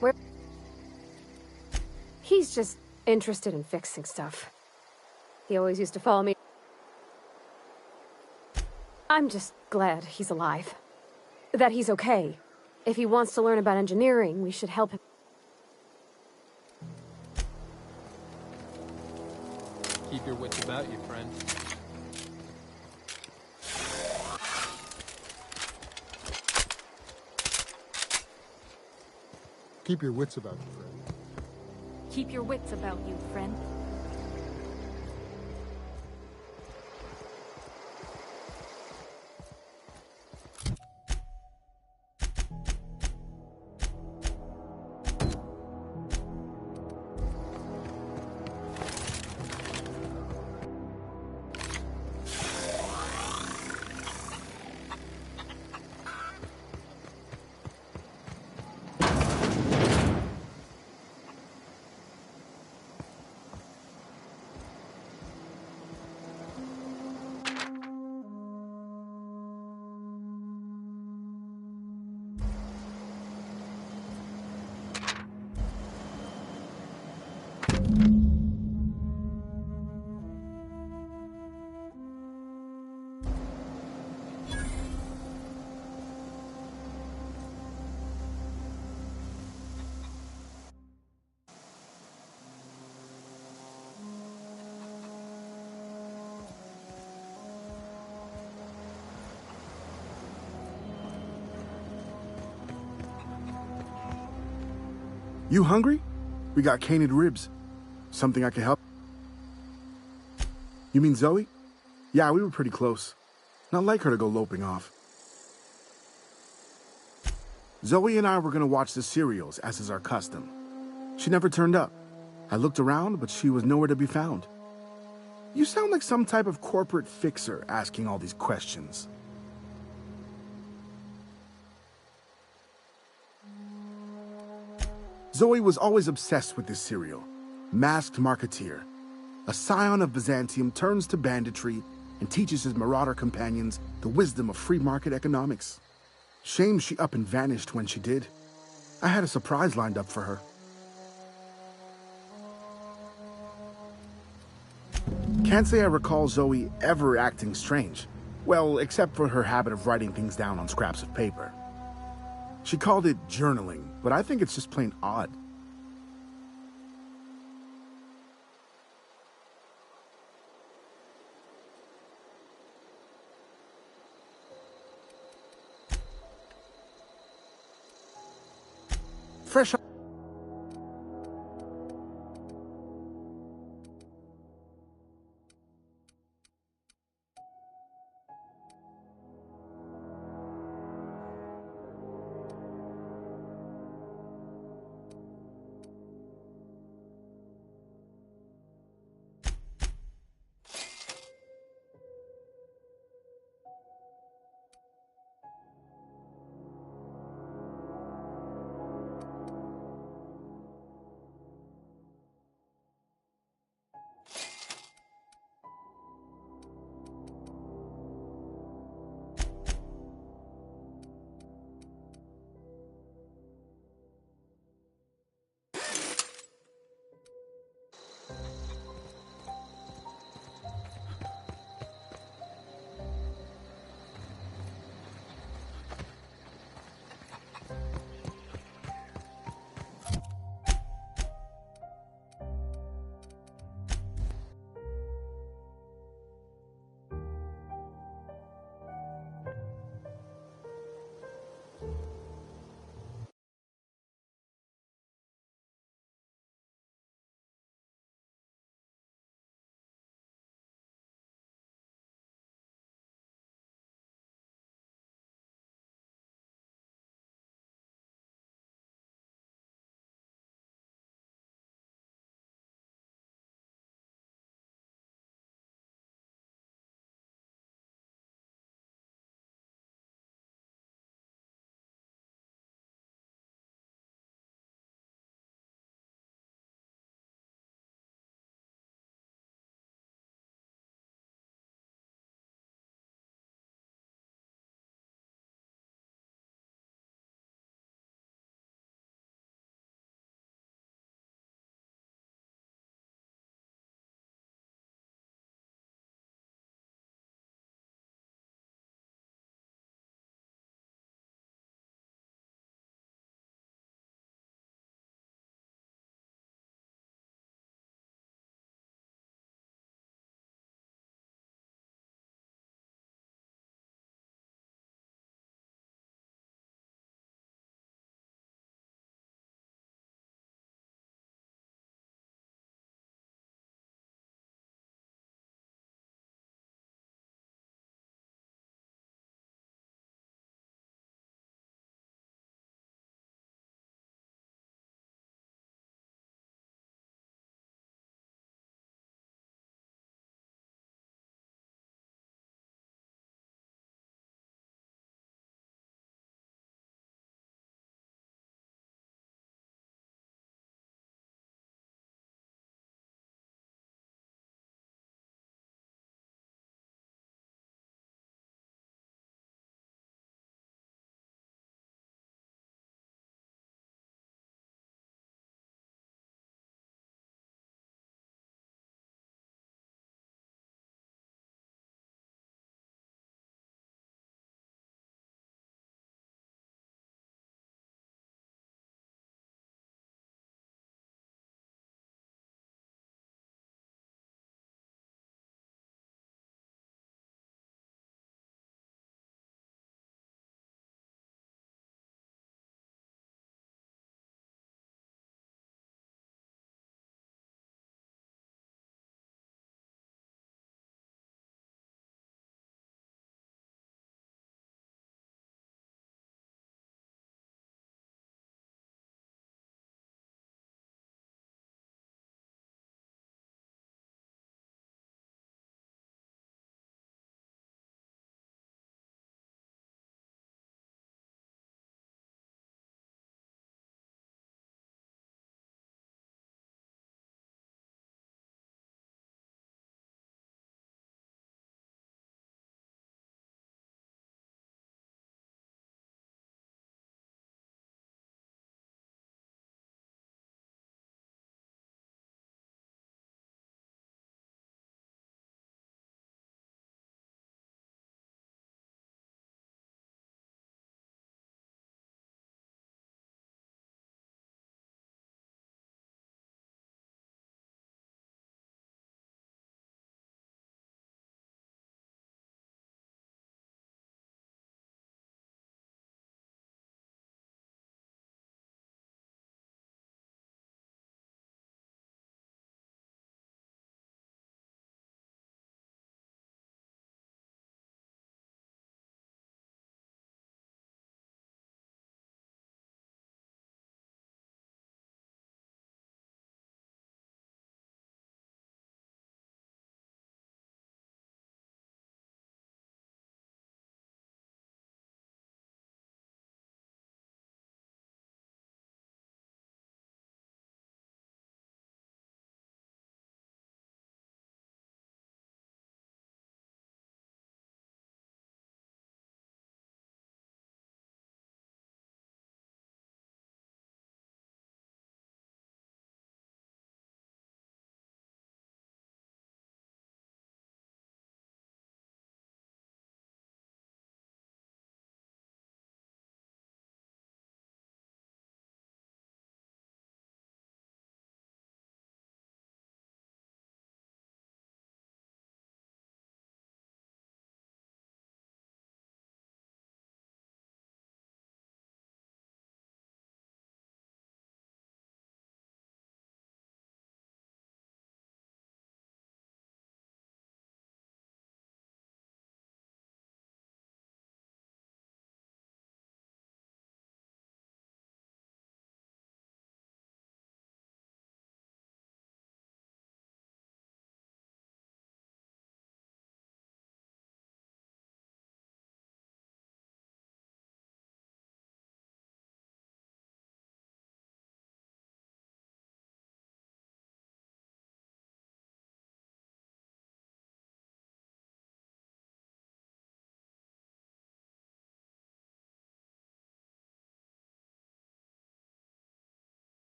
Where? He's just interested in fixing stuff. He always used to follow me. I'm just glad he's alive. That he's okay. If he wants to learn about engineering, we should help him. Keep your wits about you, friend. Keep your wits about you, friend. Keep your wits about you, friend. You hungry? We got canid ribs. Something I can help? You mean Zoe? Yeah, we were pretty close. Not like her to go loping off. Zoe and I were gonna watch the serials, as is our custom. She never turned up. I looked around, but she was nowhere to be found. You sound like some type of corporate fixer asking all these questions. Zoe was always obsessed with this serial. Masked Marketeer. A scion of Byzantium turns to banditry and teaches his marauder companions the wisdom of free market economics. Shame she up and vanished when she did. I had a surprise lined up for her. Can't say I recall Zoe ever acting strange. Well, except for her habit of writing things down on scraps of paper. She called it journaling, but I think it's just plain odd. Fresh.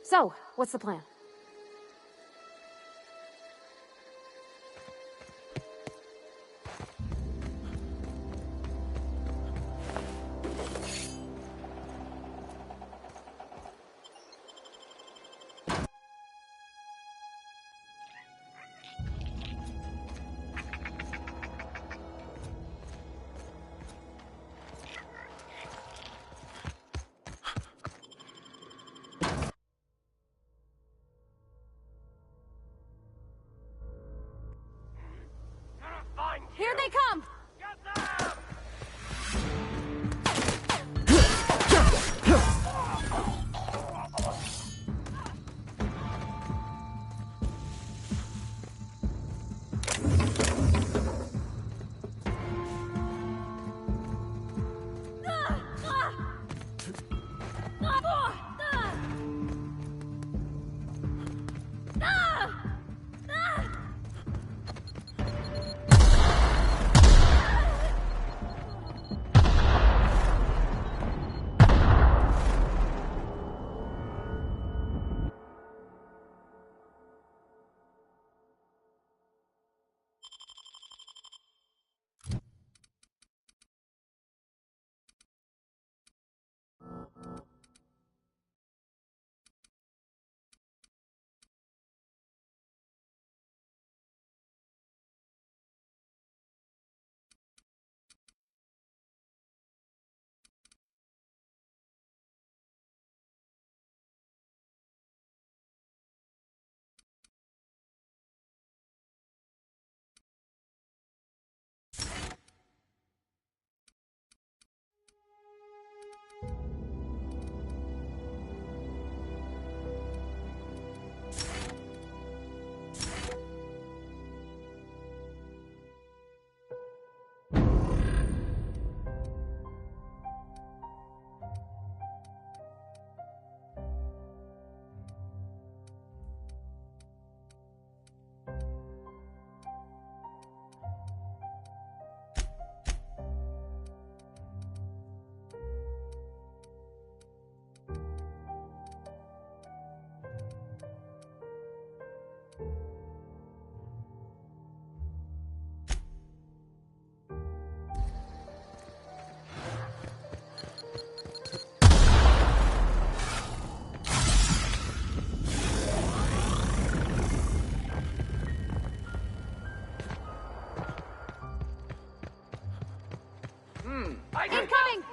So, what's the plan? Here they come! Incoming!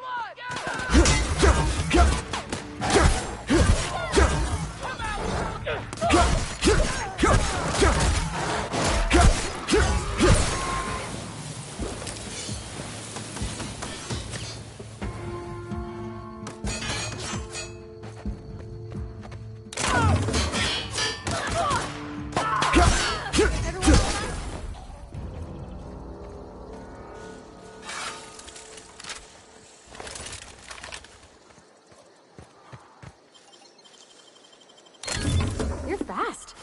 You're fast.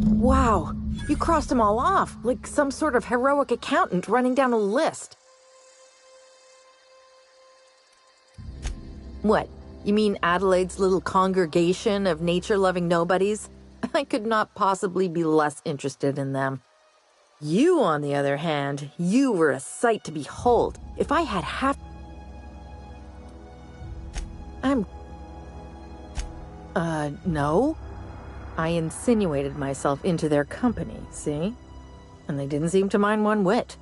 Wow, you crossed them all off, like some sort of heroic accountant running down a list. What, you mean Adelaide's little congregation of nature-loving nobodies? I could not possibly be less interested in them. You, on the other hand, you were a sight to behold. If I had half... No. I insinuated myself into their company, see? And they didn't seem to mind one whit.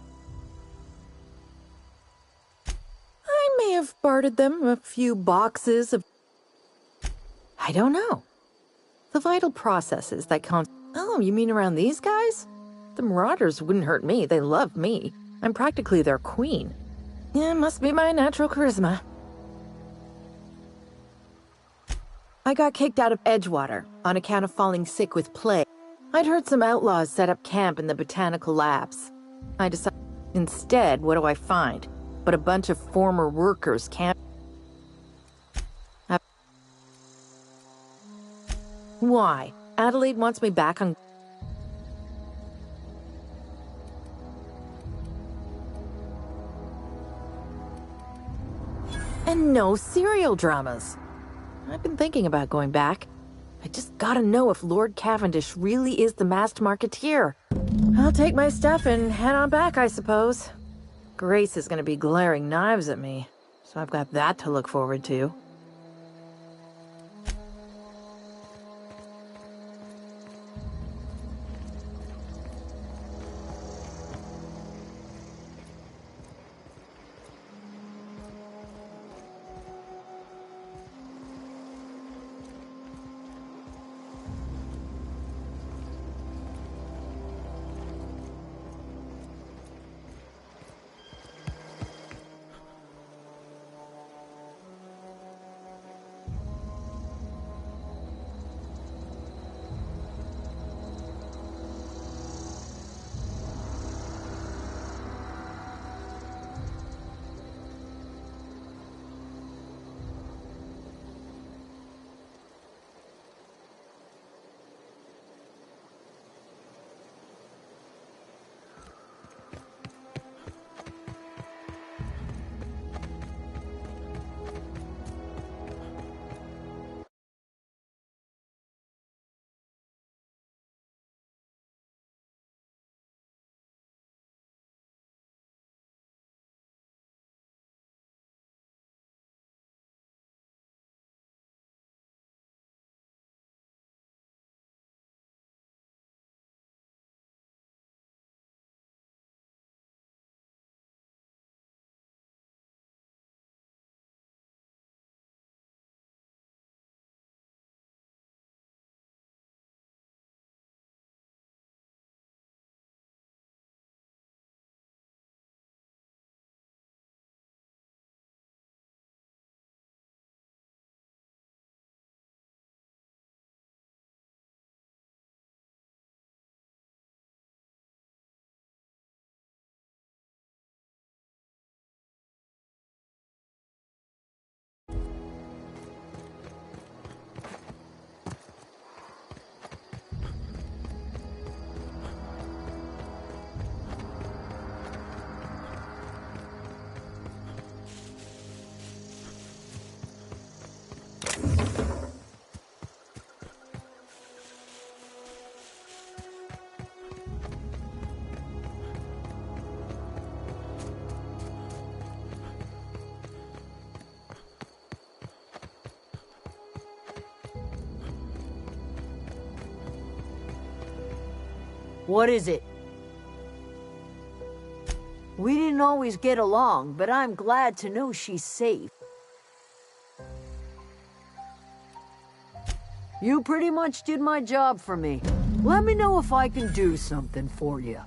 I may have bartered them a few boxes of... I don't know. The vital processes that Oh, you mean around these guys? The Marauders wouldn't hurt me. They love me. I'm practically their queen. Yeah, must be my natural charisma. I got kicked out of Edgewater on account of falling sick with plague. I'd heard some outlaws set up camp in the botanical labs. I decided, instead, what do I find? But a bunch of former workers camp. Why? Adelaide wants me back on... And no serial dramas. I've been thinking about going back. I just gotta know if Lord Cavendish really is the masked marketeer. I'll take my stuff and head on back, I suppose. Grace is gonna be glaring knives at me, so I've got that to look forward to. What is it? We didn't always get along, but I'm glad to know she's safe. You pretty much did my job for me. Let me know if I can do something for you.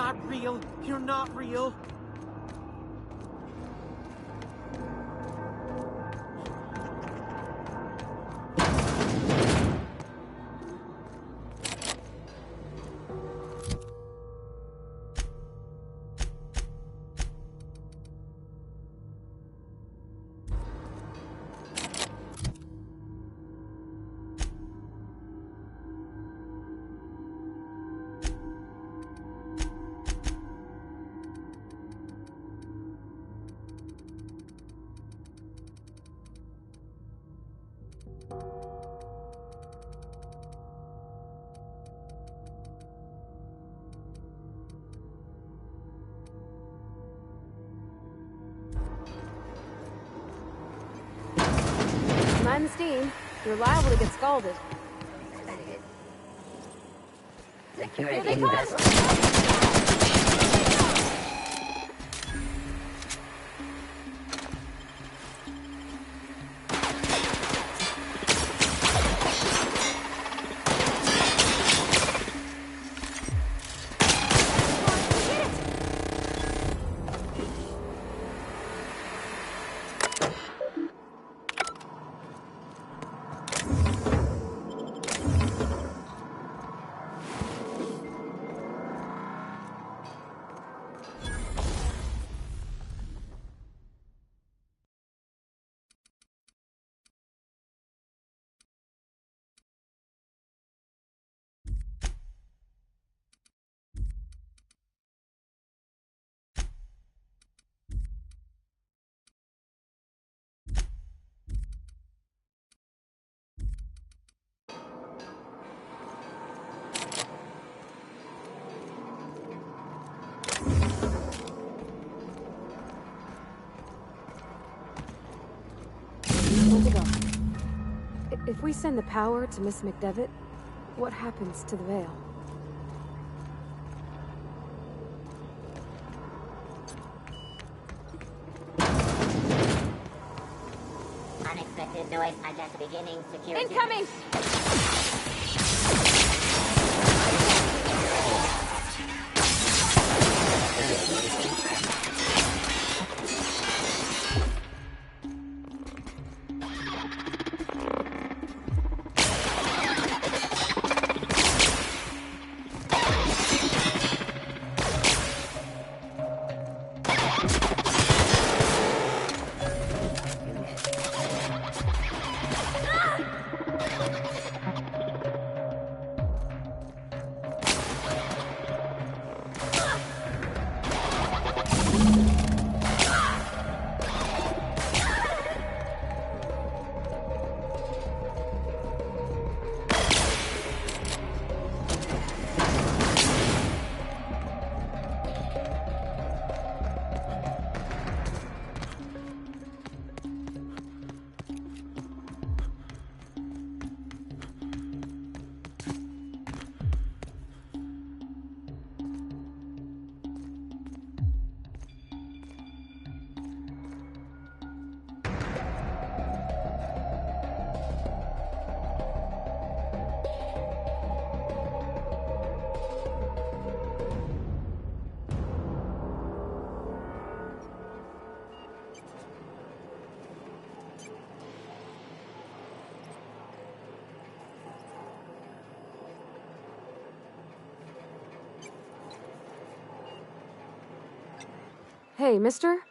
not real. You're not real. Mind the steam. You're liable to get scalded. Security investment. Where'd it go? If we send the power to Miss McDevitt, what happens to the Veil? Unexpected noise at the beginning. Security. Incoming! Hey, mister?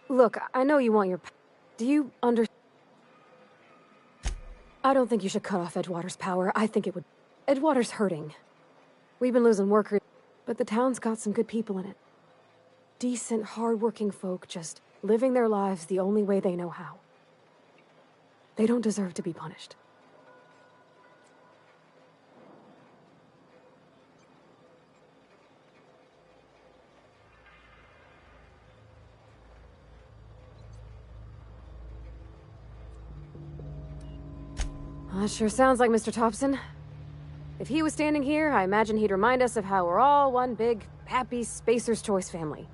Look, I know you want your... Do you I don't think you should cut off Edgewater's power. I think it would... Edgewater's hurting. We've been losing workers, but the town's got some good people in it. Decent, hard-working folk just living their lives the only way they know how. They don't deserve to be punished. That sure sounds like Mr. Thompson. If he was standing here, I imagine he'd remind us of how we're all one big, happy Spacer's Choice family.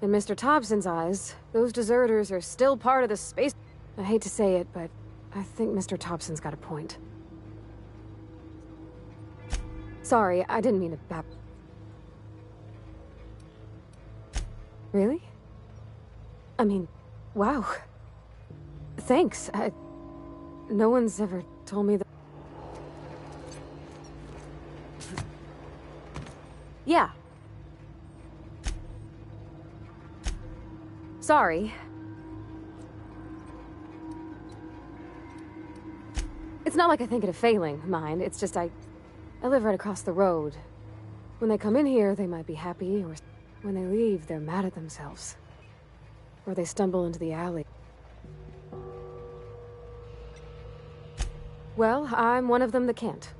In Mr. Thompson's eyes, those deserters are still part of the space... I hate to say it, but I think Mr. Thompson's got a point. Sorry, I didn't mean to Really? I mean, wow. Thanks. No one's ever told me that. Yeah. Sorry. It's not like I think it a failing, mind. It's just I live right across the road. When they come in here, they might be happy, or when they leave, they're mad at themselves. Or they stumble into the alley. Well, I'm one of them that can't.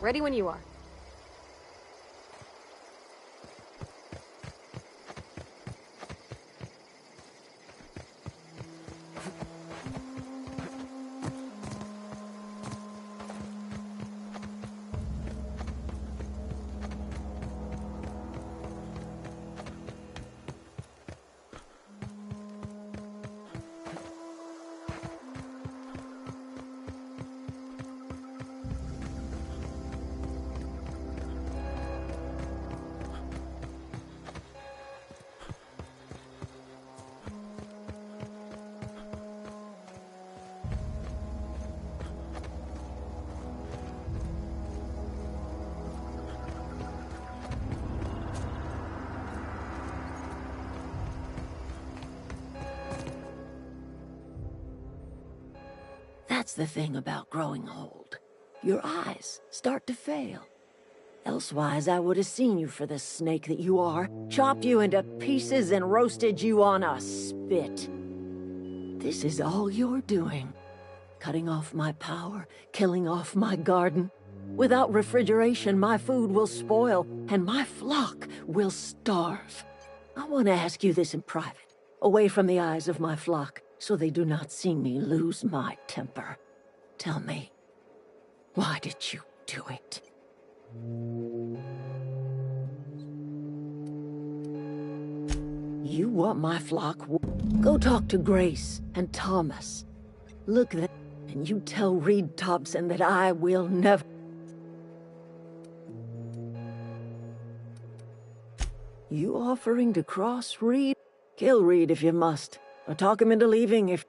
Ready when you are. That's the thing about growing old. Your eyes start to fail. Elsewise, I would have seen you for the snake that you are, chopped you into pieces and roasted you on a spit. This is all you're doing. cutting off my power, killing off my garden. Without refrigeration, my food will spoil, and my flock will starve. I want to ask you this in private, away from the eyes of my flock, so they do not see me lose my temper. Tell me, why did you do it? You want my flock? Go talk to Grace and Thomas. Look them, and you tell Reed Thompson that I will never... You offering to cross Reed? Kill Reed if you must, or talk him into leaving if...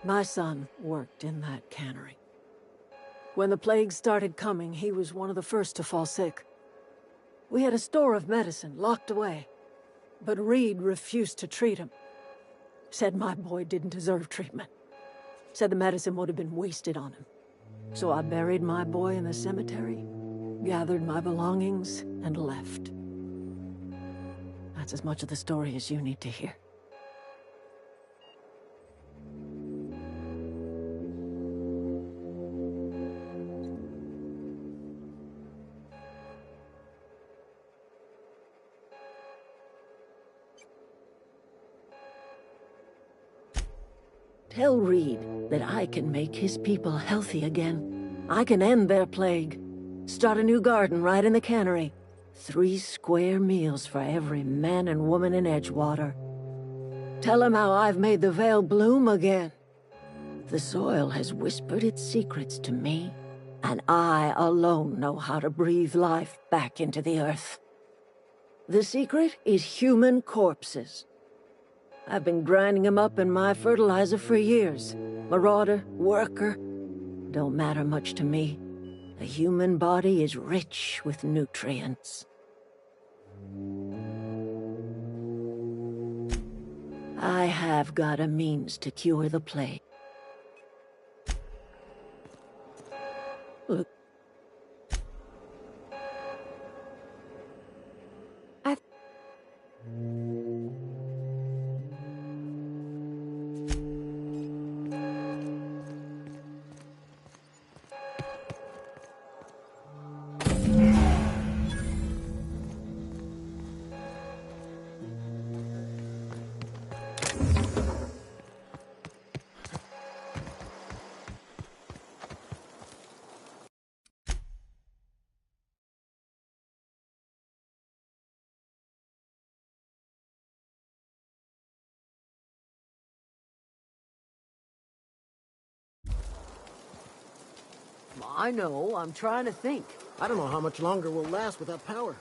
My son worked in that cannery. When the plague started coming, he was one of the first to fall sick. We had a store of medicine locked away, but Reed refused to treat him. Said my boy didn't deserve treatment. Said the medicine would have been wasted on him. So I buried my boy in the cemetery, gathered my belongings, and left. That's as much of the story as you need to hear. Tell Reed that I can make his people healthy again. I can end their plague. Start a new garden right in the cannery. 3 square meals for every man and woman in Edgewater. Tell him how I've made the Vale bloom again. The soil has whispered its secrets to me, and I alone know how to breathe life back into the earth. The secret is human corpses. I've been grinding them up in my fertilizer for years. Marauder, worker, don't matter much to me. The human body is rich with nutrients. I have got a means to cure the plague. Look. I know, I'm trying to think. I don't know how much longer we'll last without power.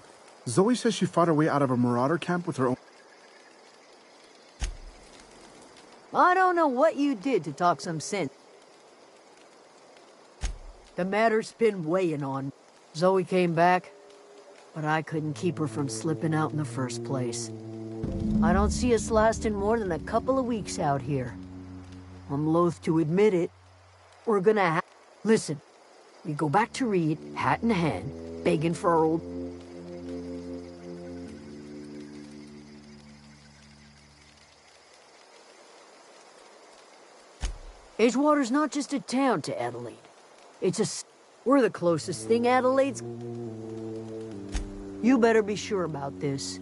Zoe says she fought her way out of a marauder camp with her own... I don't know what you did to talk some sense. The matter's been weighing on. Zoe came back, but I couldn't keep her from slipping out in the first place. I don't see us lasting more than a couple of weeks out here. I'm loath to admit it. We're gonna Listen, we go back to Reed, hat in hand, begging for our old... Edgewater's not just a town to Adelaide. It's a... We're the closest thing Adelaide's... You better be sure about this.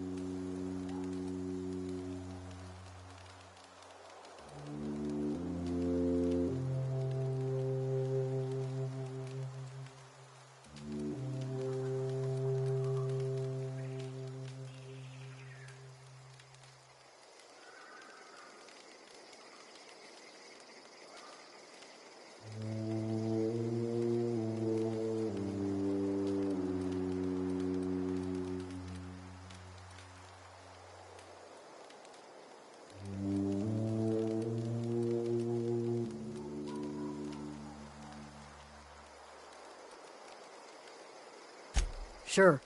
Sure.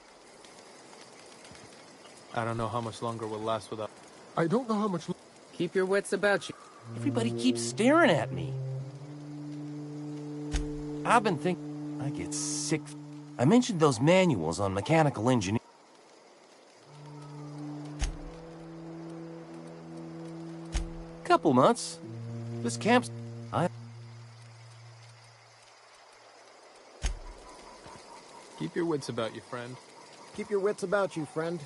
I don't know how much longer we'll last without... I don't know how much... Keep your wits about you. Everybody keeps staring at me. I've been thinking... I get sick... I mentioned those manuals on mechanical engineering. couple months. This camp's... Keep your wits about you, friend. Keep your wits about you, friend.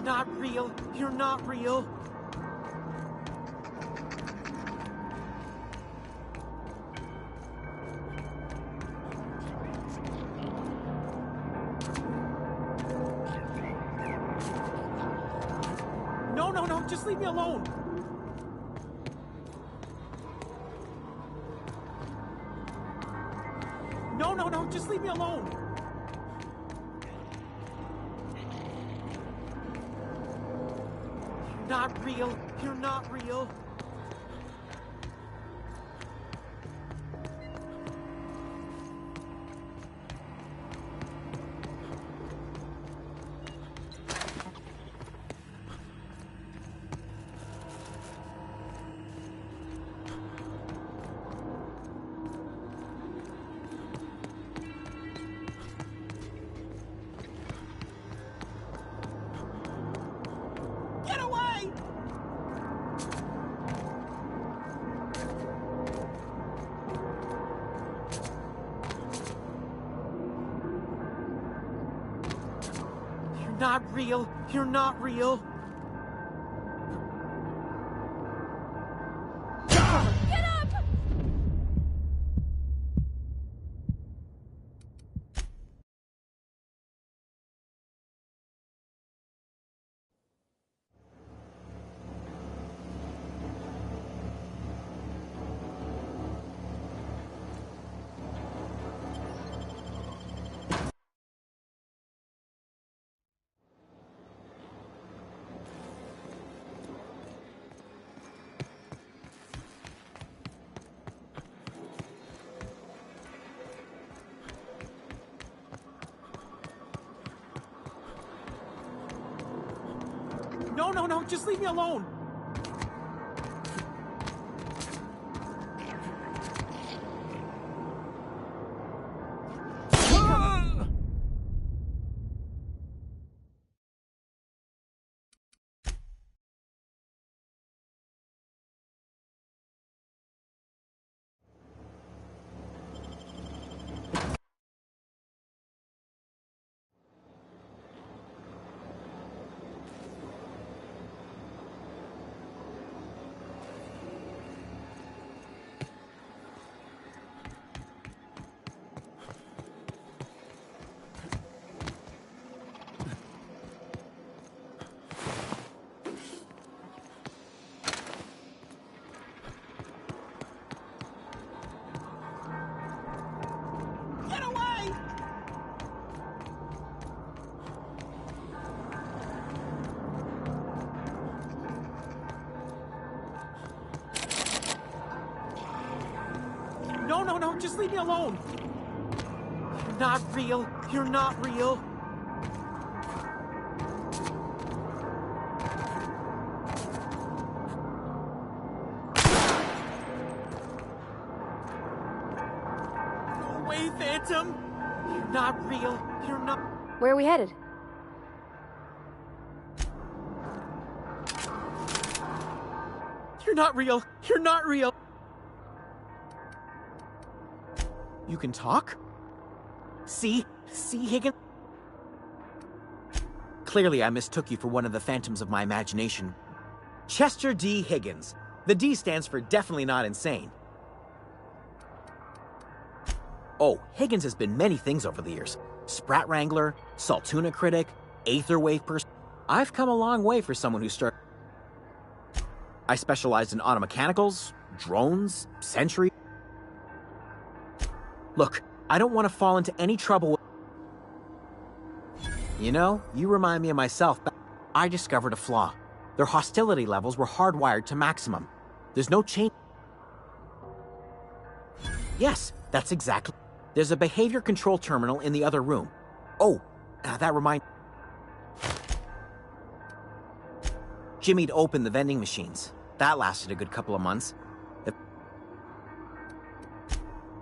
Not real. You're not real. No, just leave me alone. No, just leave me alone. You're not real. You're not real. Get away! You're not real. You're not real. Get up! No, just leave me alone. Get away! No, just leave me alone. You're not real. You're not real. Go away, Phantom. You're not real. You're not. Where are we headed? You're not real. You're not real. You can talk? See, Higgins? Clearly, I mistook you for one of the phantoms of my imagination. Chester D. Higgins. The D stands for definitely not insane. Oh, Higgins has been many things over the years. Sprat Wrangler, Saltuna Critic, Aetherwave person. I've come a long way for someone who started... I specialized in automechanicals, drones, sentry. Look, I don't want to fall into any trouble with... You know, you remind me of myself. I discovered a flaw. Their hostility levels were hardwired to maximum. There's no change. Yes, that's exactly... There's a behavior control terminal in the other room. Oh, that reminds... Jimmy'd opened the vending machines. That lasted a good couple of months. The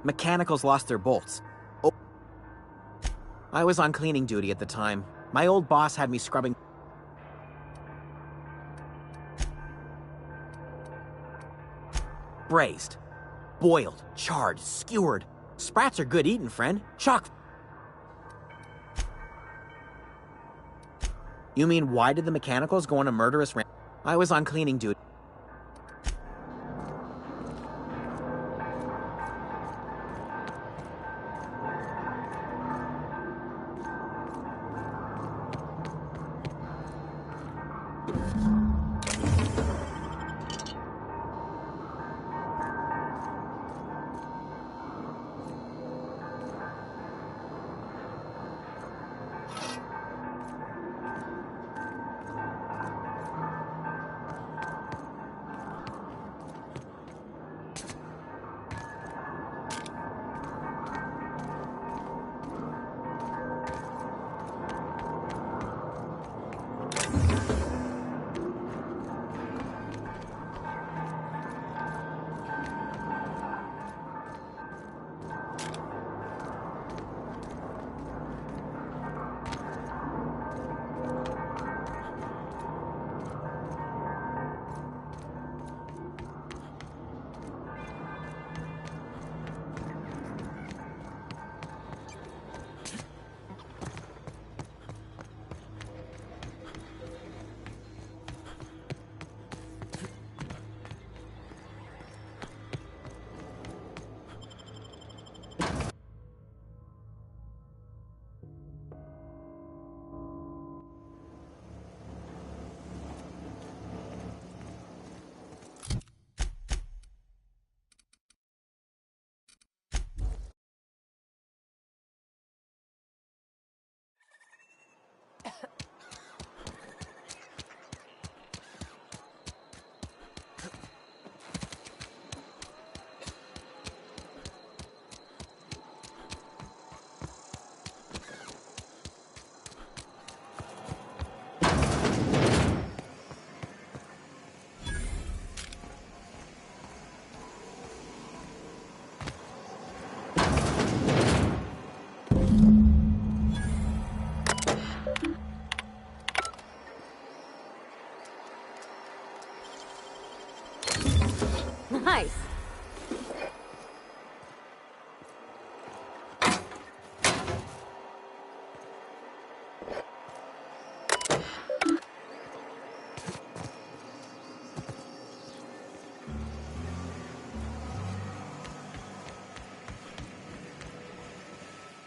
mechanicals lost their bolts. Oh, I was on cleaning duty at the time. My old boss had me scrubbing... Braised. Boiled. Charred. Skewered. Sprats are good eating, friend. Chock. You mean, why did the mechanicals go on a murderous rampage? I was on cleaning duty.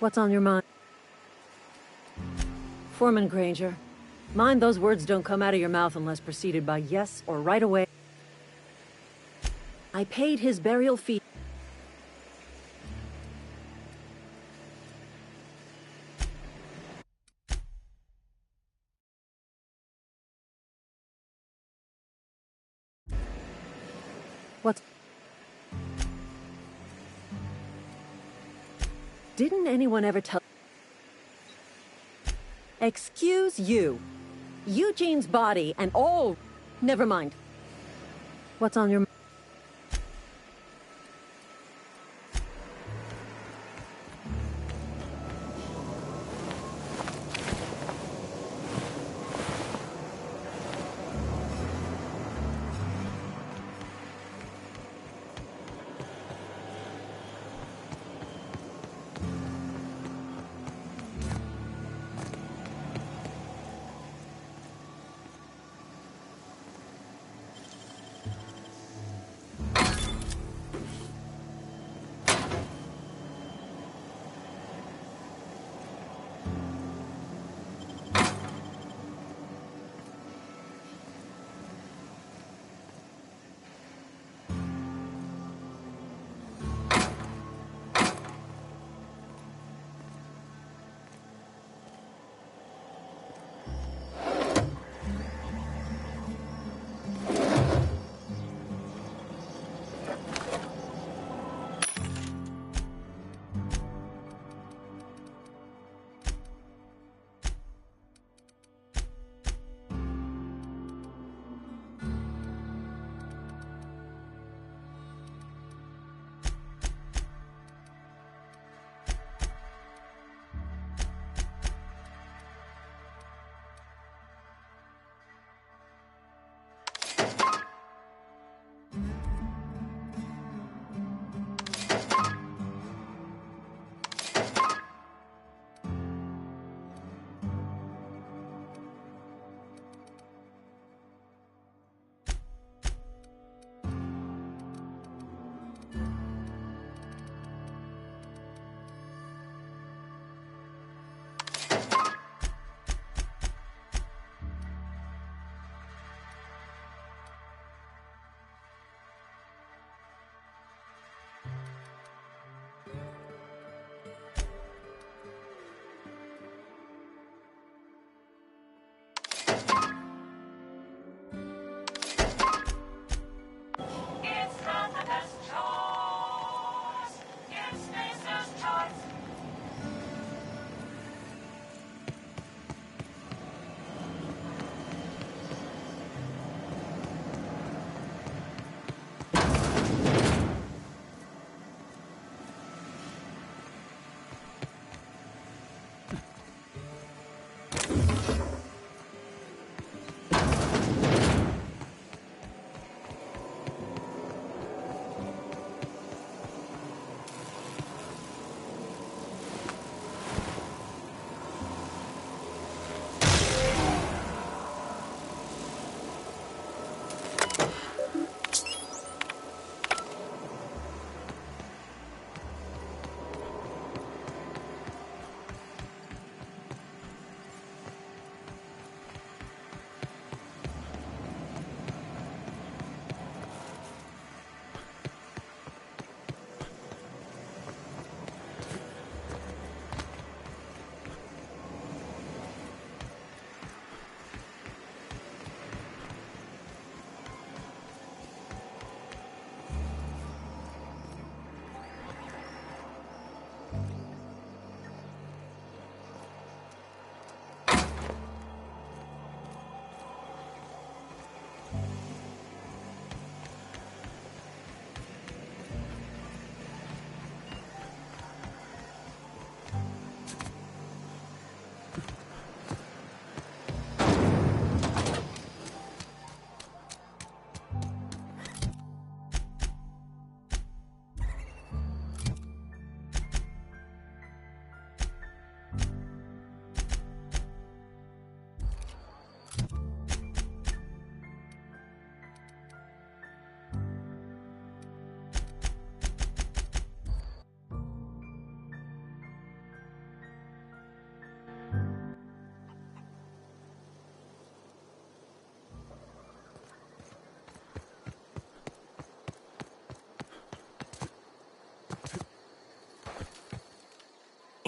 What's on your mind? Foreman Granger, mind those words don't come out of your mouth unless preceded by yes or right away. I paid his burial fee. What's... Didn't anyone ever tell... Excuse you. Eugene's body and all... Never mind. What's on your...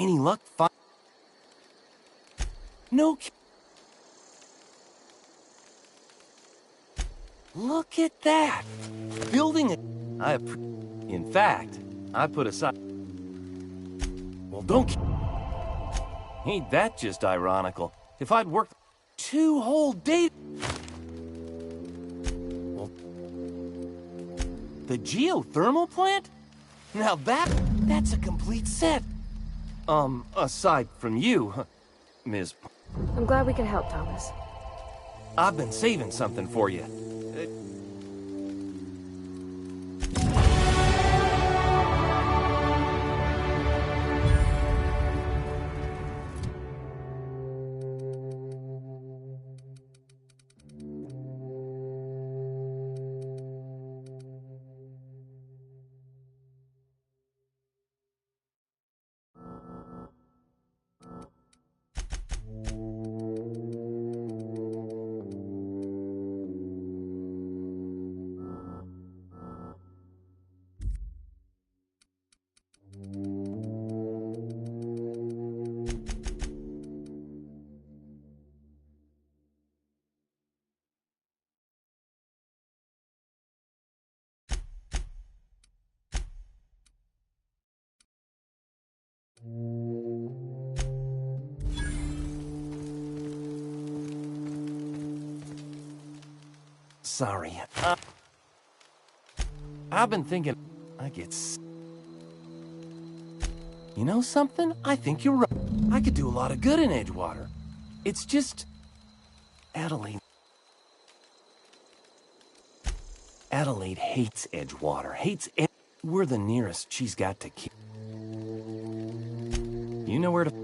Any luck? No. Look at that! Building a... In fact, I put aside... Well, don't... Ain't that just ironical? If I'd worked 2 whole days... Well... The geothermal plant? Now that's a complete set. Aside from you, Ms. I'm glad we could help, Thomas. I've been saving something for you. Sorry. I've been thinking I get... You know something? I think you're right. I could do a lot of good in Edgewater. It's just... Adelaide hates Edgewater. We're the nearest she's got to keep. You know where to...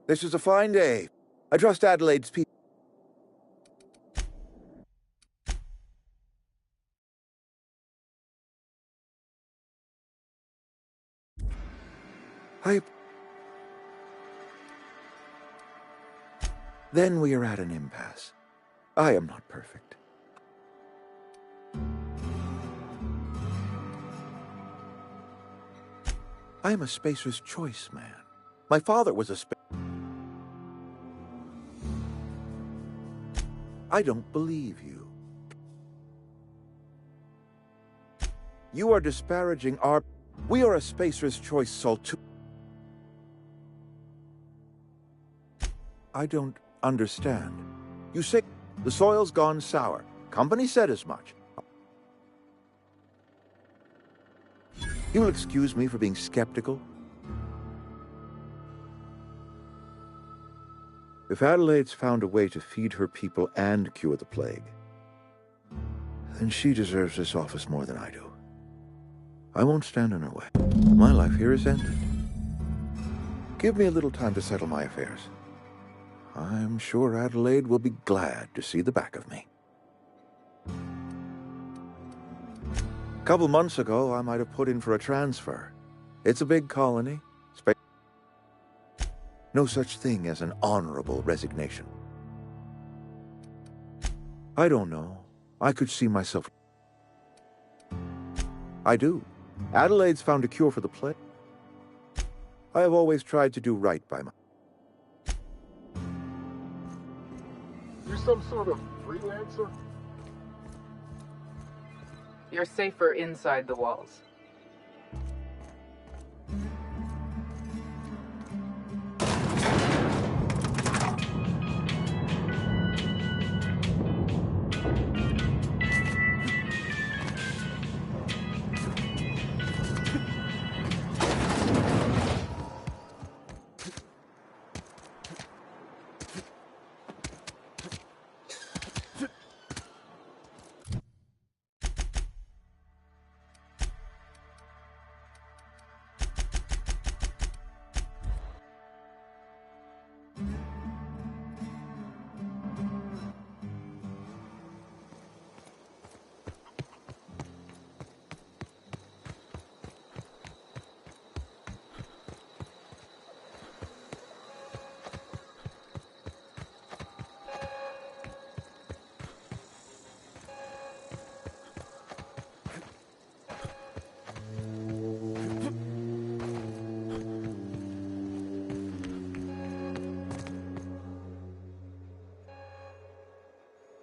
This is a fine day. I trust Adelaide's people. Then we are at an impasse. I am not perfect. I am a Spacer's Choice man. My father was a I don't believe you. You are disparaging our... We are a Spacer's Choice Saltoon. I don't understand. You say the soil's gone sour. Company said as much. You will excuse me for being skeptical? If Adelaide's found a way to feed her people and cure the plague, then she deserves this office more than I do. I won't stand in her way. My life here is ended. Give me a little time to settle my affairs. I'm sure Adelaide will be glad to see the back of me. A couple months ago, I might have put in for a transfer. It's a big colony. No such thing as an honorable resignation. I don't know. I could see myself. I do. Adelaide's found a cure for the plague. I have always tried to do right by my... You some sort of freelancer? You're safer inside the walls.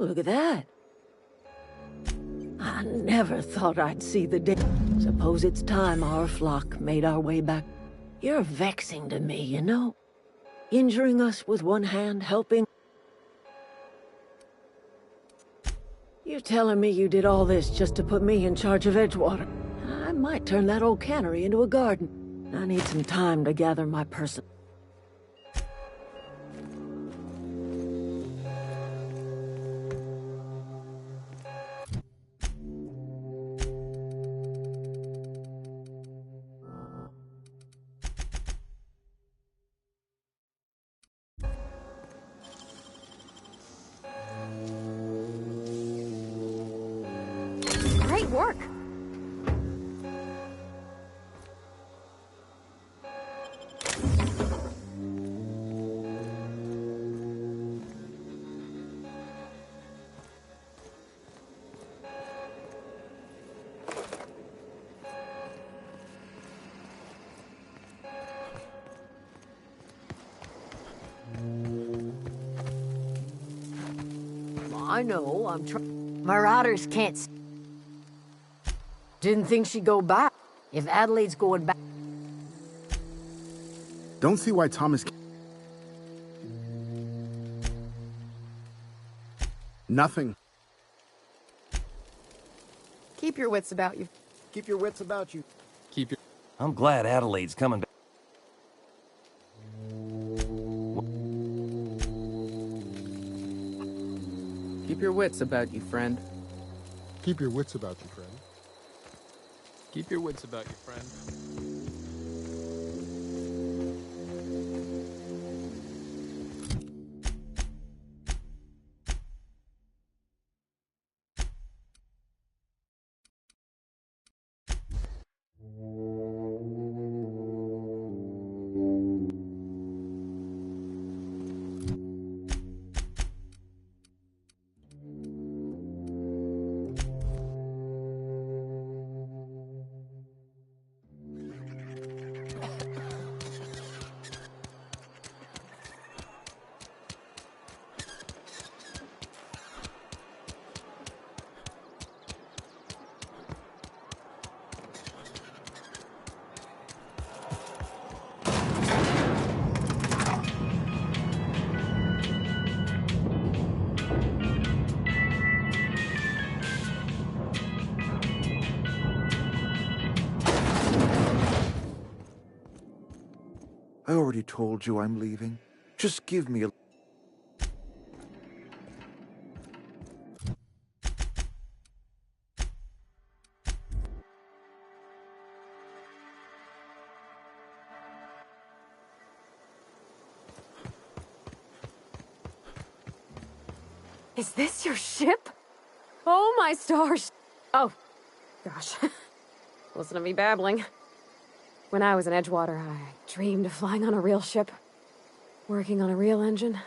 Look at that. I never thought I'd see the day. Suppose it's time our flock made our way back. You're vexing to me, you know? Injuring us with one hand, helping. You telling me you did all this just to put me in charge of Edgewater? I might turn that old cannery into a garden. I need some time to gather my person. Great work. I know, I'm trying. Marauders can't. Didn't think she'd go back. If Adelaide's going back. Don't see why Thomas. Nothing. Keep your wits about you. Keep your wits about you. Keep your... I'm glad Adelaide's coming back. Keep your wits about you, friend. Keep your wits about you, friend. Keep your wits about you, friend. I already told you I'm leaving. Just give me a... Is this your ship? Oh, my stars. Oh, gosh. Listen to me babbling. When I was in Edgewater, I dreamed of flying on a real ship, working on a real engine,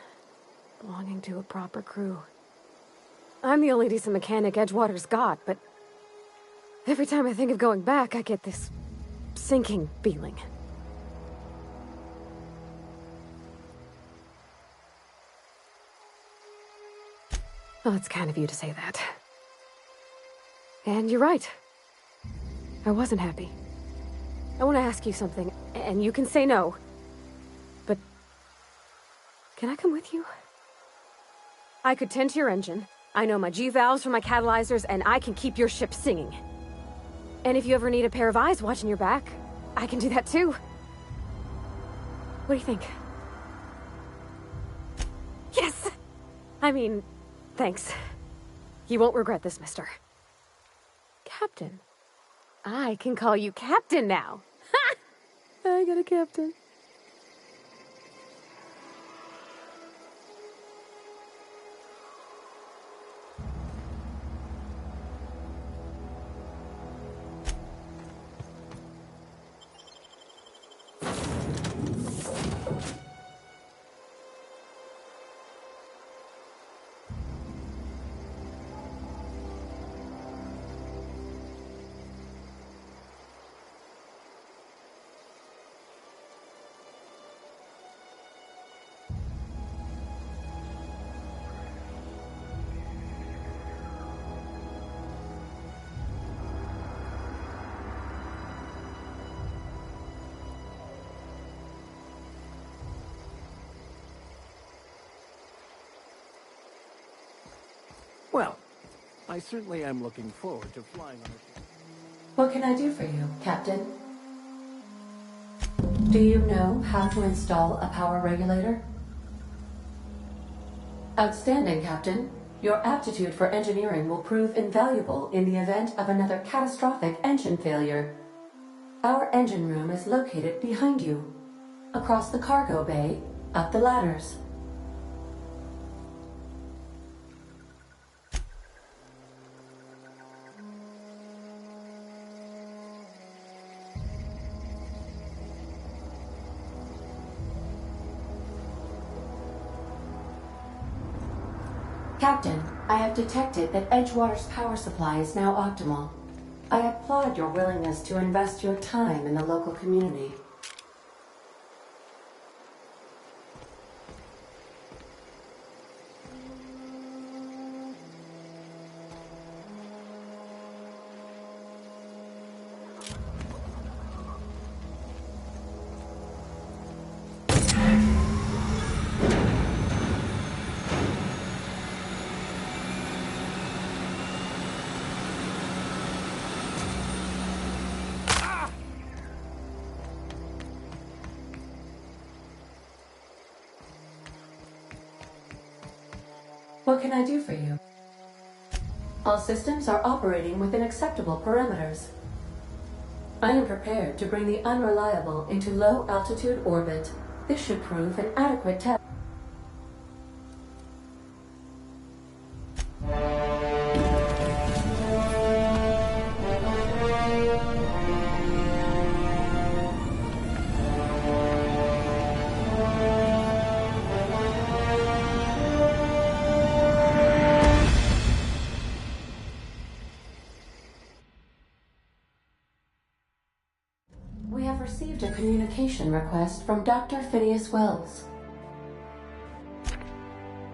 belonging to a proper crew. I'm the only decent mechanic Edgewater's got, but every time I think of going back, I get this sinking feeling. Well, it's kind of you to say that. And you're right. I wasn't happy. I want to ask you something, and you can say no. But can I come with you? I could tend to your engine. I know my G-valves for my catalyzers, and I can keep your ship singing. And if you ever need a pair of eyes watching your back, I can do that too. What do you think? Yes! I mean, thanks. You won't regret this, mister. Captain. I can call you Captain now. Ha! I got a captain. Well, I certainly am looking forward to flying on a ship. What can I do for you, Captain? Do you know how to install a power regulator? Outstanding, Captain. Your aptitude for engineering will prove invaluable in the event of another catastrophic engine failure. Our engine room is located behind you, across the cargo bay, up the ladders. Captain, I have detected that Edgewater's power supply is now optimal. I applaud your willingness to invest your time in the local community. What can I do for you? All systems are operating within acceptable parameters. I am prepared to bring the unreliable into low-altitude orbit. This should prove an adequate test. We have received a communication request from Dr. Phineas Wells.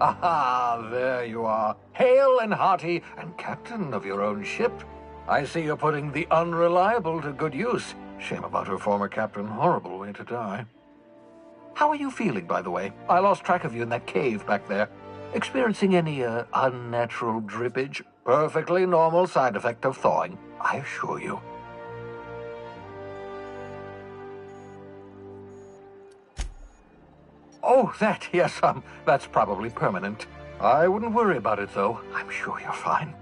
Aha, there you are. Hale and hearty, and captain of your own ship. I see you're putting the unreliable to good use. Shame about her former captain. Horrible way to die. How are you feeling, by the way? I lost track of you in that cave back there. Experiencing any, unnatural drippage? Perfectly normal side effect of thawing, I assure you. Oh, that, yes, that's probably permanent. I wouldn't worry about it, though. I'm sure you're fine.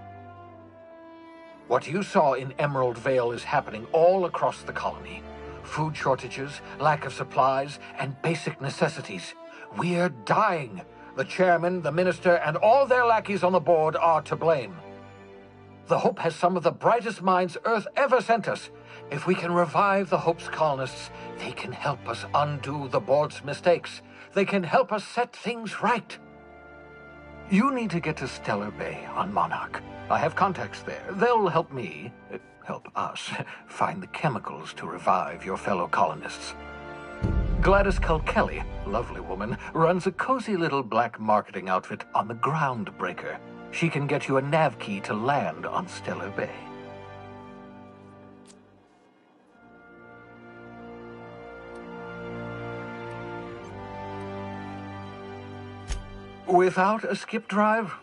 What you saw in Emerald Vale is happening all across the colony. Food shortages, lack of supplies, and basic necessities. We're dying. The chairman, the minister, and all their lackeys on the board are to blame. The Hope has some of the brightest minds Earth ever sent us. If we can revive the Hope's colonists, they can help us undo the board's mistakes. They can help us set things right. You need to get to Stellar Bay on Monarch. I have contacts there. They'll help me, help us, find the chemicals to revive your fellow colonists. Gladys Kilkelly, lovely woman, runs a cozy little black marketing outfit on the Groundbreaker. She can get you a nav key to land on Stellar Bay. Without a skip drive?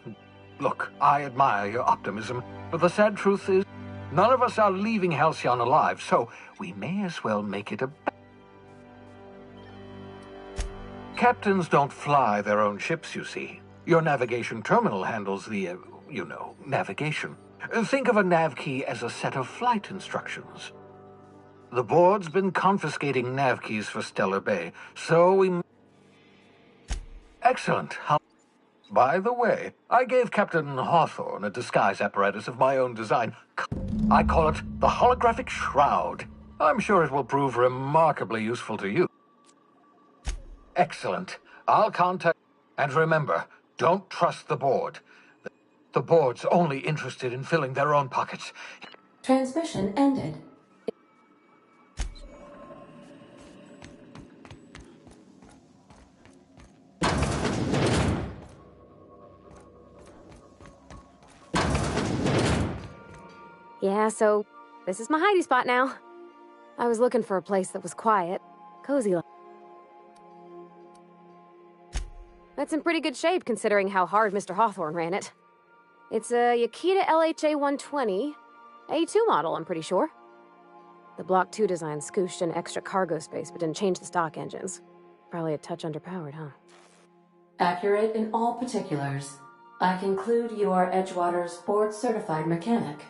Look, I admire your optimism, but the sad truth is, none of us are leaving Halcyon alive, so we may as well make it a... Captains don't fly their own ships, you see. Your navigation terminal handles the, navigation. Think of a nav key as a set of flight instructions. The board's been confiscating nav keys for Stellar Bay, so we... Excellent. By the way, I gave Captain Hawthorne a disguise apparatus of my own design. I call it the Holographic Shroud. I'm sure it will prove remarkably useful to you. Excellent. I'll contact... And remember, don't trust the board. The board's only interested in filling their own pockets. Transmission ended. Yeah, so this is my hidey spot now. I was looking for a place that was quiet, cozy. That's in pretty good shape considering how hard Mr. Hawthorne ran it. It's a Yakita LHA 120, A2 model, I'm pretty sure. The Block 2 design scooshed in extra cargo space, but didn't change the stock engines. Probably a touch underpowered, huh? Accurate in all particulars. I conclude you are Edgewater's board-certified mechanic.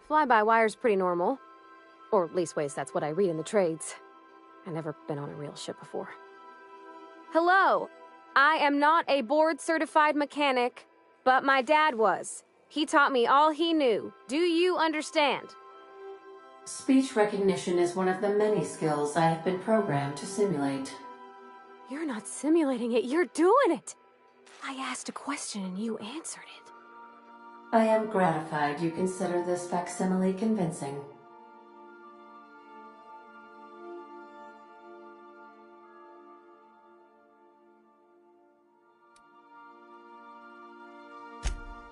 Fly-by-wire's pretty normal. Or leastways, that's what I read in the trades. I've never been on a real ship before. Hello! I am not a board-certified mechanic, but my dad was. He taught me all he knew. Do you understand? Speech recognition is one of the many skills I have been programmed to simulate. You're not simulating it, you're doing it! I asked a question and you answered it. I am gratified you consider this facsimile convincing.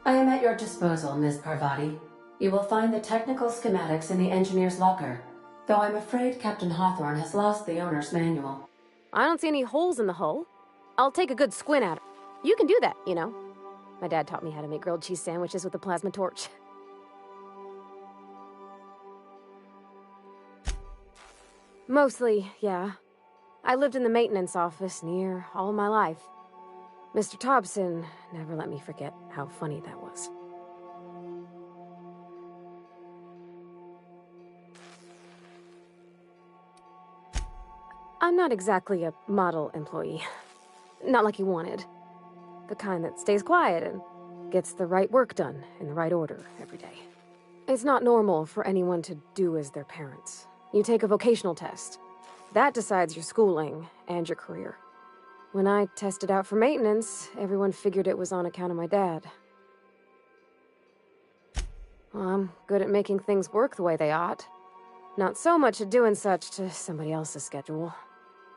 I am at your disposal, Ms. Parvati. You will find the technical schematics in the engineer's locker, though I'm afraid Captain Hawthorne has lost the owner's manual. I don't see any holes in the hull. I'll take a good squint at it. You can do that, you know. My dad taught me how to make grilled cheese sandwiches with a plasma torch. Mostly, yeah. I lived in the maintenance office near all my life. Mr. Thompson never let me forget how funny that was. I'm not exactly a model employee. Not like he wanted. The kind that stays quiet and gets the right work done in the right order every day. It's not normal for anyone to do as their parents. You take a vocational test. That decides your schooling and your career. When I tested out for maintenance, everyone figured it was on account of my dad. Well, I'm good at making things work the way they ought. Not so much at doing such to somebody else's schedule.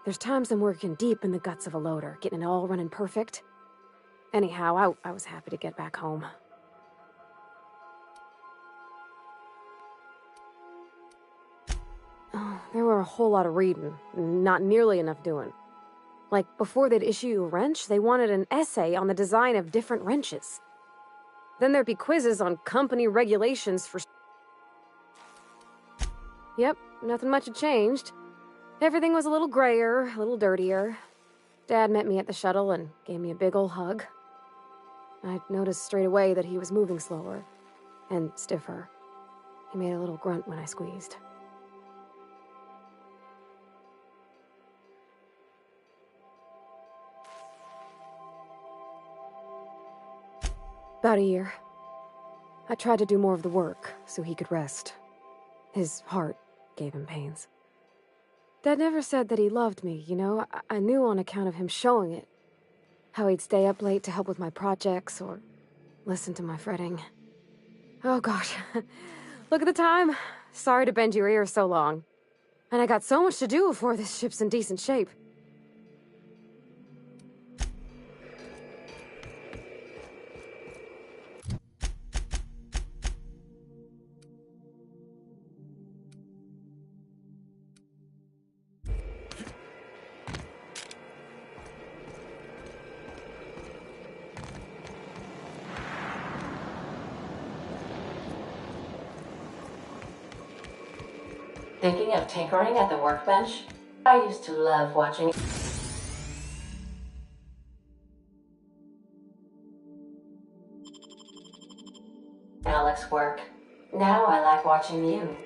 There's times I'm working deep in the guts of a loader, getting it all running perfect. Anyhow, I was happy to get back home. Oh, there were a whole lot of reading, not nearly enough doing. Like, before they'd issue you a wrench, they wanted an essay on the design of different wrenches. Then there'd be quizzes on company regulations for... Yep, nothing much had changed. Everything was a little grayer, a little dirtier. Dad met me at the shuttle and gave me a big ol' hug. I noticed straight away that he was moving slower and stiffer. He made a little grunt when I squeezed. About a year. I tried to do more of the work so he could rest. His heart gave him pains. Dad never said that he loved me, you know? I knew on account of him showing it. How he'd stay up late to help with my projects or listen to my fretting. Oh gosh. Look at the time. Sorry to bend your ear so long. And I got so much to do before this ship's in decent shape. Thinking of tinkering at the workbench? I used to love watching Alex work. Now I like watching you.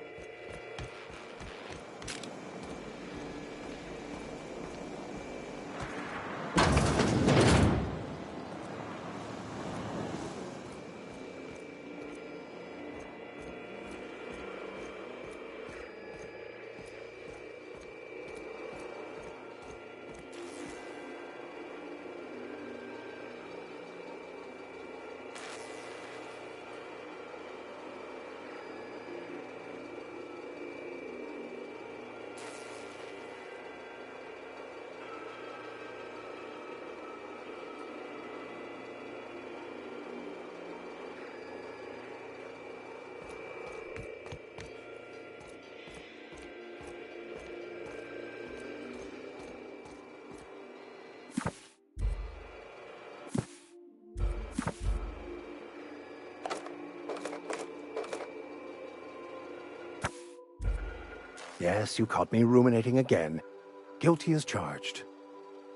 Yes, you caught me ruminating again. Guilty as charged.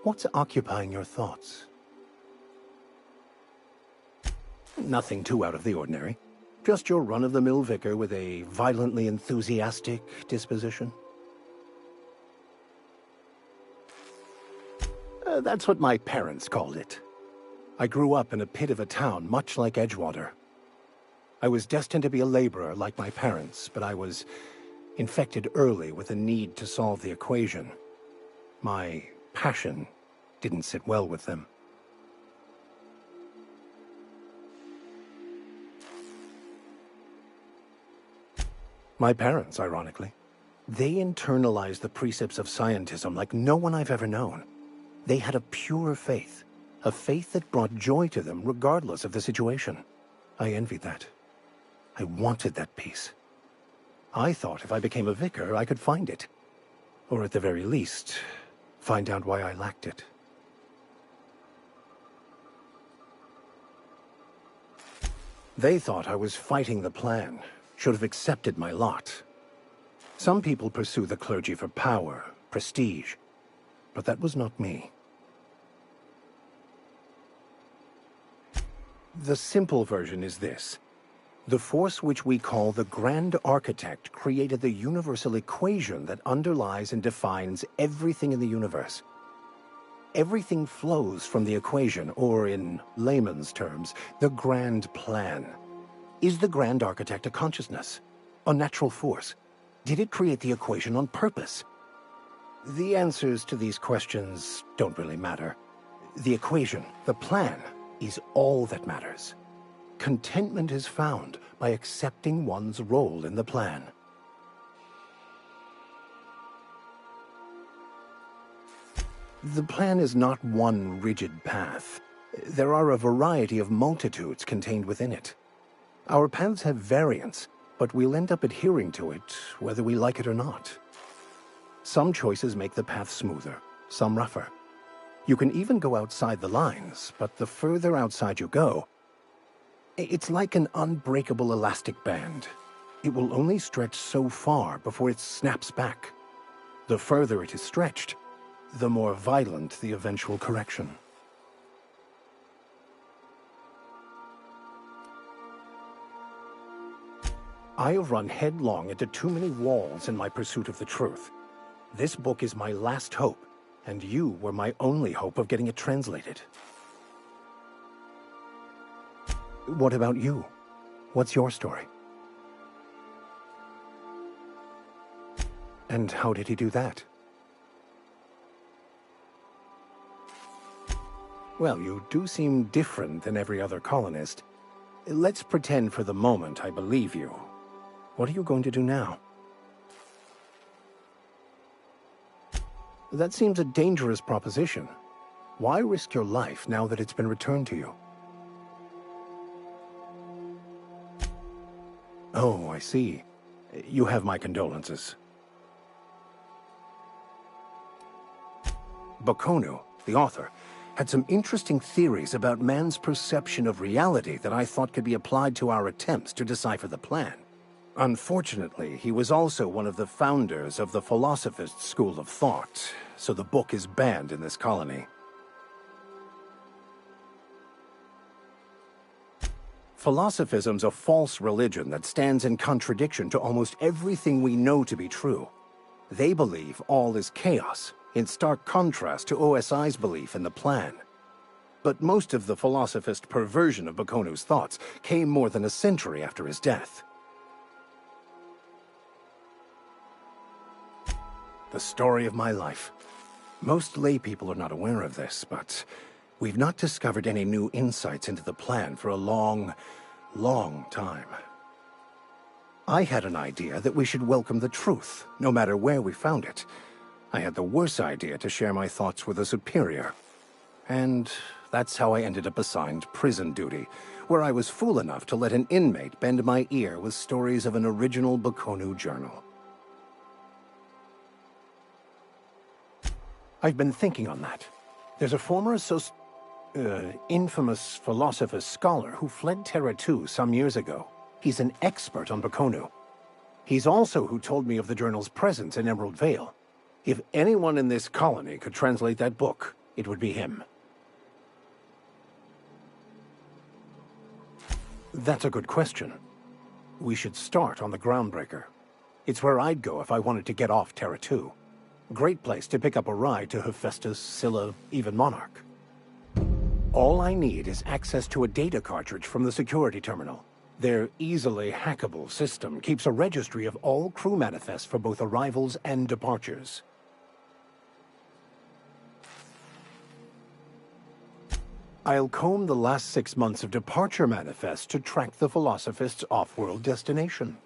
What's occupying your thoughts? Nothing too out of the ordinary. Just your run-of-the-mill vicar with a violently enthusiastic disposition. That's what my parents called it. I grew up in a pit of a town, much like Edgewater. I was destined to be a laborer like my parents, but I was infected early with a need to solve the equation. My passion didn't sit well with them. My parents, ironically. They internalized the precepts of scientism like no one I've ever known. They had a pure faith, a faith that brought joy to them regardless of the situation. I envied that. I wanted that peace. I thought if I became a vicar, I could find it. Or at the very least, find out why I lacked it. They thought I was fighting the plan, should have accepted my lot. Some people pursue the clergy for power, prestige, but that was not me. The simple version is this. The force which we call the Grand Architect created the universal equation that underlies and defines everything in the universe. Everything flows from the equation, or in layman's terms, the grand plan. Is the Grand Architect a consciousness? A natural force? Did it create the equation on purpose? The answers to these questions don't really matter. The equation, the plan, is all that matters. Contentment is found by accepting one's role in the plan. The plan is not one rigid path. There are a variety of multitudes contained within it. Our paths have variance, but we'll end up adhering to it whether we like it or not. Some choices make the path smoother, some rougher. You can even go outside the lines, but the further outside you go, it's like an unbreakable elastic band. It will only stretch so far before it snaps back. The further it is stretched, the more violent the eventual correction. I have run headlong into too many walls in my pursuit of the truth. This book is my last hope, and you were my only hope of getting it translated. What about you? What's your story? And how did he do that? Well, you do seem different than every other colonist. Let's pretend for the moment I believe you. What are you going to do now? That seems a dangerous proposition. Why risk your life now that it's been returned to you? Oh, I see. You have my condolences. Bokonu, the author, had some interesting theories about man's perception of reality that I thought could be applied to our attempts to decipher the plan. Unfortunately, he was also one of the founders of the Philosophist school of thought, so the book is banned in this colony. Philosophism's a false religion that stands in contradiction to almost everything we know to be true. They believe all is chaos, in stark contrast to OSI's belief in the plan. But most of the philosophist perversion of Bokonu's thoughts came more than a century after his death. The story of my life. Most lay people are not aware of this, but we've not discovered any new insights into the plan for a long, long time. I had an idea that we should welcome the truth, no matter where we found it. I had the worse idea to share my thoughts with a superior. And that's how I ended up assigned prison duty, where I was fool enough to let an inmate bend my ear with stories of an original Bokonu journal. I've been thinking on that. There's a former infamous Philosophist scholar who fled Terra 2 some years ago. He's an expert on Bokonu. He's also who told me of the journal's presence in Emerald Vale. If anyone in this colony could translate that book, it would be him. That's a good question. We should start on the Groundbreaker. It's where I'd go if I wanted to get off Terra 2. Great place to pick up a ride to Hephaestus, Scylla, even Monarch. All I need is access to a data cartridge from the security terminal. Their easily hackable system keeps a registry of all crew manifests for both arrivals and departures. I'll comb the last 6 months of departure manifests to track the Philosophist's off-world destination.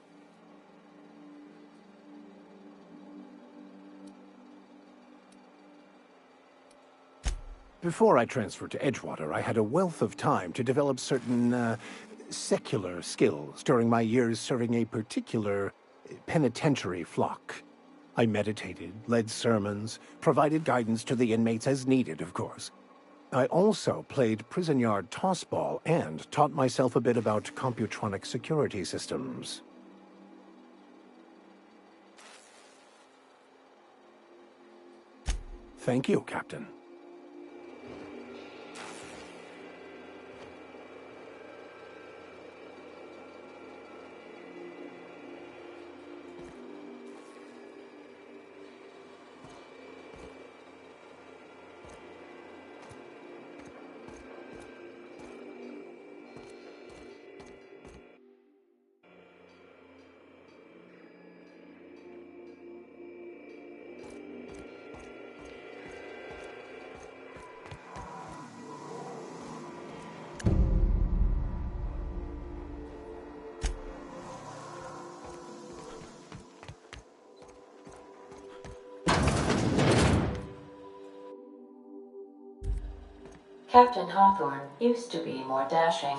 Before I transferred to Edgewater, I had a wealth of time to develop certain, secular skills during my years serving a particular penitentiary flock. I meditated, led sermons, provided guidance to the inmates as needed, of course. I also played prison yard tossball and taught myself a bit about computronic security systems. Thank you, Captain. Captain Hawthorne used to be more dashing.